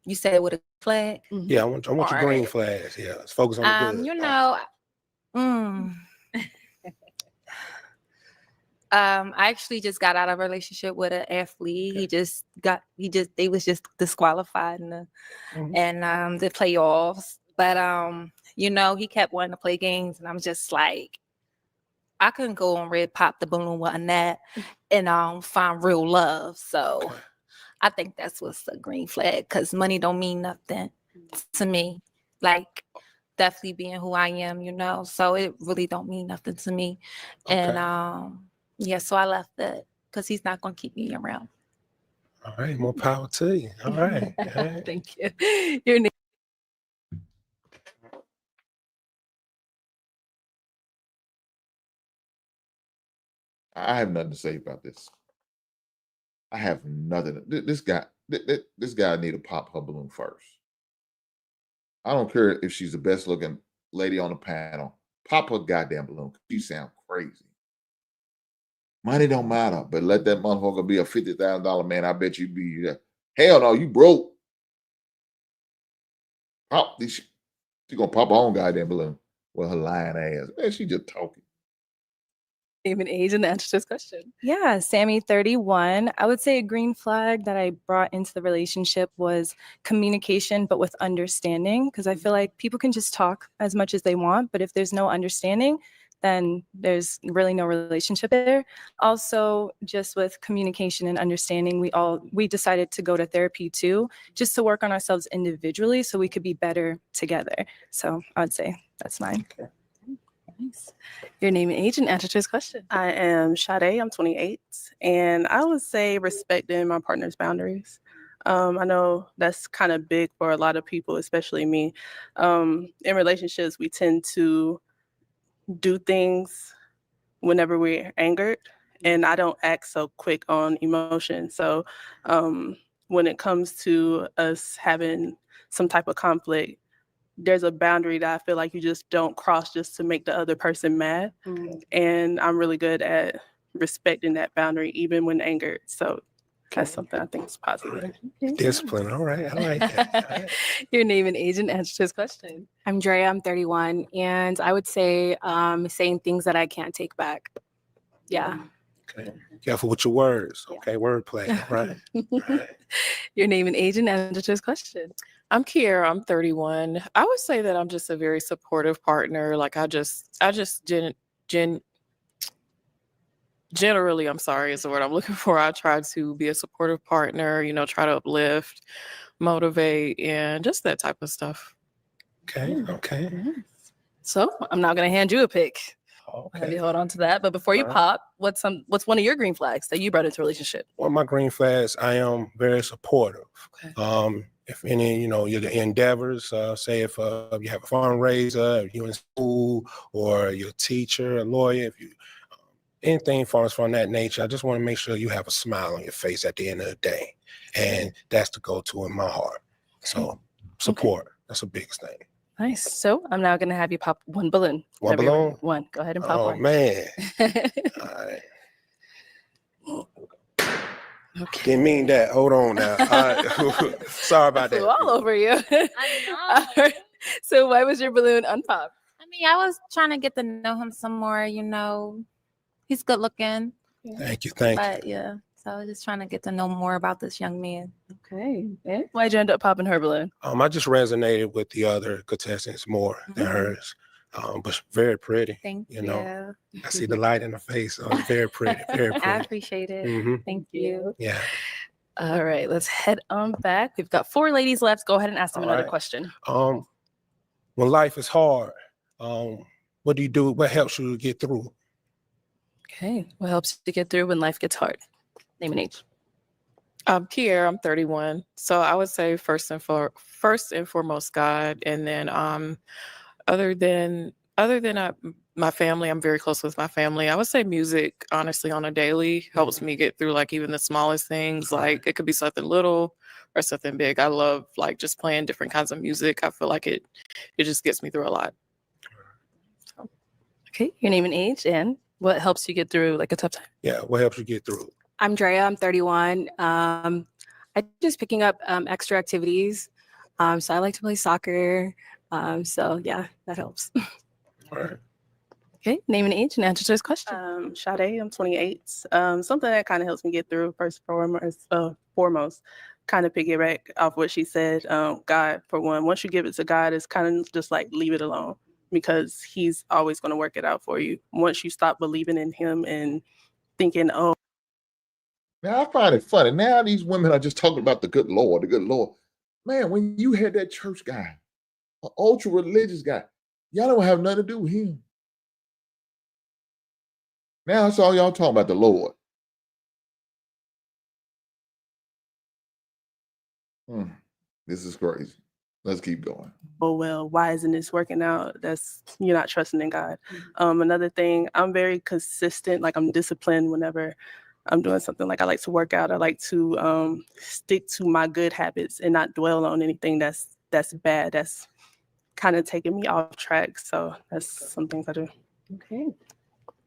You said with a flag. Yeah, I want your green flags. Yeah, let's focus on the good. You know, I actually just got out of a relationship with an athlete. They was just disqualified in the playoffs. But you know, he kept wanting to play games, and I'm just like, I couldn't go on Red Pop the Balloon with Annette and find real love. So I think that's what's a green flag, because money don't mean nothing to me. Like, definitely being who I am, you know. So it really don't mean nothing to me. And yeah, so I left it because he's not gonna keep me around. All right, more power to you. All right. All right. Thank you. Your name. I have nothing to say about this. I have nothing. This guy need to pop her balloon first. I don't care if she's the best looking lady on the panel. Pop her goddamn balloon. She sound crazy. Money don't matter, but let that motherfucker be a $50,000 man. I bet you be hell no, you broke. Pop this. She gonna pop her own goddamn balloon with her lying ass. Man, she just talking. Name and age and the answer to this question. Yeah, Sammy, 31. I would say a green flag that I brought into the relationship was communication, but with understanding, because I feel like people can just talk as much as they want, but if there's no understanding, then there's really no relationship there. Also, just with communication and understanding, we decided to go to therapy too, just to work on ourselves individually so we could be better together. So I'd say that's mine. Nice. Your name and age and answer to this question. I am Sade. I'm 28, and I would say respecting my partner's boundaries. I know that's kind of big for a lot of people, especially me. In relationships, we tend to do things whenever we're angered, and I don't act so quick on emotion. So when it comes to us having some type of conflict, there's a boundary that I feel like you just don't cross just to make the other person mad. And I'm really good at respecting that boundary, even when angered. So that's something I think is positive. Discipline. All right. I like that. All right. Your name and age and answer to this question. I'm Drea, I'm 31, and I would say saying things that I can't take back. Yeah. Okay. Careful with your words. Okay. Wordplay. Right. Your name and age and answer to this question. I'm Kiera. I'm 31. I would say that I'm just a very supportive partner. Like generally, I'm sorry, is the word I'm looking for. I try to be a supportive partner, you know, try to uplift, motivate, and just that type of stuff. Okay. Okay. So I'm now going to hand you a pick. Okay. Have you hold on to that? But before you pop, what's one of your green flags that you brought into a relationship? One of my green flags, I am very supportive. Okay. If any, your endeavors, say if you have a fundraiser, if you're in school, or you're a teacher, a lawyer, if you anything from that nature, I just want to make sure you have a smile on your face at the end of the day, and that's the go-to in my heart. So support, that's a big thing. Nice. So I'm now going to have you pop one balloon. One balloon? One. Go ahead and pop one. Oh, man. All right. Okay. Didn't mean that. Hold on now. Sorry about that. All over you. All right. So why was your balloon unpopped? I mean, I was trying to get to know him some more, you know. He's good looking. Thank you. But yeah, so I was just trying to get to know more about this young man. Okay. And why'd you end up popping her balloon? I just resonated with the other contestants more than hers. But very pretty. Thank you. I see the light in her face. So it's very pretty. Very pretty. I appreciate it. Thank you. Yeah. All right, let's head on back. We've got 4 ladies left. Go ahead and ask them another question. When life is hard, what do you do? What helps you to get through? Okay. What helps you to get through when life gets hard? Name and age. I'm Kiera. I'm 31. So I would say first and foremost God, and then other than Other than my family, I'm very close with my family. I would say music, honestly, on a daily helps me get through like even the smallest things. Like it could be something little or something big. I love like just playing different kinds of music. I feel like it just gets me through a lot. Okay, your name and age, and what helps you get through like a tough time? Yeah, what helps you get through? I'm Drea. I'm 31. I just picking up extra activities. So I like to play soccer. So yeah, that helps. All right. Okay, name and age and answer to this question. Sade, I'm 28. Something that kind of helps me get through first and foremost, kind of piggyback off what she said. God, for one, once you give it to God, it's kind of just like leave it alone because He's always going to work it out for you. Once you stop believing in Him and thinking, oh. Now I find it funny. Now these women are just talking about the good Lord, the good Lord. Man, when you had that church guy, an ultra religious guy, y'all don't have nothing to do with him. Now that's all y'all talking about, the Lord. This is crazy. Let's keep going. Oh, well, why isn't this working out? That's, you're not trusting in God. Another thing, I'm very consistent. Like I'm disciplined whenever I'm doing something. Like I like to work out. I like to stick to my good habits and not dwell on anything that's bad. That's kind of taking me off track. So that's some things I do. Okay.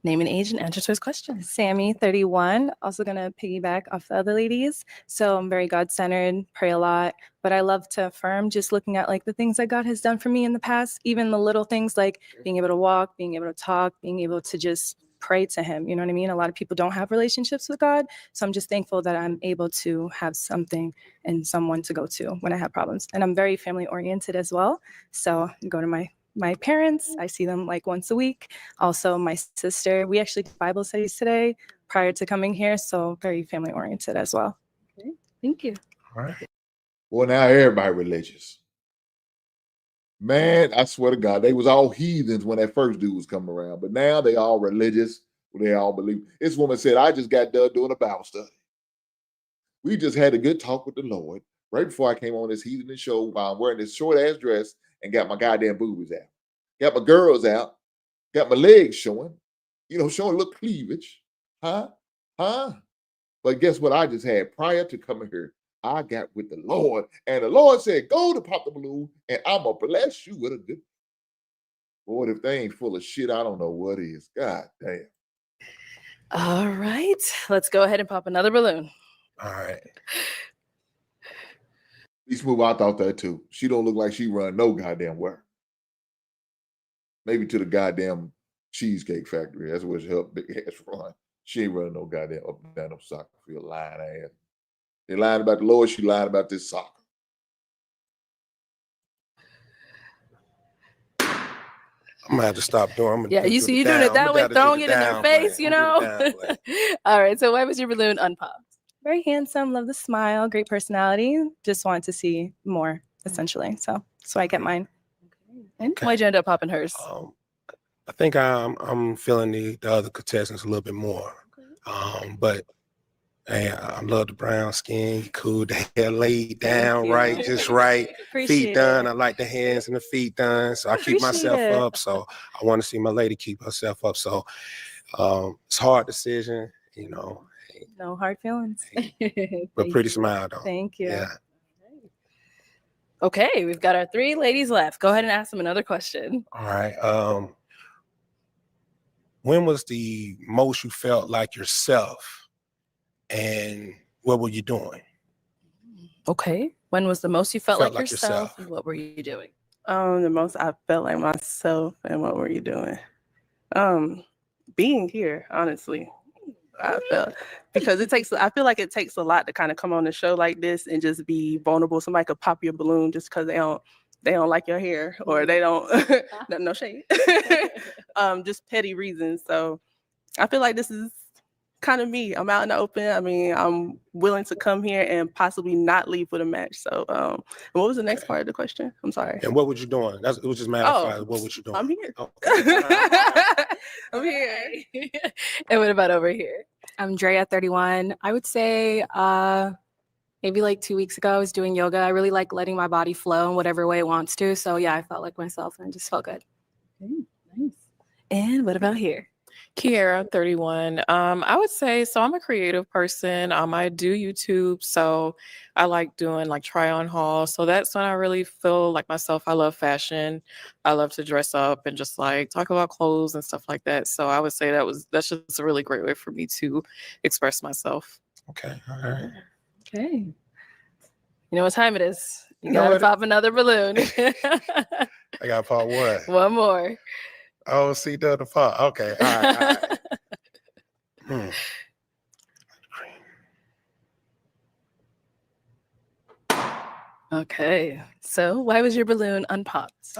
Name and age and answer to his question. Sammy, 31. Also going to piggyback off the other ladies. So I'm very God-centered, pray a lot, but I love to affirm just looking at like the things that God has done for me in the past, even the little things like being able to walk, being able to talk, being able to just pray to Him. You know what I mean? A lot of people don't have relationships with God. So I'm just thankful that I'm able to have something and someone to go to when I have problems. And I'm very family oriented as well. So I go to my parents, I see them like once a week. Also, my sister, we actually did Bible studies today prior to coming here. So very family oriented as well. Okay. Thank you. All right. Well, now everybody religious. Man, I swear to God, they was all heathens when that first dude was coming around. But now they all religious. They all believe. This woman said, I just got done doing a Bible study. We just had a good talk with the Lord right before I came on this heathen show while I'm wearing this short ass dress and got my goddamn boobies out. Got my girls out. Got my legs showing. Showing a little cleavage. Huh? But guess what I just had prior to coming here? I got with the Lord, and the Lord said, go to pop the balloon, and I'm going to bless you with a good. Boy, if they ain't full of shit, I don't know what is. God damn. All right. Let's go ahead and pop another balloon. All right. Be smooth, I thought that too. She don't look like she run no goddamn where. Maybe to the goddamn Cheesecake Factory. That's where her big ass run. She ain't running no goddamn up and down no soccer field lying ass. They lying about the Lord, she lying about this soccer. I'm gonna have to stop doing. Yeah, you see, you doing it that way, throwing it in their face, you know. All right. So why was your balloon unpopped? Very handsome, love the smile, great personality. Just want to see more, essentially. So I get mine. And why'd you end up popping hers? I think I'm feeling the other contestants a little bit more. But hey, I love the brown skin. You cool, the hair laid down right, just right. Feet done. I like the hands and the feet done. So I keep myself up. So I want to see my lady keep herself up. So it's a hard decision, No hard feelings. but pretty smile though. Thank you. Yeah. Okay, we've got our 3 ladies left. Go ahead and ask them another question. All right. When was the most you felt like yourself, and what were you doing? Okay. When was the most you felt like yourself? And what were you doing? The most I felt like myself, and what were you doing? Being here, honestly. I felt because I feel like it takes a lot to kind of come on a show like this and just be vulnerable. Somebody could pop your balloon just because they don't like your hair, or they don't no shade. Just petty reasons. So I feel like this is kind of me. I'm out in the open. I mean, I'm willing to come here and possibly not leave with a match. So what was the next part of the question? I'm sorry. And what were you doing? It was just matter of fact. What were you doing? I'm here. I'm here. And what about over here? I'm Drea, 31. I would say maybe like 2 weeks ago, I was doing yoga. I really like letting my body flow in whatever way it wants to. So yeah, I felt like myself and it just felt good. Okay. Nice. And what about here? Kiara, 31. I would say, so I'm a creative person. I do YouTube, so I like doing like try on hauls. So that's when I really feel like myself. I love fashion. I love to dress up and just like talk about clothes and stuff like that. So I would say that's just a really great way for me to express myself. Okay. All right. Okay. You know what time it is. You know gotta what? pop another balloon. I got part one. One more. Oh, see the part. Okay. All right. All right. Okay. So why was your balloon unpopped?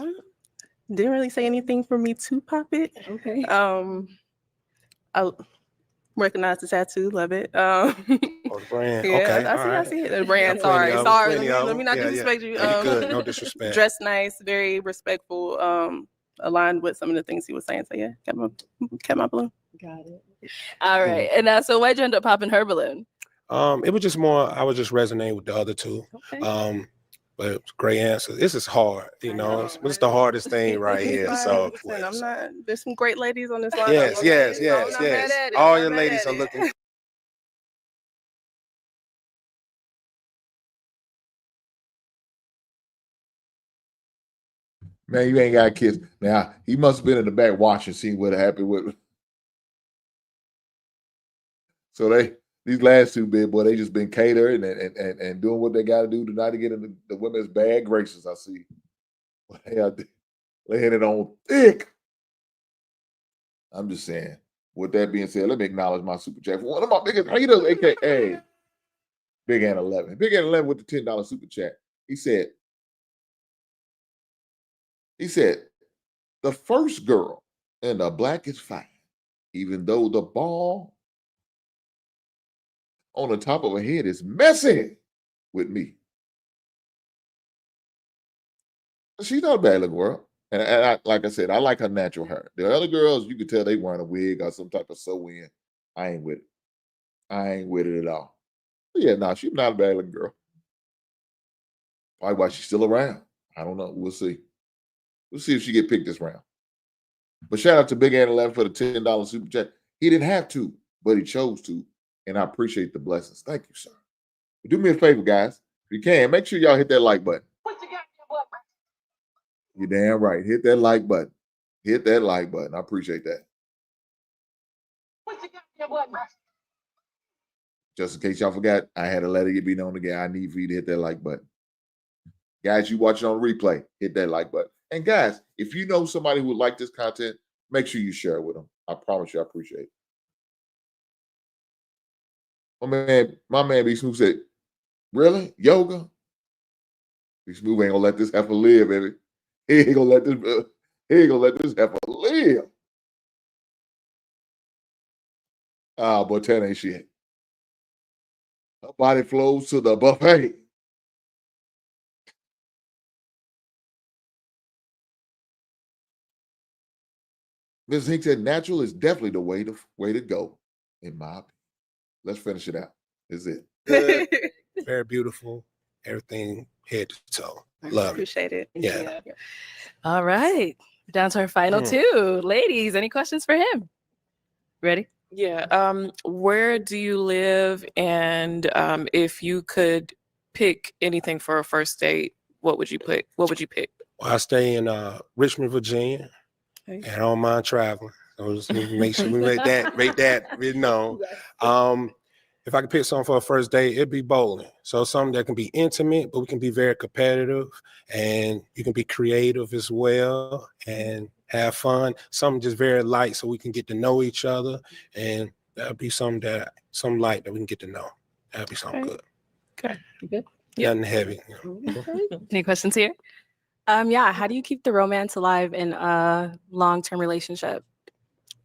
Didn't really say anything for me to pop it. Okay. I recognize the tattoo, love it. Oh, the brand. Yeah, Okay. I see it. The brand. Yeah, Sorry. plenty of 'em, Sorry. plenty of Let me 'em. not Yeah, disrespect yeah. you. No, you good. No disrespect. Dressed nice, very respectful. Aligned with some of the things he was saying. So yeah, kept my balloon. Got it. All right. And so why'd you end up popping her balloon? It was just more. I was just resonating with the other two. Okay. But it was a great answer. This is hard, you know. It's the hardest thing right here. So Listen, I'm not. There's some great ladies on this line. yes, yes, So I'm yes, not mad yes. at it. All I'm your not mad ladies at are it. looking. Man, you ain't got kids. Now, he must have been in the back watching, seeing what happened with. So these last two big boy, they just been catering and doing what they got to do tonight to get in the women's bad graces. I see. They out there laying it on thick. I'm just saying. With that being said, let me acknowledge my super chat for one of my biggest haters, aka Big Ant 11. Big Ant 11 with the $10 super chat. He said, the first girl in the black is fine, even though the ball on the top of her head is messy with me. She's not a bad looking girl. And I, like I said, I like her natural hair. The other girls, you could tell they wearing a wig or some type of sew-in. I ain't with it. I ain't with it at all. But yeah, no, she's not a bad looking girl. Probably why she's still around. I don't know. We'll see. We'll see if she get picked this round. But shout out to Big Ant 11 for the $10 super chat. He didn't have to, but he chose to. And I appreciate the blessings. Thank you, sir. But do me a favor, guys. If you can, make sure y'all hit that like button. You're damn right. Hit that like button. Hit that like button. I appreciate that. Just in case y'all forgot, I had to let it be known again. I need for you to hit that like button. Guys, you watching on replay, hit that like button. And guys, if you know somebody who would like this content, make sure you share it with them. I promise you, I appreciate it. My man B Smooth said, really? Yoga? B Smooth ain't gonna let this heifer live, baby. He ain't gonna let this heifer live. Ah, boy, tell ain't shit. Her body flows to the buffet. Ms. Hink said natural is definitely the way to go, in my opinion. Let's finish it out. Is it? Good. Very beautiful. Everything head to toe. Love Appreciate it. Yeah. All right. Down to our final two. Ladies, any questions for him? Ready? Yeah. Where do you live? And if you could pick anything for a first date, what would you pick? What would you pick? Well, I stay in Richmond, Virginia, and I don't mind traveling. So just make sure we make that you know. If I could pick something for a first date, it'd be bowling. So something that can be intimate, but we can be very competitive, and you can be creative as well and have fun. Something just very light, so we can get to know each other, and that'd be something light that we can get to know. That'd be something good. Okay. You good? Nothing heavy. Any questions here? Yeah. How do you keep the romance alive in a long-term relationship?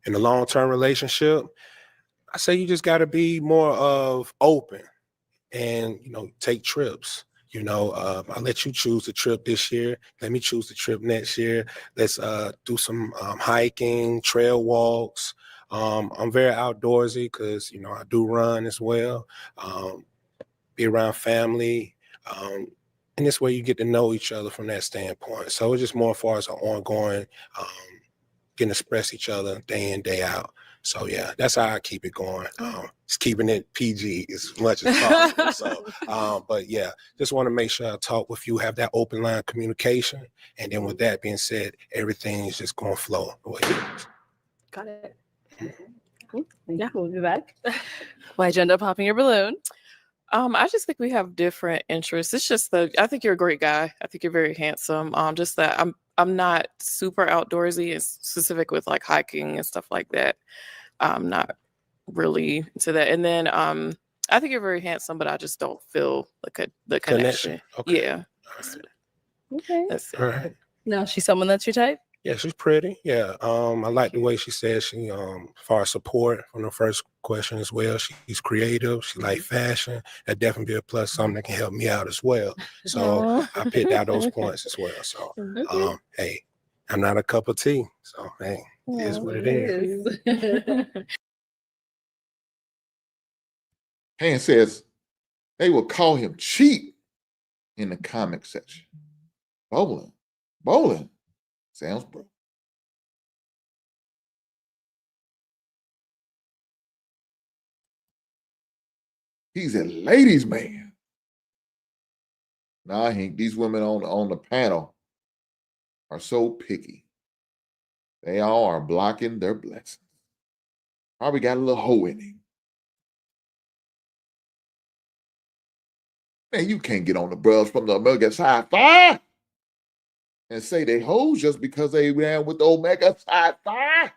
In a long-term relationship, I say you just got to be more of open and, take trips. I'll let you choose the trip this year. Let me choose the trip next year. Let's do some hiking, trail walks. I'm very outdoorsy because, I do run as well. Be around family. And this way you get to know each other from that standpoint. So it's just more as far as an ongoing getting to express each other day in, day out. So yeah, that's how I keep it going. Just keeping it PG as much as possible. So, but yeah, just want to make sure I talk with you, have that open line of communication, and then with that being said, everything is just going to flow the way it is. Got it. Yeah, we'll be back. Why'd you end up popping your balloon? I just think we have different interests. It's just I think you're a great guy. I think you're very handsome. Just that I'm not super outdoorsy and specific with like hiking and stuff like that. I'm not really into that. And then I think you're very handsome, but I just don't feel the connection. Okay. Yeah. Okay. That's it. All right. Now she's someone that's your type? Yeah, she's pretty. Yeah. I like the way she says she as far as support on the first question as well. She's creative. She like fashion. That definitely be a plus, something that can help me out as well. So I picked out those points as well. So hey, I'm not a cup of tea. So hey, it is what it is. Han says they will call him cheap in the comment section. Bowling. Sounds broke. He's a ladies' man. Nah, Hank, these women on the panel are so picky. They all are blocking their blessings. Probably got a little hoe in him. Man, you can't get on the bros from the Omega Sci-Fi and say they hoes just because they ran with the Omega Sci-Fi.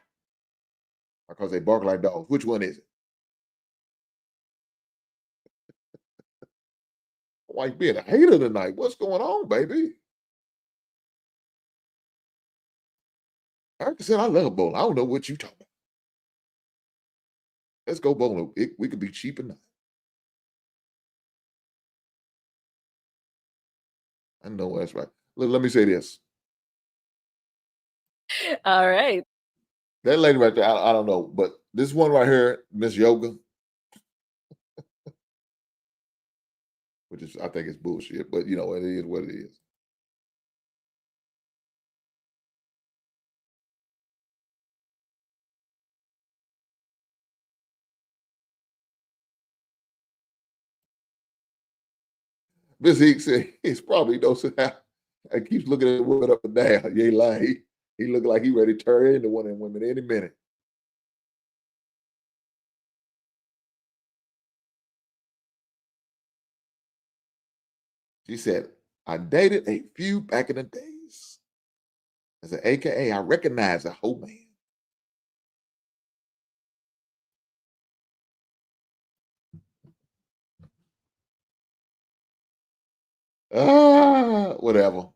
Because they bark like dogs. Which one is it? Like being a hater tonight. What's going on, baby? Like I said, I love bowling. I don't know what you talking about. Let's go bowling. We could be cheap enough. I know that's right. Let me say this. All right. That lady right there, I don't know, but this one right here, Miss Yoga, which is, I think it's bullshit, but you know, it is what it is. Miss Hicks said it's probably knows how. I keeps looking at the woman up and down. You ain't lying. He look like he ready to turn into one of them women any minute. She said, I dated a few back in the days. As an AKA, I recognize a whole man. Whatever.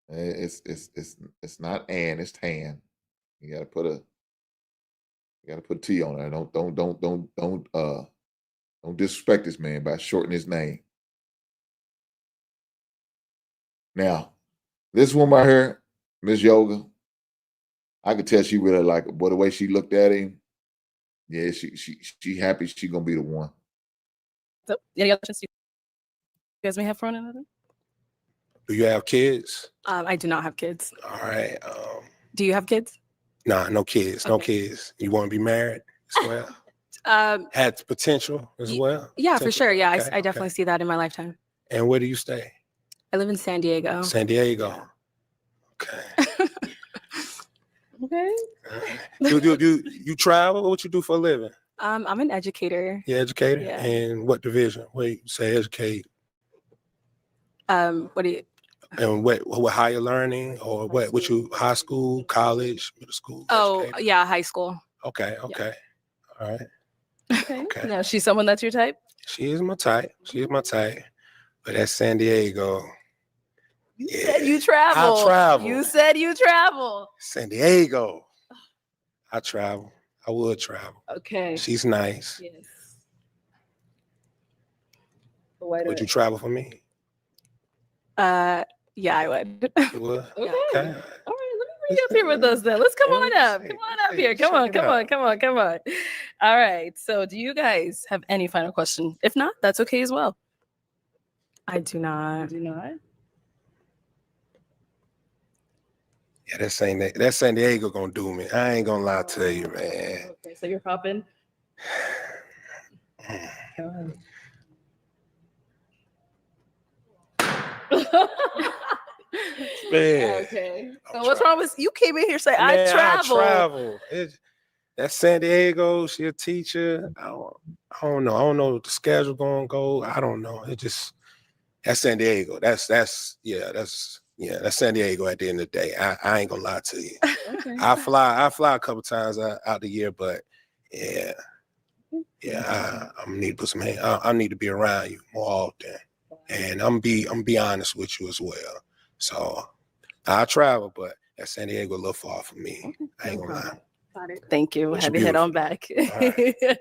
It's not Ann, it's Tan. You gotta put T on there. Don't disrespect this man by shortening his name. Now, this woman right here, Miss Yoga, I could tell she really like it. But the way she looked at him, yeah, she happy she gonna be the one. So, any other questions you guys may have for one another? Do you have kids? I do not have kids. All right. Do you have kids? Nah, no kids. No kids. You want to be married as well? Had potential as well? Yeah, for sure. Yeah, Okay, I definitely see that in my lifetime. And where do you stay? I live in San Diego. San Diego. Okay. Okay. Do you travel? What you do for a living? I'm an educator. You educator? Yeah. And what division? Where you say educate? What do you? And what higher learning or what? What you high school, college, middle school? Oh, educator? yeah, high school. Okay. All right. Okay. Now, she's someone that's your type? She is my type. But that's San Diego. You said you travel. I travel. You said you travel. San Diego. I travel. I would travel. Okay. She's nice. Yes. Would you travel for me? Yeah, I would. You would? Okay. All right, let me bring you up here with us then. Let's come on up. Come on up here. Come on. All right. So do you guys have any final question? If not, that's okay as well. I do not. Do not. Yeah, that San Diego gonna do me. I ain't gonna lie to you, man. Okay, so you're popping. Man. Okay. So what's wrong with you? Came in here saying I Man, travel. I travel. That's San Diego. She a teacher. I don't know. I don't know what the schedule gonna go. I don't know. That's San Diego. That's San Diego at the end of the day. I ain't gonna lie to you. Okay. I fly a couple times out the year, but yeah, I need to put some hand. I need to be around you more often, and I'm be honest with you as well. So I travel, but that San Diego a little far from me. I ain't gonna lie. Thank you. But Had you're to head on beautiful. back.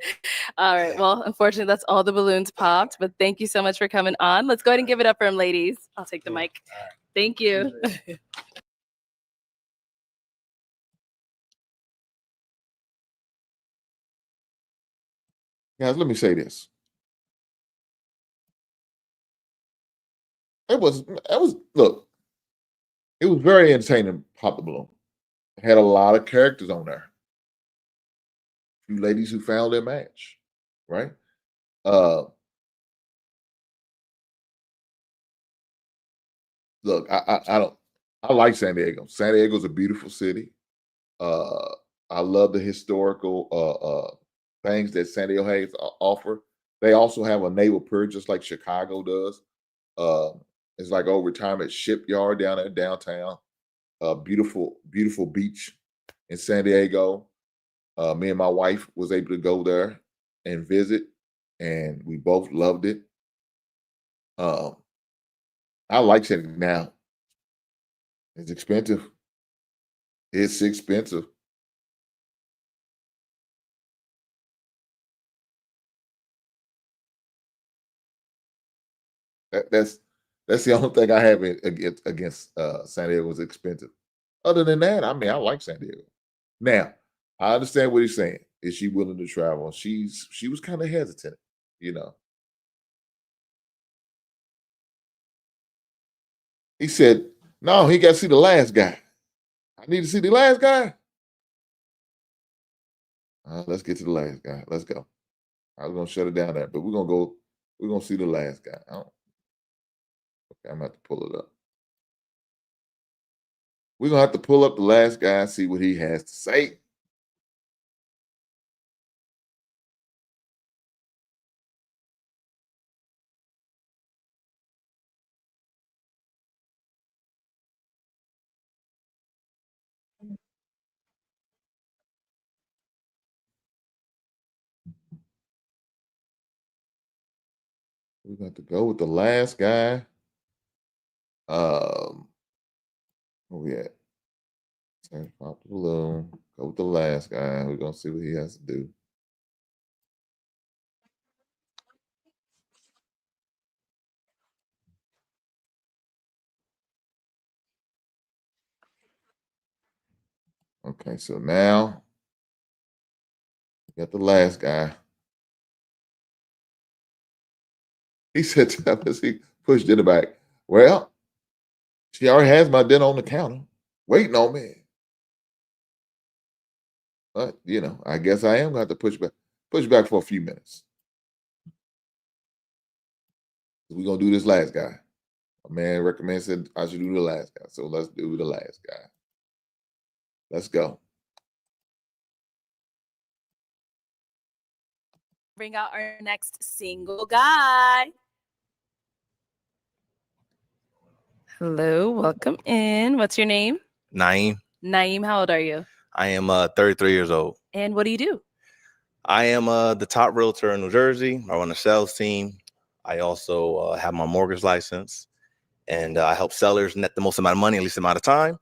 All right. Well, unfortunately, that's all the balloons popped. But thank you so much for coming on. Let's go ahead and give it up for him, ladies. I'll take the mic. Thank you. Guys, let me say this. It was look, it was very entertaining to pop the balloon. It had a lot of characters on there. Few ladies who found their match, right? Look, I don't I like San Diego. San Diego's a beautiful city. Uh I love the historical things that San Diego has to offer. They also have a naval pier just like Chicago does. It's like old retirement shipyard down there downtown. Beautiful, beautiful beach in San Diego. Me and my wife was able to go there and visit, and we both loved it. Um, I like it now. It's expensive. It's expensive. That's the only thing I have against San Diego is expensive. Other than that, I mean, I like San Diego. Now, I understand what he's saying. Is she willing to travel? She was kind of hesitant, you know. He said, "No, he got to see the last guy. I need to see the last guy." Let's get to the last guy. Let's go. I was gonna shut it down there, but we're gonna go. We're gonna see the last guy. Okay, I'm gonna have to pull it up. We're gonna have to pull up the last guy and see what he has to say. We're gonna have to go with the last guy. Where we at? Pop the balloon. Go with the last guy. We're gonna see what he has to do. Okay, so now we got the last guy. He said to us, he pushed it back. Well, she already has my dinner on the counter, waiting on me. But you know, I guess I am gonna have to push back for a few minutes. We're gonna do this last guy. A man recommends that I should do the last guy. So let's do the last guy. Let's go. Bring out our next single guy. Hello, welcome in. What's your name? Naeem. Naeem, how old are you? I am 33 years old. And what do you do? I am the top realtor in New Jersey. I run a sales team. I also have my mortgage license, and I help sellers net the most amount of money in the least amount of time.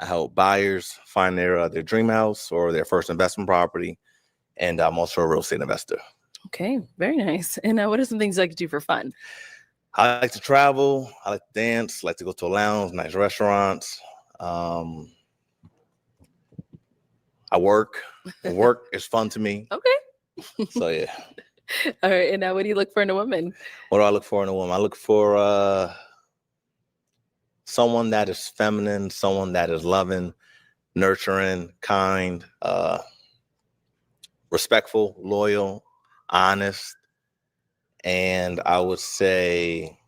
I help buyers find their dream house or their first investment property, and I'm also a real estate investor. Okay, very nice. And what are some things you like to do for fun? I like to travel. I like to dance. I like to go to a lounge, nice restaurants. I work. Work is fun to me. Okay. So yeah. All right. And now what do you look for in a woman? What do I look for in a woman? I look for someone that is feminine, someone that is loving, nurturing, kind, respectful, loyal, honest, and I would say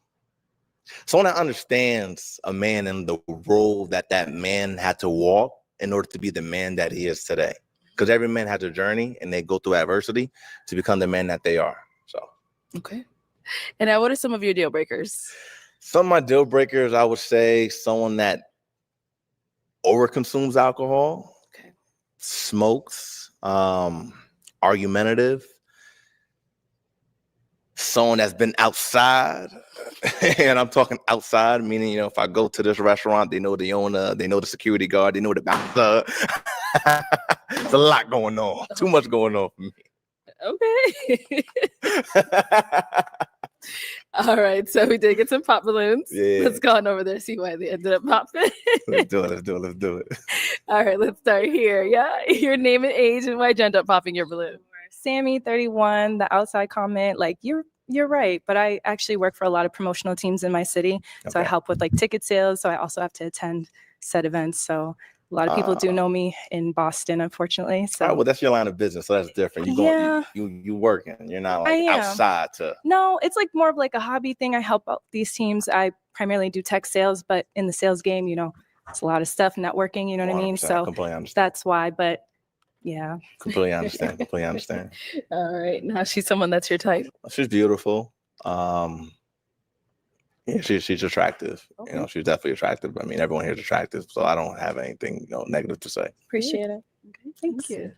someone that understands a man and the role that that man had to walk in order to be the man that he is today. Because every man has a journey and they go through adversity to become the man that they are. So, okay. And now, what are some of your deal breakers? some of my deal breakers, I would say someone that overconsumes alcohol, smokes, argumentative, someone that's been outside. And I'm talking outside, meaning, you know, if I go to this restaurant, they know the owner, they know the security guard, they know the bouncer. There's a lot going on. Too much going on for me. Okay. All right. So we did get some pop balloons. Yeah. Let's go on over there, see why they ended up popping. Let's do it. All right. Let's start here. Yeah. Your name and age and why'd you end up popping your balloon? Sammy, 31, the outside comment, like you're right, but I actually work for a lot of promotional teams in my city. So I Okay. help with like ticket sales. So I also have to attend said events. So a lot of people do know me in Boston, unfortunately. So All right, well, that's your line of business, so that's different. You going, Yeah. you working. You're not I like am. outside to. No, it's like more of like a hobby thing. I help out these teams. I primarily do tech sales, but in the sales game, you know, it's a lot of stuff, networking, you know what I mean? 100%, So completely understand. that's why, but yeah. Completely understand. Completely understand. All right. Now she's someone that's your type. She's beautiful. Yeah, she's attractive. You know, she's definitely attractive. I mean, everyone here is attractive, so I don't have anything, you know, negative to say. Appreciate it. Okay. Thank you.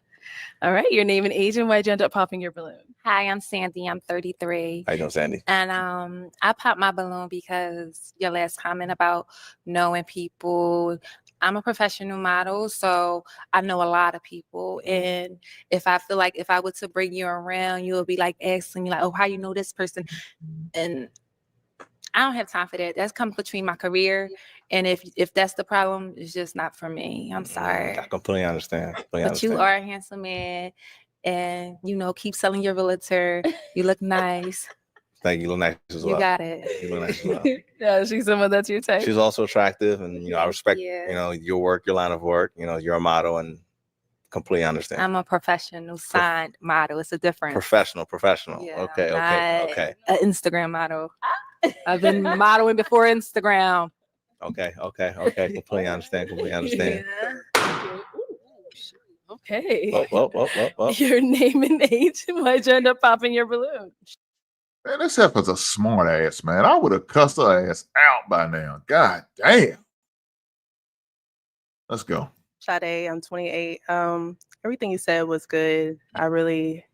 All right. Your name and age and why'd you end up popping your balloon? Hi, I'm Sandy. I'm 33. How you doing, Sandy? And I popped my balloon because your last comment about knowing people. I'm a professional model, so I know a lot of people. And if I feel like if I were to bring you around, you'll be like asking me like, oh, how you know this person? And I don't have time for that. That's come between my career. And if that's the problem, it's just not for me. I'm sorry. I completely understand. But you are a handsome man. And, you know, keep selling your realtor. You look nice. Thank you. You look nice as well. You got it. You look nice as well. Yeah, she's someone that's your type. She's also attractive, and you know, I respect you. you know your work, your line of work. You know, you're a model, and completely understand. I'm a professional signed model. It's a difference. Professional. Yeah, Okay. not an Instagram model. I've been modeling before Instagram. Okay. Completely understand. Okay. Well. Your name and age and why'd you end up popping your balloon? Man, this heifer's a smart ass, man. I would have cussed her ass out by now. God damn. Let's go. Sade, I'm 28. Everything you said was good. I really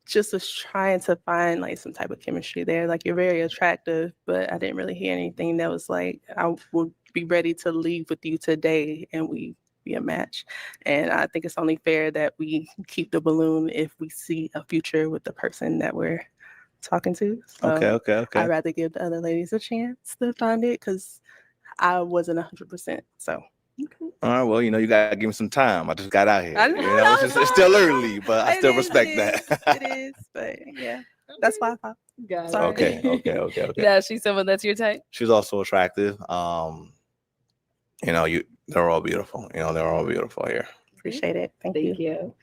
just was trying to find like some type of chemistry there. Like you're very attractive, but I didn't really hear anything that was like I would be ready to leave with you today and we be a match. And I think it's only fair that we keep the balloon if we see a future with the person that we're talking to. So Okay. I'd rather give the other ladies a chance to find it because I wasn't 100%. So. All right. Well, you know, you gotta give me some time. I just got out here. I know, You know, it's still early, but I still respect that. It is, but yeah, that's why I popped. Got it. Sorry. Okay. Yeah, she's someone that's your type. She's also attractive. You know, they're all beautiful. You know, they're all beautiful here. Appreciate it. Thank you.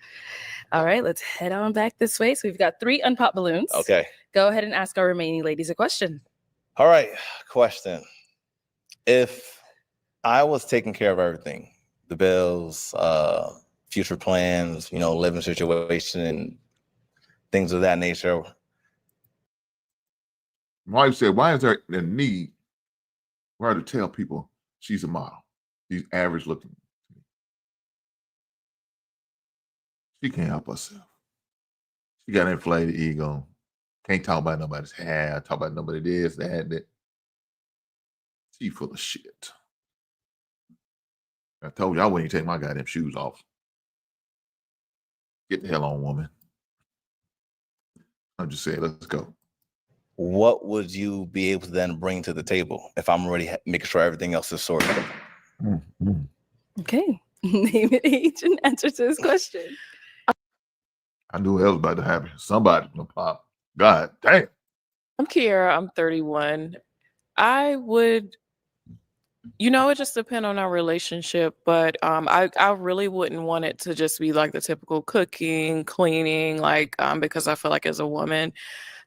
All right, let's head on back this way. So we've got 3 unpopped balloons. Okay. Go ahead and ask our remaining ladies a question. All right. Question. If I was taking care of everything, the bills, future plans, you know, living situation, and things of that nature. My wife said, why is there a need for her to tell people she's a model? She's average looking. She can't help herself. She got an inflated ego. Can't talk about nobody's hair, talk about nobody this, that. She full of shit. I told you I wouldn't even take my goddamn shoes off. Get the hell on, woman. I'm just saying, let's go. What would you be able to then bring to the table if I'm already making sure everything else is sorted? Okay. Name and age and answer to this question. I knew it was about to happen. Somebody's gonna pop. God damn. I'm Kiara. I'm 31. I would You know, it just depends on our relationship, but I really wouldn't want it to just be like the typical cooking, cleaning, like because I feel like as a woman,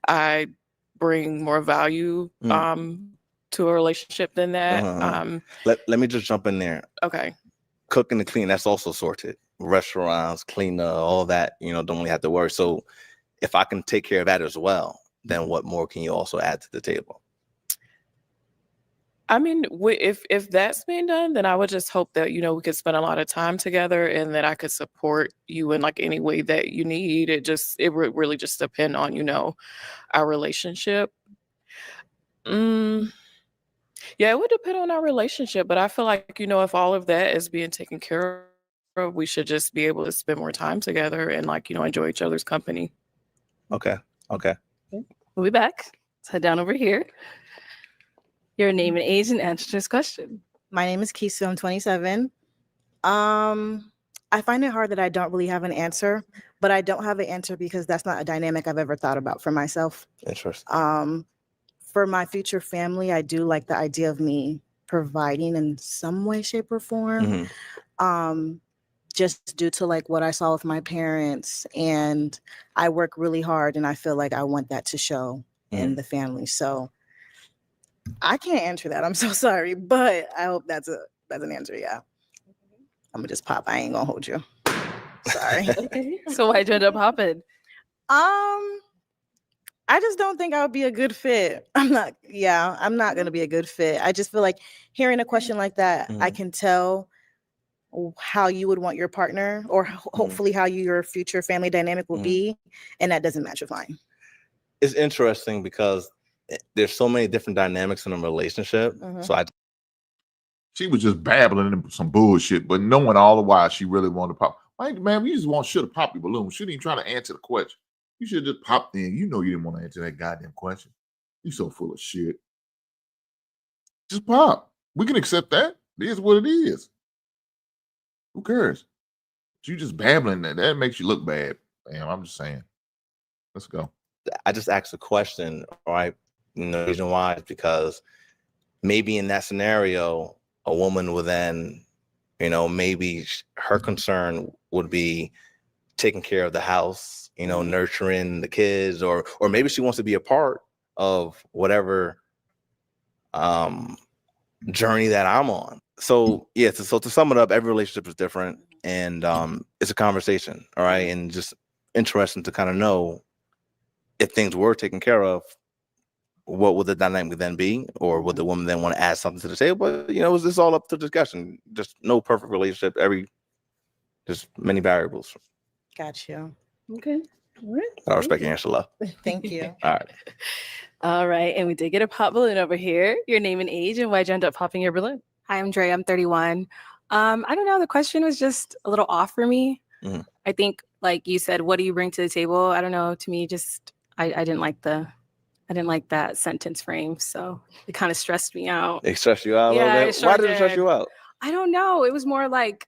I bring more value to a relationship than that. Let me just jump in there. Okay. Cooking and clean, that's also sorted. Restaurants, cleaner, all that, don't really have to worry. So if I can take care of that as well, then what more can you also add to the table? I mean, if that's being done, then I would just hope that, we could spend a lot of time together and that I could support you in like any way that you need. It would really just depend on, our relationship. Yeah, it would depend on our relationship, but I feel like, if all of that is being taken care of, we should just be able to spend more time together and like, enjoy each other's company. Okay. We'll be back. Let's head down over here. Your name and age and answer this question. My name is Kisu. I'm 27. I find it hard that I don't really have an answer, but I don't have an answer because that's not a dynamic I've ever thought about for myself. Interesting. For my future family, I do like the idea of me providing in some way, shape, or form. Just due to like what I saw with my parents, and I work really hard, and I feel like I want that to show in the family. So I can't answer that. I'm so sorry, but I hope that's an answer. Yeah, I'm gonna just pop. I ain't gonna hold you. Sorry. Okay. So why'd you end up popping? I just don't think I would be a good fit. I'm not gonna be a good fit. I just feel like hearing a question like that, I can tell how you would want your partner, or hopefully how your future family dynamic will be, and that doesn't match with mine. It's interesting because there's so many different dynamics in a relationship. So she was just babbling some bullshit, but knowing all the while she really wanted to pop. Like, man, you just should have popped your balloon. Shouldn't even try to answer the question. You should have just popped in. You know you didn't want to answer that goddamn question. You so full of shit. Just pop. We can accept that. It is what it is. Who cares? You just babbling that makes you look bad. Damn, I'm just saying. Let's go. I just asked a question, right? The reason why is because maybe in that scenario, a woman would then, maybe her concern would be taking care of the house, nurturing the kids, or maybe she wants to be a part of whatever journey that I'm on. So yeah, so to sum it up, every relationship is different, and it's a conversation, all right, and just interesting to kind of know if things were taken care of, what would the dynamic then be, or would the woman then want to add something to the table? But it's just all up to discussion. Just no perfect relationship. Just many variables. Got you. Okay. All right. I respect your answer, love. Thank you. All right. All right, and we did get a pop balloon over here. Your name and age, and why'd you end up popping your balloon? Hi, I'm Dre. I'm 31. I don't know. The question was just a little off for me. I think, like you said, what do you bring to the table? I don't know. To me, just I didn't like that sentence frame, so it kind of stressed me out. It stressed you out a little bit? Why did it stress you out? I don't know. It was more like,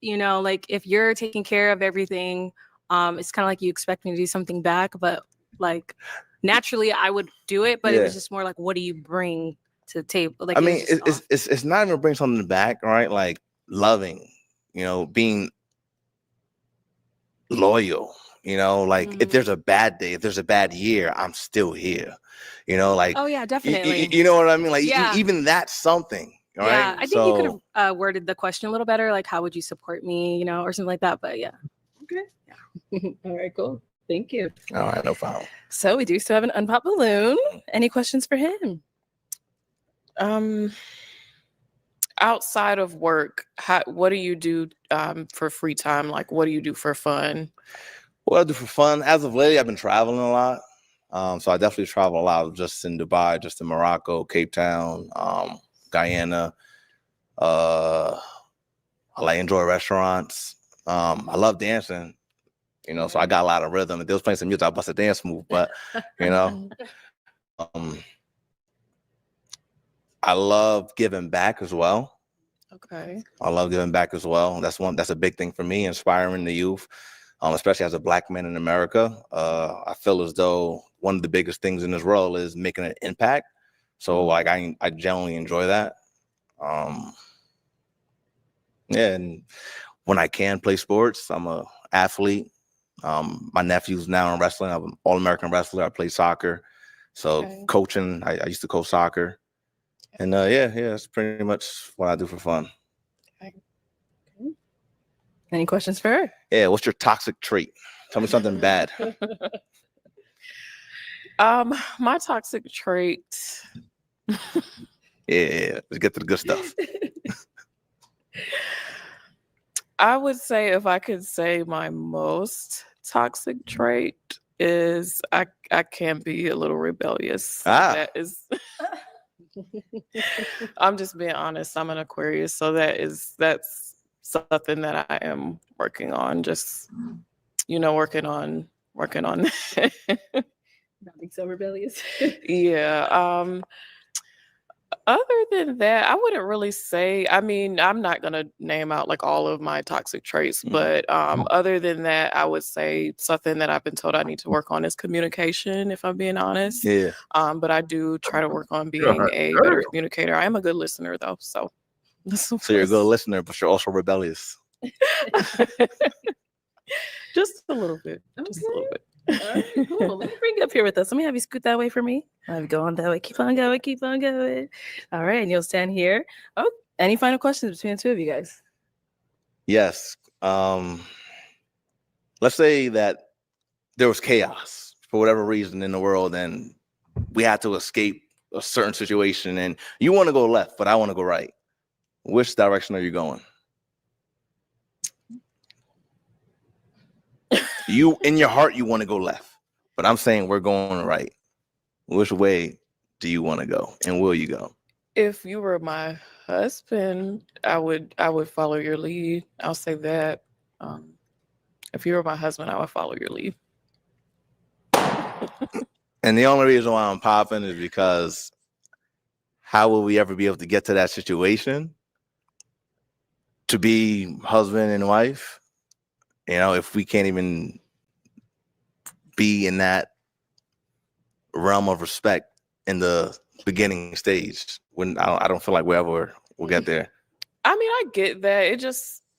like if you're taking care of everything, it's kind of like you expect me to do something back, but like naturally I would do it, but it was just more like, what do you bring to the table? Like, I mean, it's not even bring something back, right? Like loving, being loyal, like if there's a bad day, if there's a bad year, I'm still here, like, oh yeah, definitely. You know what I mean? Like even that's something, right? Yeah, I think you could have worded the question a little better, like how would you support me, or something like that. But yeah. Okay. Yeah. All right, cool. Thank you. All right, no problem. So we do still have an unpopped balloon. Any questions for him? Outside of work, what do you do for free time? Like, what do you do for fun? What I do for fun, as of lately, I've been traveling a lot. So I definitely travel a lot, just in Dubai, just in Morocco, Cape Town, Guyana. I enjoy restaurants. I love dancing, so I got a lot of rhythm. If they was playing some music, I bust a dance move, but, I love giving back as well. Okay. I love giving back as well. That's a big thing for me, inspiring the youth, especially as a Black man in America. I feel as though one of the biggest things in this world is making an impact. So like I genuinely enjoy that. Yeah, and when I can play sports, I'm a athlete. My nephew's now in wrestling. I'm an All-American wrestler. I play soccer. So coaching, I used to coach soccer. And yeah, that's pretty much what I do for fun. Any questions for her? Yeah, what's your toxic trait? Tell me something bad. My toxic trait. Yeah, let's get to the good stuff. I would say if I could say my most toxic trait is I can be a little rebellious. That is I'm just being honest. I'm an Aquarius, so that's something that I am working on. Just working on that. Not being so rebellious. Yeah. Other than that, I wouldn't really say. I mean, I'm not gonna name out like all of my toxic traits, but other than that, I would say something that I've been told I need to work on is communication. If I'm being honest, Yeah. But I do try to work on being a better communicator. I am a good listener though, so. So you're a good listener, but you're also rebellious. Just a little bit. Just a little bit. All right, cool. Let me bring you up here with us. Let me have you scoot that way for me. I'll have you go on that way. Keep on going. Keep on going. All right, and you'll stand here. Oh, any final questions between the two of you guys? Yes. Let's say that there was chaos for whatever reason in the world, and we had to escape a certain situation, and you want to go left, but I want to go right. Which direction are you going? You, in your heart, you want to go left, but I'm saying we're going right. Which way do you want to go, and will you go? If you were my husband, I would follow your lead. I'll say that. If you were my husband, I would follow your lead. And the only reason why I'm popping is because how will we ever be able to get to that situation to be husband and wife? If we can't even be in that realm of respect in the beginning stage, when I don't feel like we'll get there. I mean, I get that.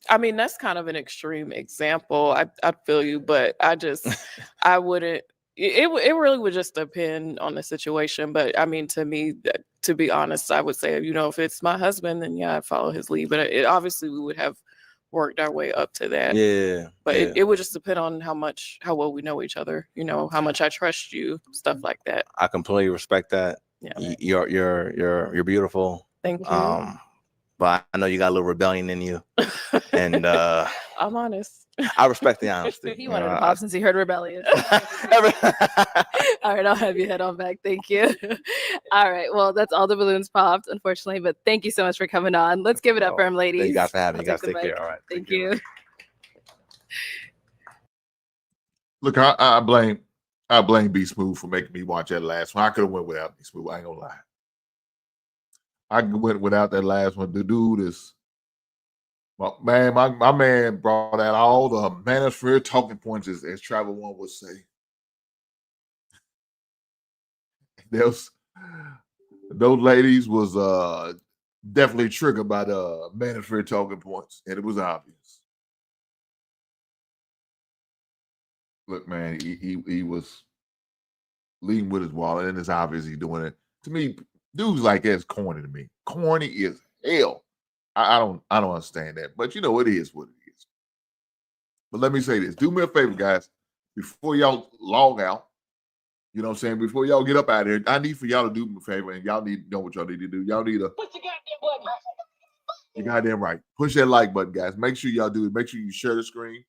That's kind of an extreme example. I feel you, but I wouldn't. It really would just depend on the situation. But I mean, to me, to be honest, I would say, if it's my husband, then yeah, I'd follow his lead. But obviously we would have worked our way up to that. Yeah. But it would just depend on how well we know each other, how much I trust you, stuff like that. I completely respect that. Yeah. You're beautiful. Thank you. But I know you got a little rebellion in you. And I'm honest. I respect the honesty. He wanted to pop since he heard rebellious. All right, I'll have you head on back. Thank you. All right, well, that's all the balloons popped, unfortunately, but thank you so much for coming on. Let's give it up for him, ladies. Thank you guys for having me. You I'll guys take care. All right. Thank you. Look, I blame B Smooth for making me watch that last one. I could have went without B Smooth. I ain't gonna lie. I went without that last one. The dude is, well, man, my man brought out all the manosphere talking points, as Travel One would say. Those ladies was definitely triggered by the manosphere talking points, and it was obvious. Look, man, he was leading with his wallet, and it's obvious he's doing it. To me, dudes like that's corny to me. Corny is hell. I don't understand that, but it is what it is. But let me say this: do me a favor, guys, before y'all log out. You know what I'm saying? Before y'all get up out of here, I need for y'all to do me a favor, and y'all need to know what y'all need to do. Y'all need to push the goddamn button. You're goddamn right. Push that like button, guys. Make sure y'all do it. Make sure you share the screen.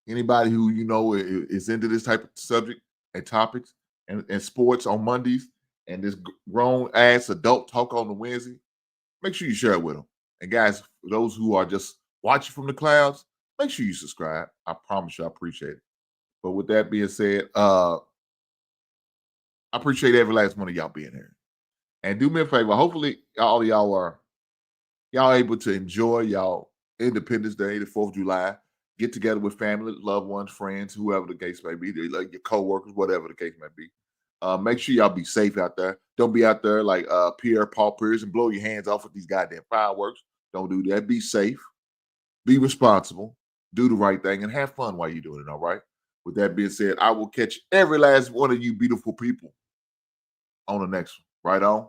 Anybody who is into this type of subject and topics and sports on Mondays and this grown ass adult talk on the Wednesday, make sure you share it with them. And guys, for those who are just watching from the clouds, make sure you subscribe. I promise you, I appreciate it. But with that being said, I appreciate every last one of y'all being here. And do me a favor. Hopefully, all of y'all are able to enjoy y'all Independence Day, the 4th of July. Get together with family, loved ones, friends, whoever the case may be, like your coworkers, whatever the case may be. Make sure y'all be safe out there. Don't be out there like Pierre Paupers and blow your hands off with these goddamn fireworks. Don't do that. Be safe. Be responsible. Do the right thing and have fun while you're doing it, all right? With that being said, I will catch every last one of you beautiful people on the next one. Right on?